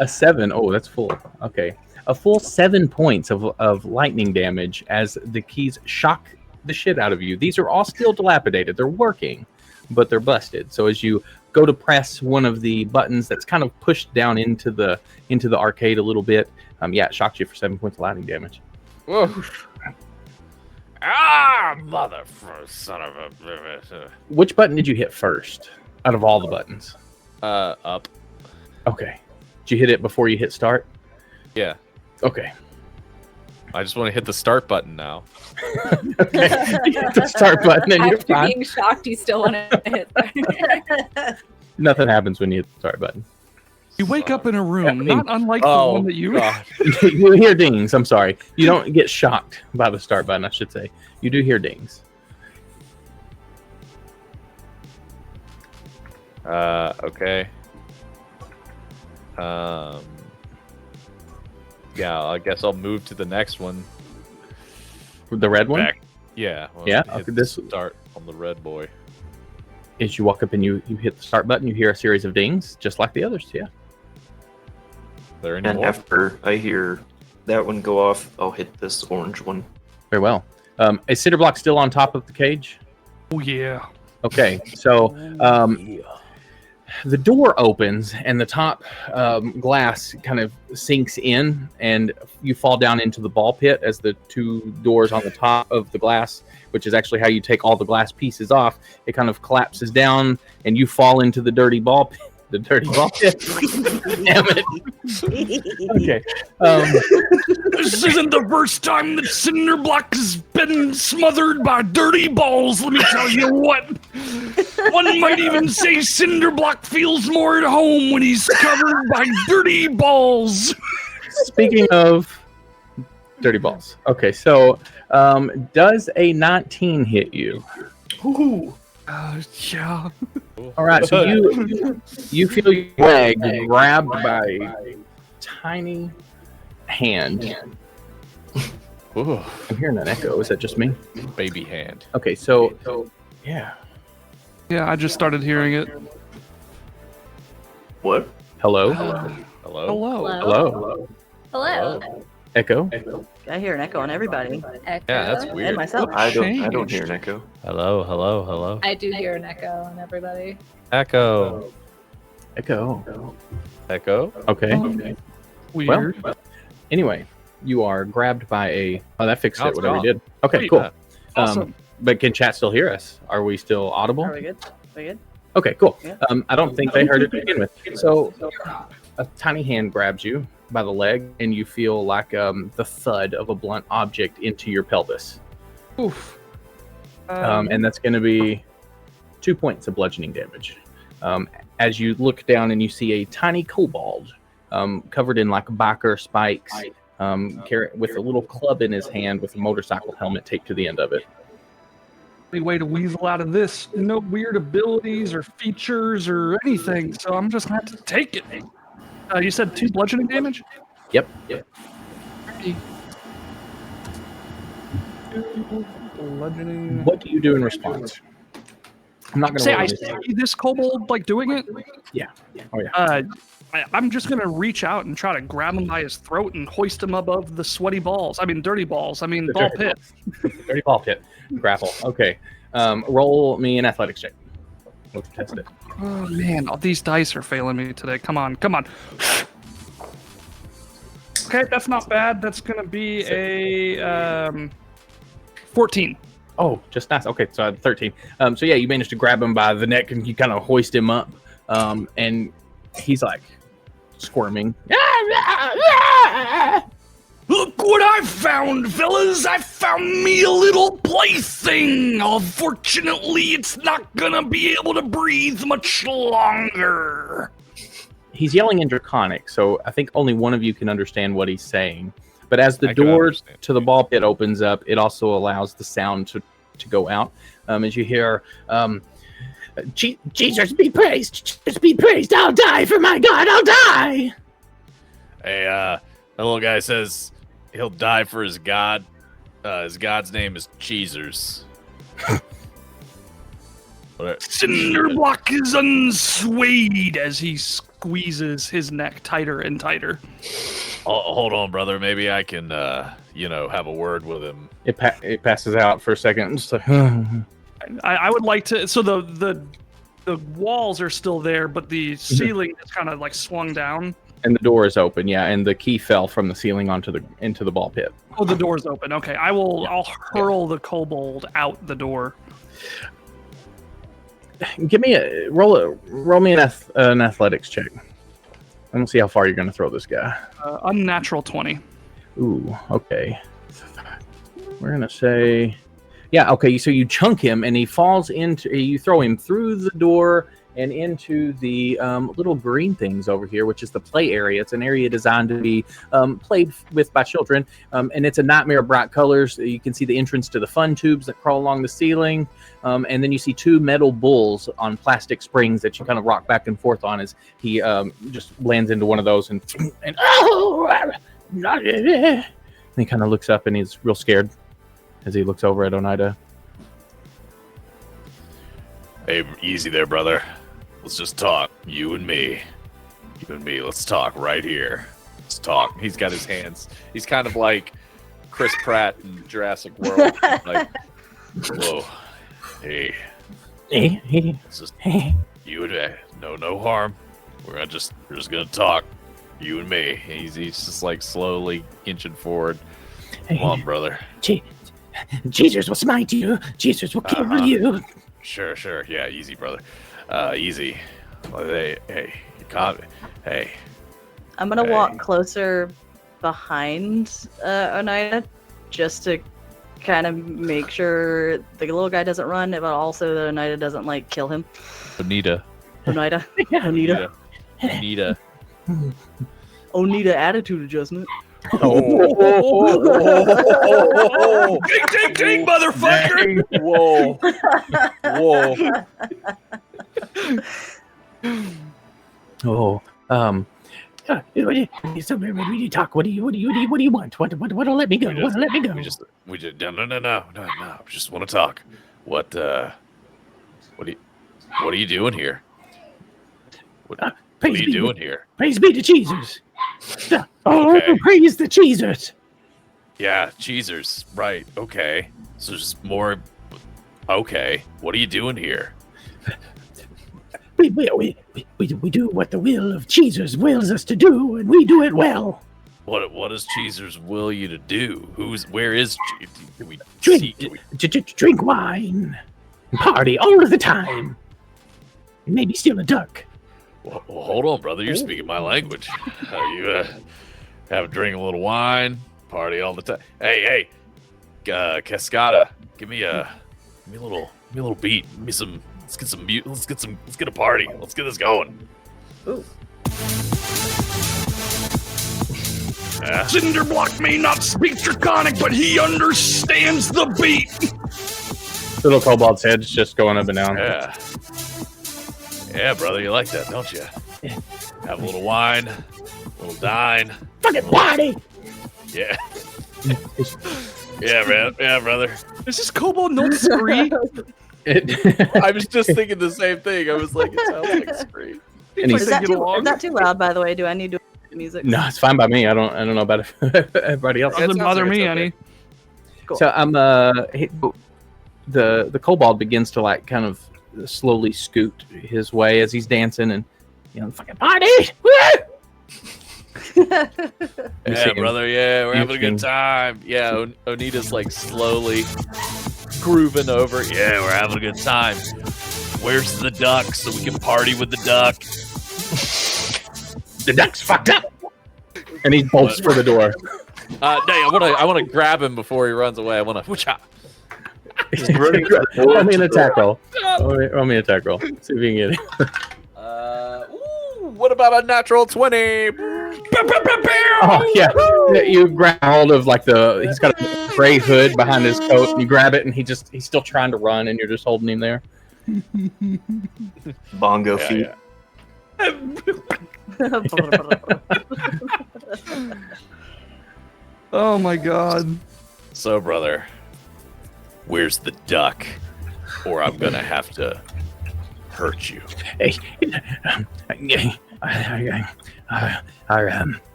A 7. Oh, that's full. Okay. A full 7 points of lightning damage as the keys shock the shit out of you. These are all still dilapidated. They're working, but they're busted. So as you go to press one of the buttons that's kind of pushed down into the arcade a little bit, it shocked you for 7 points of lightning damage. Whoa. Mother son of a... Which button did you hit first out of all the buttons? Up. Okay. Did you hit it before you hit start? Yeah. Okay. I just want to hit the start button now. Okay. You hit the start button and you're After fine. being shocked, you still want to hit start. Nothing happens when you hit the start button. You wake up in a room, not unlike the one that you... You hear dings. I'm sorry. You don't get shocked by the start button, I should say. You do hear dings. Okay. Yeah, I guess I'll move to the next one. The red one? Yeah. Yeah. Hit Okay, this start on the red boy. As you walk up and you hit the start button, you hear a series of dings, just like the others. Yeah. There any And more? after I hear that one go off, I'll hit this orange one. Very well. Is Cinderblock still on top of the cage? Oh yeah. Okay. So the door opens and the top glass kind of sinks in, and you fall down into the ball pit as the two doors on the top of the glass, which is actually how you take all the glass pieces off. It kind of collapses down, and you fall into the dirty ball pit. The dirty ball pit. Damn it. Okay. This isn't the first time that Cinderblock has been smothered by dirty balls, let me tell you what. One might even say Cinderblock feels more at home when he's covered by dirty balls. Speaking of dirty balls. Okay, so does a 19 hit you? Ooh. Yeah. All right, so you feel your leg grabbed by a tiny hand. Ooh. I'm hearing an echo. Is that just me? Baby hand. Okay, so yeah. Yeah, I just started hearing it. What? Hello? Hello. Hello? Hello. Echo? I hear an echo on everybody. Echo. Yeah, that's weird. And myself. I don't hear an echo. Hello. I do hear an echo on everybody. Echo. Echo. Okay. Weird. Well, anyway, you are grabbed by a... Oh, that fixed Oh, it, it's whatever gone. you did. Okay, Sweet. cool. Awesome. But can chat still hear us? Are we still audible? Are we good? We good? Okay, cool. Yeah. I don't think they heard it to begin with. So a tiny hand grabs you by the leg, and you feel like the thud of a blunt object into your pelvis. Oof. And that's going to be 2 points of bludgeoning damage. As you look down and you see a tiny kobold covered in like biker spikes, with a little club in his hand with a motorcycle helmet taped to the end of it. Any way to weasel out of this? No weird abilities or features or anything, so I'm just gonna have to take it. You said 2 bludgeoning damage? Yep. Bludgeoning. What do you do in response? I'm not going to say I see this kobold like doing it. Yeah. Oh yeah. I'm just gonna reach out and try to grab him by his throat and hoist him above the sweaty balls. I mean, dirty balls. I mean, ball pit. Dirty ball pit. Grapple. Okay. Roll me an athletics check. Let's test it. Oh man, all these dice are failing me today. Come on. Okay, that's not bad. That's gonna be a 14. Oh, just nice. Okay, so I had 13. So yeah, you managed to grab him by the neck and you kind of hoist him up. And he's like squirming. Look what I found, fellas! I found me a little plaything! Unfortunately, it's not gonna be able to breathe much longer. He's yelling in Draconic, so I think only one of you can understand what he's saying. But as the door to the ball pit opens up, it also allows the sound to go out. As you hear, Jesus be praised! Jesus be praised! I'll die for my God! I'll die! Hey, that little guy says he'll die for his God. His God's name is Cheezers. Cinderblock is unswayed as he squeezes his neck tighter and tighter. Oh, hold on, brother. Maybe I can, have a word with him. It passes out for a second. Just like, I would like to. So the walls are still there, but the ceiling is kind of like swung down. And the door is open, yeah, and the key fell from the ceiling into the ball pit. Oh, the door's open. Okay, I'll hurl the kobold out the door. Give me roll me an athletics check. I don't see how far you're going to throw this guy. Unnatural 20. Ooh, okay. We're going to say, yeah, okay. So you chunk him, and he falls into. You throw him through the door and into the little green things over here, which is the play area. It's an area designed to be played with by children, and it's a nightmare of bright colors. You can see the entrance to the fun tubes that crawl along the ceiling, and then you see 2 metal bulls on plastic springs that you kind of rock back and forth on as he just lands into one of those and he kind of looks up and he's real scared as he looks over at Oneida. Hey, easy there, brother. Let's just talk. You and me. Let's talk right here. Let's talk. He's got his hands. He's kind of like Chris Pratt in Jurassic World. Like, whoa. Hey. Hey. You and no harm. We're just gonna talk. You and me. He's just like slowly inching forward. Come on, brother. Jesus will smite you. Jesus will kill you. Sure. Yeah, easy, brother. Easy. Hey, hey. I'm gonna walk closer behind Oneida just to kind of make sure the little guy doesn't run, but also that Oneida doesn't like kill him. Oneida. Oneida attitude adjustment. Ding, motherfucker! Whoa. So we need to talk. What do you want? What'll let me go? What'll let me go? We just no. Just want to talk. What are you doing here? What are you doing here? Praise be to Jesus. Okay. Praise the Jesus. Yeah, Cheezers. Right. Okay. So just more. Okay. What are you doing here? We do what the will of Jesus wills us to do, and we do it well. What does Cheezers will you to do? Where is? Can we drink wine, party all of the time, maybe steal a duck. Well, hold on, brother. You're speaking my language. You have a little wine, party all the time. Hey, Cascada, give me a little beat. Give me some. Let's get some. Let's get a party. Let's get this going. Ooh. Cinderblock may not speak Draconic, but he understands the beat. Little kobold's head's just going up and down. Yeah, brother, you like that, don't you? Have a little wine, a little dine. Fucking party! Yeah. Yeah, man. Yeah, brother. Is this kobold not Scree? I was just thinking the same thing. I was like, it sounds like Scree. Is that too loud, by the way? Do I need to music? No, it's fine by me. I don't know about everybody else. Doesn't bother me any. Cool. So I'm the kobold begins to like kind of slowly scoot his way as he's dancing and fucking party. Yeah, brother. Yeah, we're having a good time. Yeah, Onita's like slowly grooving over. Yeah, we're having a good time. Where's the duck so we can party with the duck? The duck's fucked up. And he bolts for the door. I want to grab him before he runs away. I want to. Roll me an attack roll. Roll me an attack roll. See if you can get it. What about a natural 20? Oh yeah, you grab hold of he's got a gray hood behind his coat, and you grab it, and he's still trying to run, and you're just holding him there. Bongo feet. Oh my god. So, brother, where's the duck? Or I'm gonna have to hurt you. Hey,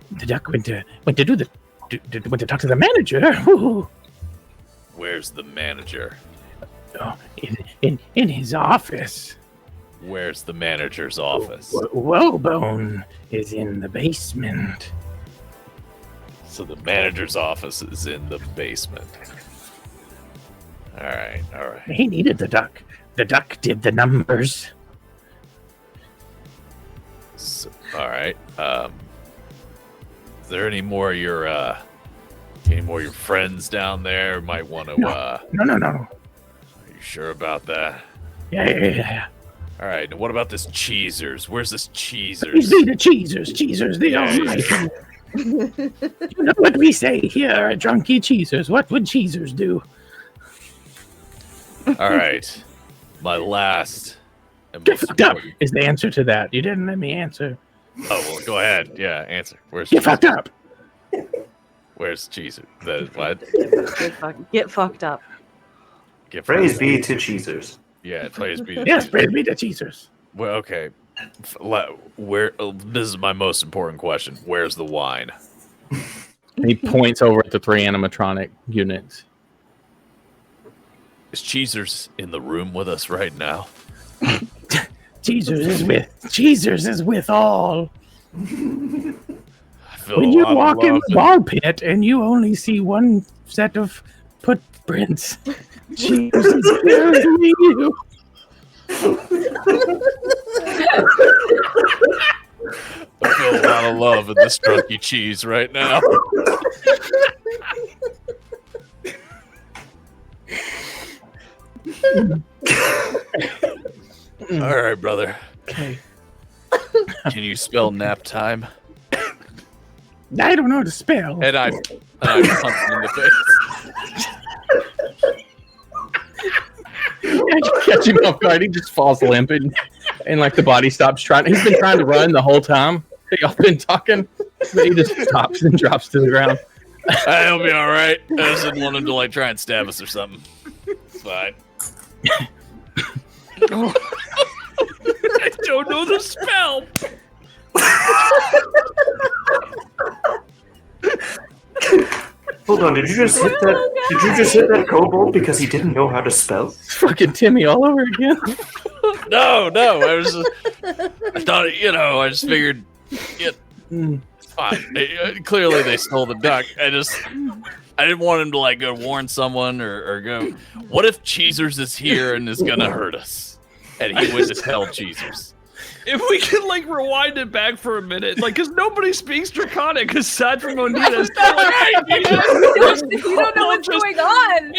the duck went to talk to the manager. Ooh. Where's the manager? Oh, in his office. Where's the manager's office? Wellbone is in the basement. So the manager's office is in the basement. All right. He needed the duck. The duck did the numbers. So, all right. Is there any more of your friends down there might want to? No. Are you sure about that? Yeah. All right. Now what about this Cheezers? Where's this Cheezers? He's the Cheezers. Cheezers, they all right. You know what we say here at Drunky Cheezers. What would Cheezers do? All right. My last and Get most fucked up important- is the answer to that. You didn't let me answer. Oh well, go ahead. Yeah, answer. Where's Get fucked up. Where's Cheezer? What? Get fucked up. Praise be to Cheezers. Yeah, praise be. To Yes, Cheezers. praise be to Cheezers. Well, okay. Where? This is my most important question. Where's the wine? He points over at the 3 animatronic units. Is Cheezers in the room with us right now? Jesus is with all. When you walk in the ball pit and you only see one set of footprints, Jesus is carrying you. I feel a lot of love in this drunky cheese right now. All right, brother. Okay. Can you spell nap time? I don't know how to spell. And I punch him in the face. I catch him off guard. He just falls limp and like the body stops trying. He's been trying to run the whole time. Y'all been talking, but he just stops and drops to the ground. He'll be all right. I just didn't want him to like try and stab us or something. It's fine. I don't know the spell. Hold on, did you just hit that? Did you just hit that kobold because he didn't know how to spell? Fucking Timmy all over again. No. I thought, I just figured, it's fine. Clearly, they stole the duck. I didn't want him to like go warn someone or go. What if Cheezers is here and is gonna hurt us? And he went to tell Cheezers. If we could like rewind it back for a minute, like, because nobody speaks Draconic aside from Onita. You don't know what's going on.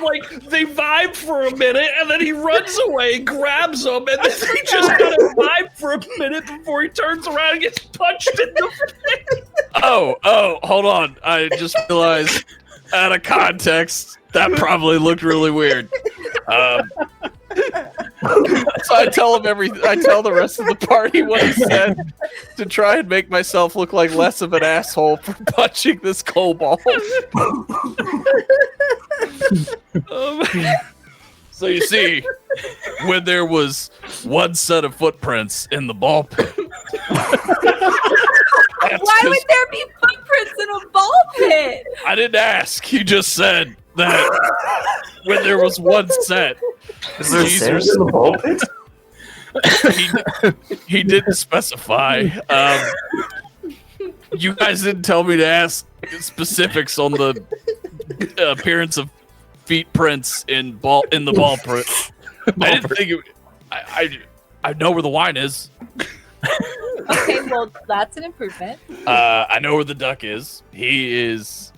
Like they vibe for a minute, and then he runs away, grabs him, and then they just kind of vibe for a minute before he turns around and gets punched in the face. Oh, hold on. I just realized, out of context, that probably looked really weird. So I tell the rest of the party what he said to try and make myself look like less of an asshole for punching this kobold. So you see, when there was one set of footprints in the ball pit. Why would there be footprints in a ball pit? I didn't ask. You just said that when there was one set. Is there sand in the ball pit? He didn't specify. You guys didn't tell me to ask specifics on the appearance of feet prints in the ball pit. I didn't think it. I know where the wine is. Okay, well, that's an improvement. I know where the duck is. He is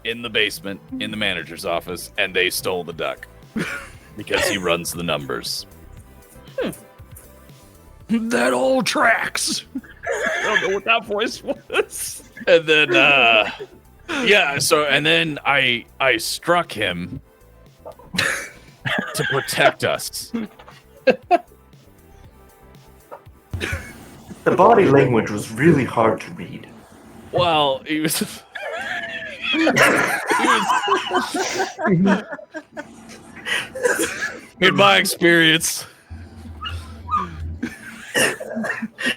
in the basement in the manager's office, and they stole the duck because he runs the numbers. That all tracks. I don't know what that voice was. And then, and then I struck him to protect us. The body language was really hard to read. Well, he was. In my experience,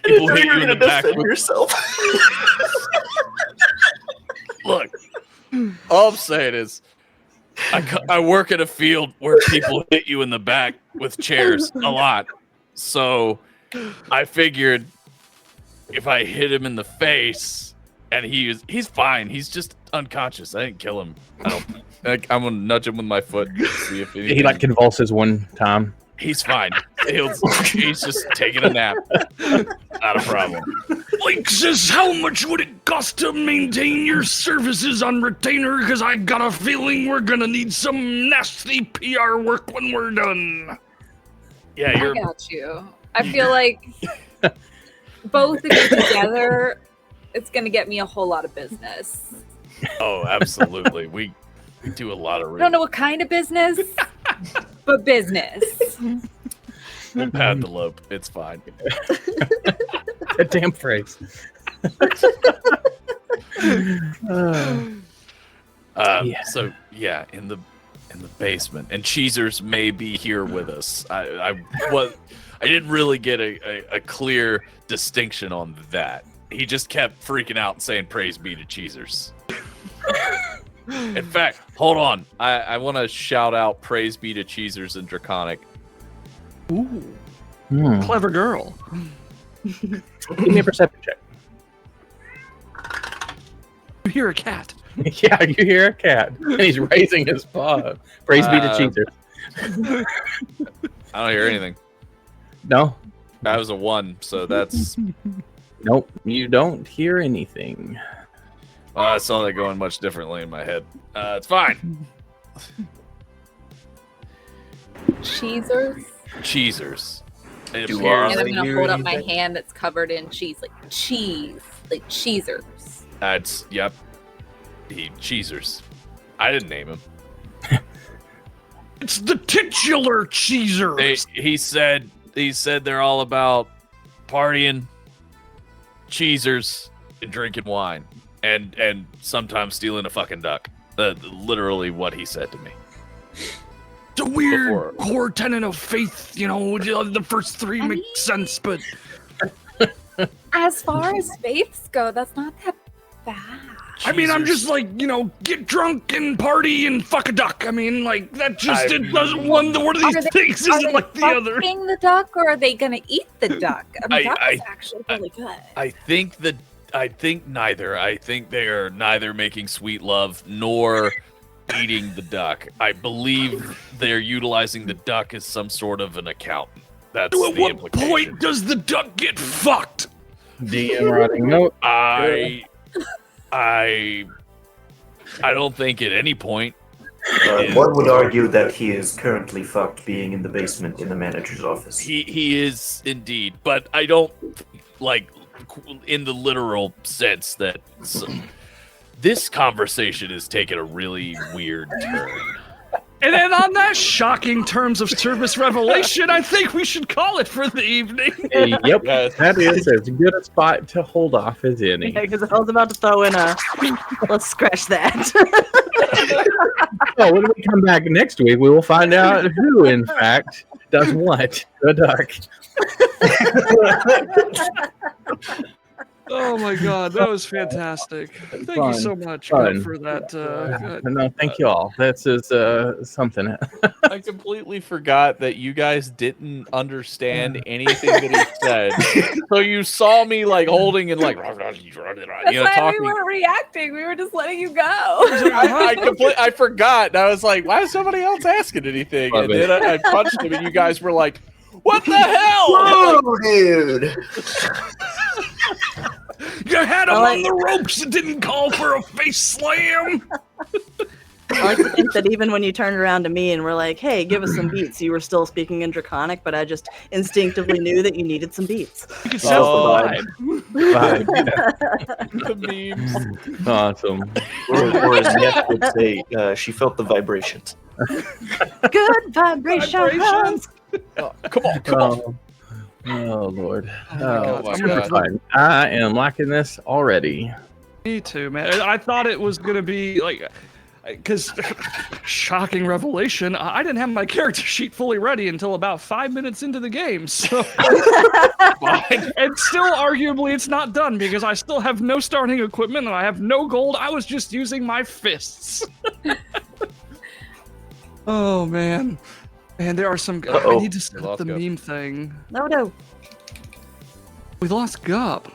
people hit you in the back with yourself. Look, all I'm saying is, I work in a field where people hit you in the back with chairs a lot. So I figured if I hit him in the face and he's fine. He's just unconscious. I didn't kill him. I'm gonna nudge him with my foot. See if he like convulses one time. He's fine. He's just taking a nap. Not a problem. Liches, how much would it cost to maintain your services on retainer? Because I got a feeling we're gonna need some nasty PR work when we're done. Yeah, I got you. I feel like both of you together, it's gonna get me a whole lot of business. Oh, absolutely. We do a lot of. I don't know what kind of business, but business. We'll pad the lope. It's fine. That damn phrase. So yeah, in the basement, and Cheezers may be here with us. I didn't really get a clear distinction on that. He just kept freaking out and saying praise be to Cheezers. In fact, hold on. I want to shout out praise be to Cheezers in Draconic. Ooh. Hmm. Clever girl. Give me a perception check. You hear a cat. Yeah, you hear a cat, and he's raising his paw. Praise be to Jesus. I don't hear anything. No? That was a 1, so that's... Nope, you don't hear anything. I saw that going much differently in my head. It's fine. Cheesers. Cheesers. It And appears I'm gonna hold up my hand that's covered in cheese, like cheese, like cheesers. That's, yep. Cheesers. I didn't name him. It's the titular cheesers. He said they're all about partying, cheesers, and drinking wine, and sometimes stealing a fucking duck. Literally what he said to me. It's a weird core tenet of faith, you know. The first 3 make sense, but As far as faiths go, that's not that bad. I mean, I'm just like, you know, get drunk and party and fuck a duck. I mean, like, that just it doesn't one of these things isn't like the other. Are they fucking the duck, or are they gonna eat the duck? I mean, that's actually really good. I think neither. I think they are neither making sweet love nor eating the duck. I believe they're utilizing the duck as some sort of an accountant. That's At the what implication. point does the duck get fucked? DM writing note. I don't think at any point. One would argue that he is currently fucked being in the basement in the manager's office. He is indeed, but I don't like in the literal sense that this conversation is taking a really weird turn. And then on that shocking terms of service revelation, I think we should call it for the evening. Yep, that is as good a spot to hold off as any. Yeah, because I was about to throw in a. Let's scratch that. So when we come back next week, we will find out who, in fact, does what. The duck. Oh my god, that was fantastic. Thank you so much for that. No, thank you all. That's something. I completely forgot that you guys didn't understand anything that he said. So you saw me like holding and like, That's you know, why talking. we weren't reacting. We were just letting you go. I forgot. And I was like, why is somebody else asking anything? And then I punched him, and you guys were like, what the hell? Whoa, dude. You had him on the ropes. It didn't call for a face slam. I like to think that even when you turned around to me and were like, hey, give us some beats, you were still speaking in Draconic, but I just instinctively knew that you needed some beats. You could still vibe. The memes. Awesome. Or as Ness would say, she felt the vibrations. Good vibrations. Come on. Oh Lord. God. It's gonna be fun. I am liking this already. Me too, man. I thought it was gonna be like, because shocking revelation, I didn't have my character sheet fully ready until about 5 minutes into the game. So, and still, arguably, it's not done because I still have no starting equipment and I have no gold. I was just using my fists. Oh man. Man, there are some. I need to set up the meme thing. No. We lost Gup.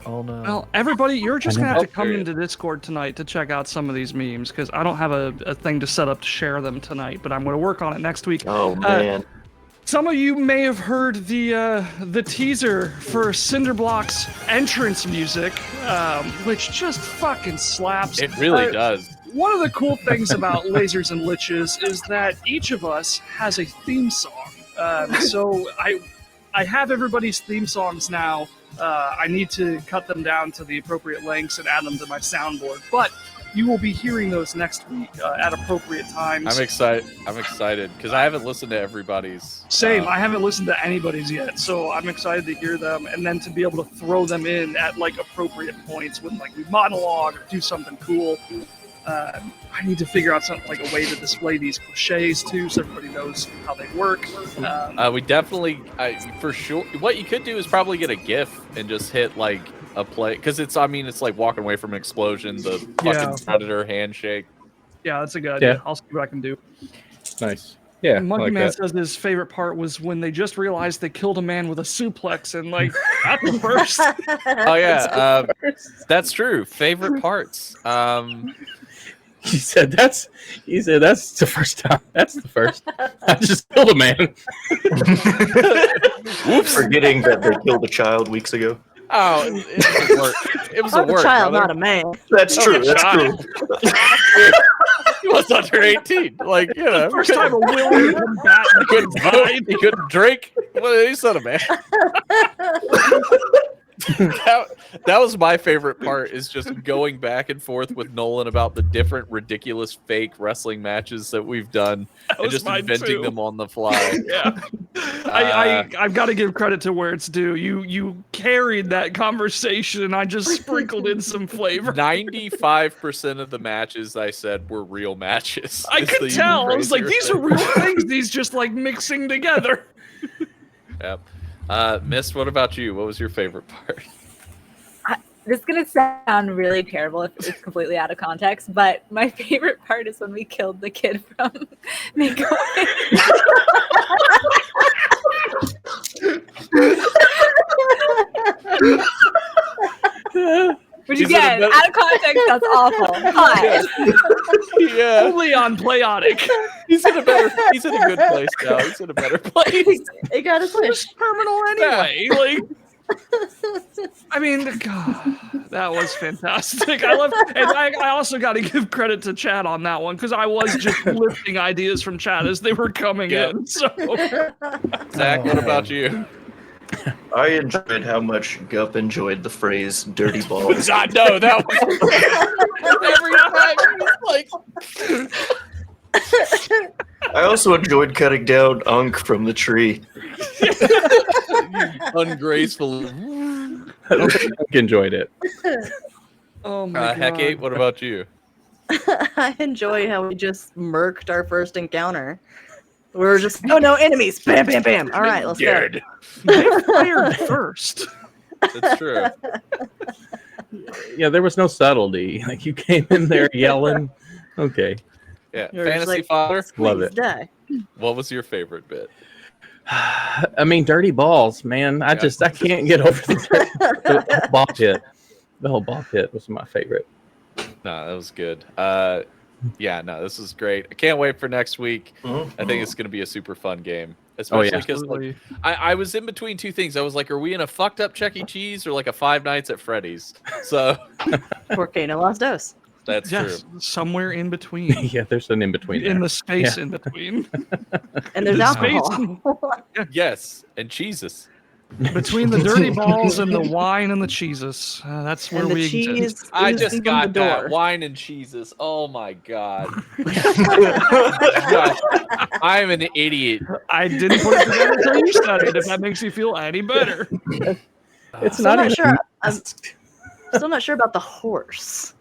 Oh no. Well, everybody, you're just gonna have to come into Discord tonight to check out some of these memes because I don't have a thing to set up to share them tonight, but I'm gonna work on it next week. Oh man. Some of you may have heard the teaser for Cinderblock's entrance music, which just fucking slaps. It really does. One of the cool things about Lasers and Liches is that each of us has a theme song. So I have everybody's theme songs now. I need to cut them down to the appropriate lengths and add them to my soundboard. But you will be hearing those next week at appropriate times. I'm excited because I haven't listened to everybody's. Same. I haven't listened to anybody's yet, so I'm excited to hear them and then to be able to throw them in at like appropriate points when like we monologue or do something cool. I need to figure out something like a way to display these cliches too, so everybody knows how they work. We definitely, for sure. What you could do is probably get a GIF and just hit like a play, because it's like walking away from an explosion, the fucking predator handshake. Yeah, that's a good idea. I'll see what I can do. Nice. Yeah, Monkey like Man that. says his favorite part was when they just realized they killed a man with a suplex, and like that's the first. Oh yeah, that's true. Favorite parts. He said that's the first time. That's the first. I just killed a man. Whoops. Forgetting that they killed a child weeks ago. Oh, it was a work. It was a I'm a work. child, brother. not a man. That's true. That's true. He was under 18. Like, you know, First time a willing combatant couldn't vote. He couldn't drink. Well, he's not a man. that was my favorite part, is just going back and forth with Nolan about the different ridiculous fake wrestling matches that we've done and was just mine inventing too. them on the fly. Yeah, I've got to give credit to where it's due. You carried that conversation, and I just sprinkled in some flavor. 95% of the matches I said were real matches. I It's could the tell. I was like, crazier these are thing. real things. These just like mixing together. Yep. Mist, what about you? What was your favorite part? This is gonna sound really terrible if it's completely out of context, but my favorite part is when we killed the kid from Makeaway. Which He's again, in a out of context, that's awful. But Yeah. Only on Playotic. He's in a good place now. He's in a better place. It got us It's terminal anyway. Like, I mean, God, that was fantastic. I love, and I also got to give credit to Chad on that one, because I was just lifting ideas from Chad as they were coming in. So, Zach, what about you? I enjoyed how much Gup enjoyed the phrase "dirty balls." I know that was every time. He's like, I also enjoyed cutting down Unk from the tree. ungraceful. I enjoyed it. oh my God. Hecate, what about you? I enjoy how we just murked our first encounter. We were just, oh no, enemies! Bam, bam, bam! All right, let's go. They fired first. That's true. Yeah, there was no subtlety. Like, you came in there yelling. Okay. Yeah, You're just Fantasy like, Father. Love please it. die. What was your favorite bit? I mean, dirty balls, man. I can't get over the whole ball pit. The whole ball pit was my favorite. No, that was good. Yeah, no, this is great. I can't wait for next week. I think it's going to be a super fun game, especially because like, I was in between two things. I was like, are we in a fucked up Chuck E. Cheese or like a Five Nights at Freddy's? So Volcano Los Dos. that's true. Somewhere in between. Yeah, there's an in between. In the space in between. And there's alcohol. Yes, and cheeses. Between the dirty balls and the wine and the cheeses. That's where And the we cheese exist. I oozing just from got the that door. wine and cheeses. Oh my god. God, I'm an idiot. I didn't put it together until you said it, if that makes you feel any better. It's Still not not even. sure. I'm still not sure about the horse.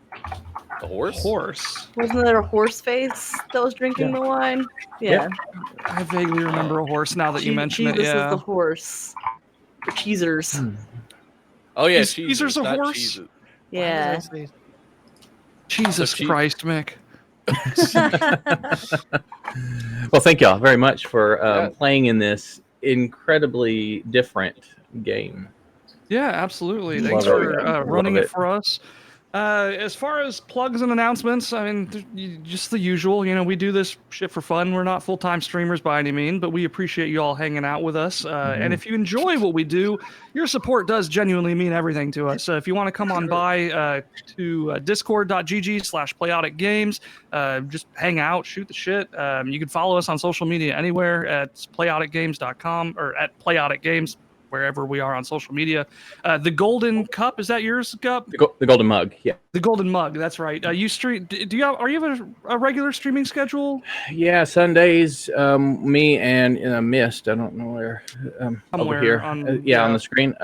The horse? Horse. Wasn't there a horse face that was drinking the wine? Yeah. I vaguely remember a horse now that you mention it. Jesus Yeah. is the horse. The cheesers. Oh yeah, Is cheeses, Caesar's a not horse? cheeses. Yeah. Jesus So Christ, Mick. Well, thank y'all very much for playing in this incredibly different game. Yeah, absolutely. Love Thanks it. for Love running it it. for us. As far as plugs and announcements, I mean, just the usual. You know, we do this shit for fun. We're not full-time streamers by any means, but we appreciate you all hanging out with us. And if you enjoy what we do, your support does genuinely mean everything to us. If you want to come on by to discord.gg/playoticgames, just hang out, shoot the shit. You can follow us on social media anywhere at playoticgames.com or at playoticgames, wherever we are on social media. The Golden Cup, is that yours, Gup? The golden mug, yeah. The Golden Mug, that's right. You stream? Do you have? Are you have a regular streaming schedule? Yeah, Sundays. Me and Mist. I don't know where. Over Somewhere here. on- Yeah, on the screen.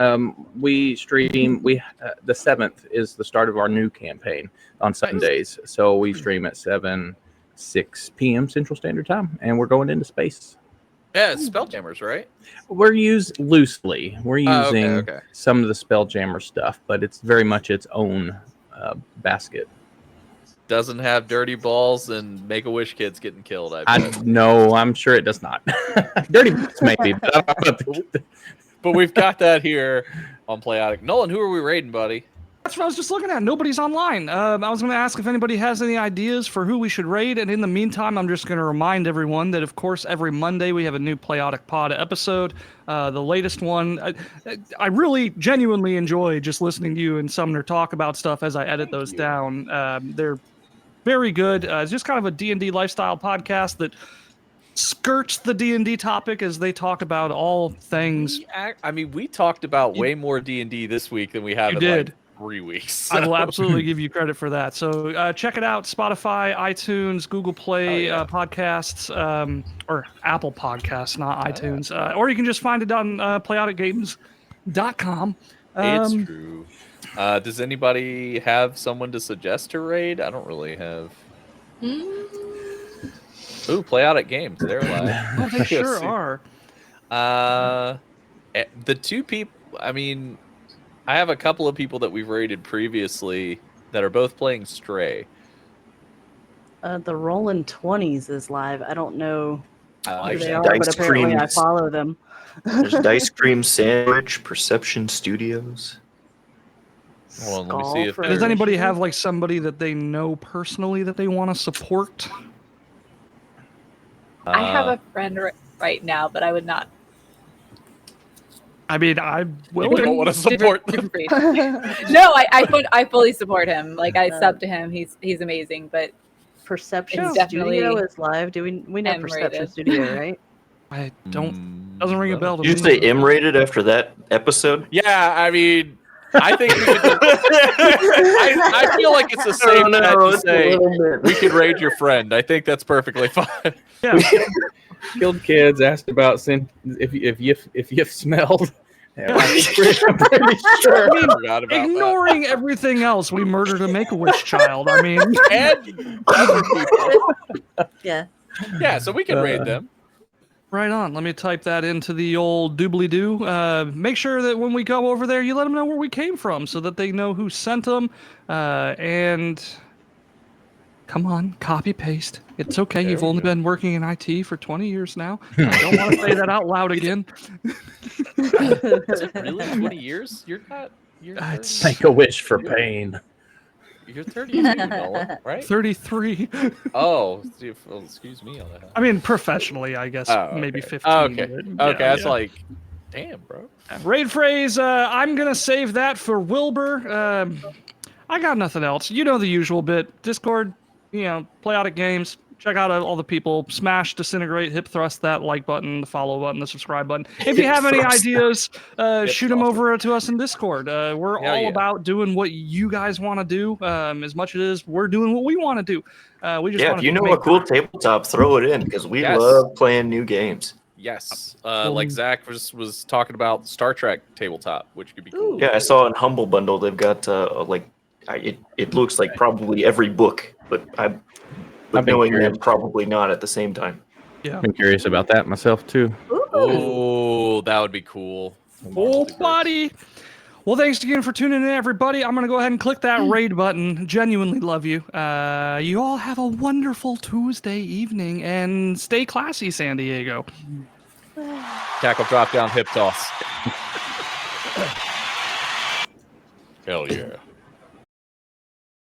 We stream. We the 7th is the start of our new campaign on Sundays. So we stream at 6 p.m. Central Standard Time, and we're going into space. Yeah, it's Spelljammers, right? We're loosely. We're using okay. some of the Spelljammer stuff, but it's very much its own basket. doesn't have dirty balls and Make-A-Wish kids getting killed. No, I'm sure it does not. Dirty balls maybe, but I don't know about the... But we've got that here on Playotic. Nolan, who are we raiding, buddy? That's what I was just looking at. Nobody's online. I was going to ask if anybody has any ideas for who we should raid. And in the meantime, I'm just going to remind everyone that, of course, every Monday we have a new Playotic Pod episode. The latest one, I really genuinely enjoy just listening to you and Sumner talk about stuff as I edit those down. They're very good. It's just kind of a D&D lifestyle podcast that skirts the D&D topic as they talk about all things. We talked about way more D&D this week than we have in like 3 weeks. I will absolutely give you credit for that. So check it out. Spotify, iTunes, Google Play podcasts, or Apple Podcasts, not iTunes. Or you can just find it on playoticgames.com. It's true. Does anybody have someone to suggest to raid? I don't really have. Ooh, Playotic Games. They're live. Oh, they sure are. The two people, I have a couple of people that we've raided previously that are both playing Stray. The Rollin' 20s is live. I don't know who they are, Dice but apparently I Creams. follow them. There's Dice Cream Sandwich, Perception Studios. Hold on, let me see if Does anybody have like somebody that they know personally that they want to support? I have a friend right now, but I would not. I will. You don't want to support them. No, I fully support him. Like I sub to him. He's amazing. But Perception it's definitely Studio is live. Do we know Perception Studio, right? I don't. Doesn't ring a bell to me. Did you say M-rated after that episode? Yeah, I think we could I feel like it's a safe bet to say we could raid your friend. I think that's perfectly fine. Yeah. Killed kids, asked about if you've smelled. Yeah, I'm pretty sure. Ignoring everything else, we murdered a Make-A-Wish child. And other people. Yeah, so we can raid them. Right on. Let me type that into the old doobly-doo. Make sure that when we go over there, you let them know where we came from so that they know who sent them. And come on, copy-paste. It's okay. You've only been working in IT for 20 years now. I don't want to say that out loud again. Is it really 20 years? You're not... Make a wish for pain. You're 32, Nolan, right? 33. Oh, excuse me on that. Professionally, I guess maybe 15. Okay. But, That's like, damn, bro. Raid phrase, I'm going to save that for Wilbur. I got nothing else. You know the usual bit. Discord, Playotic Games. Check out all the people. Smash, disintegrate, hip thrust that like button, the follow button, the subscribe button. If you have any ideas, shoot them over to us in Discord. We're all about doing what you guys want to do. As much as we're doing what we want to do. We just if you know a cool tabletop, throw it in because we love playing new games. Yes, like Zach was talking about Star Trek tabletop, which could be cool. Yeah, I saw in Humble Bundle they've got it looks like probably every book, but But knowing them, probably not at the same time. Yeah, I'm curious about that myself too. Oh, that would be cool. Oh, buddy. Well, thanks again for tuning in, everybody. I'm going to go ahead and click that raid button. Genuinely love you. You all have a wonderful Tuesday evening, and stay classy, San Diego. Tackle, drop down, hip toss. Hell yeah.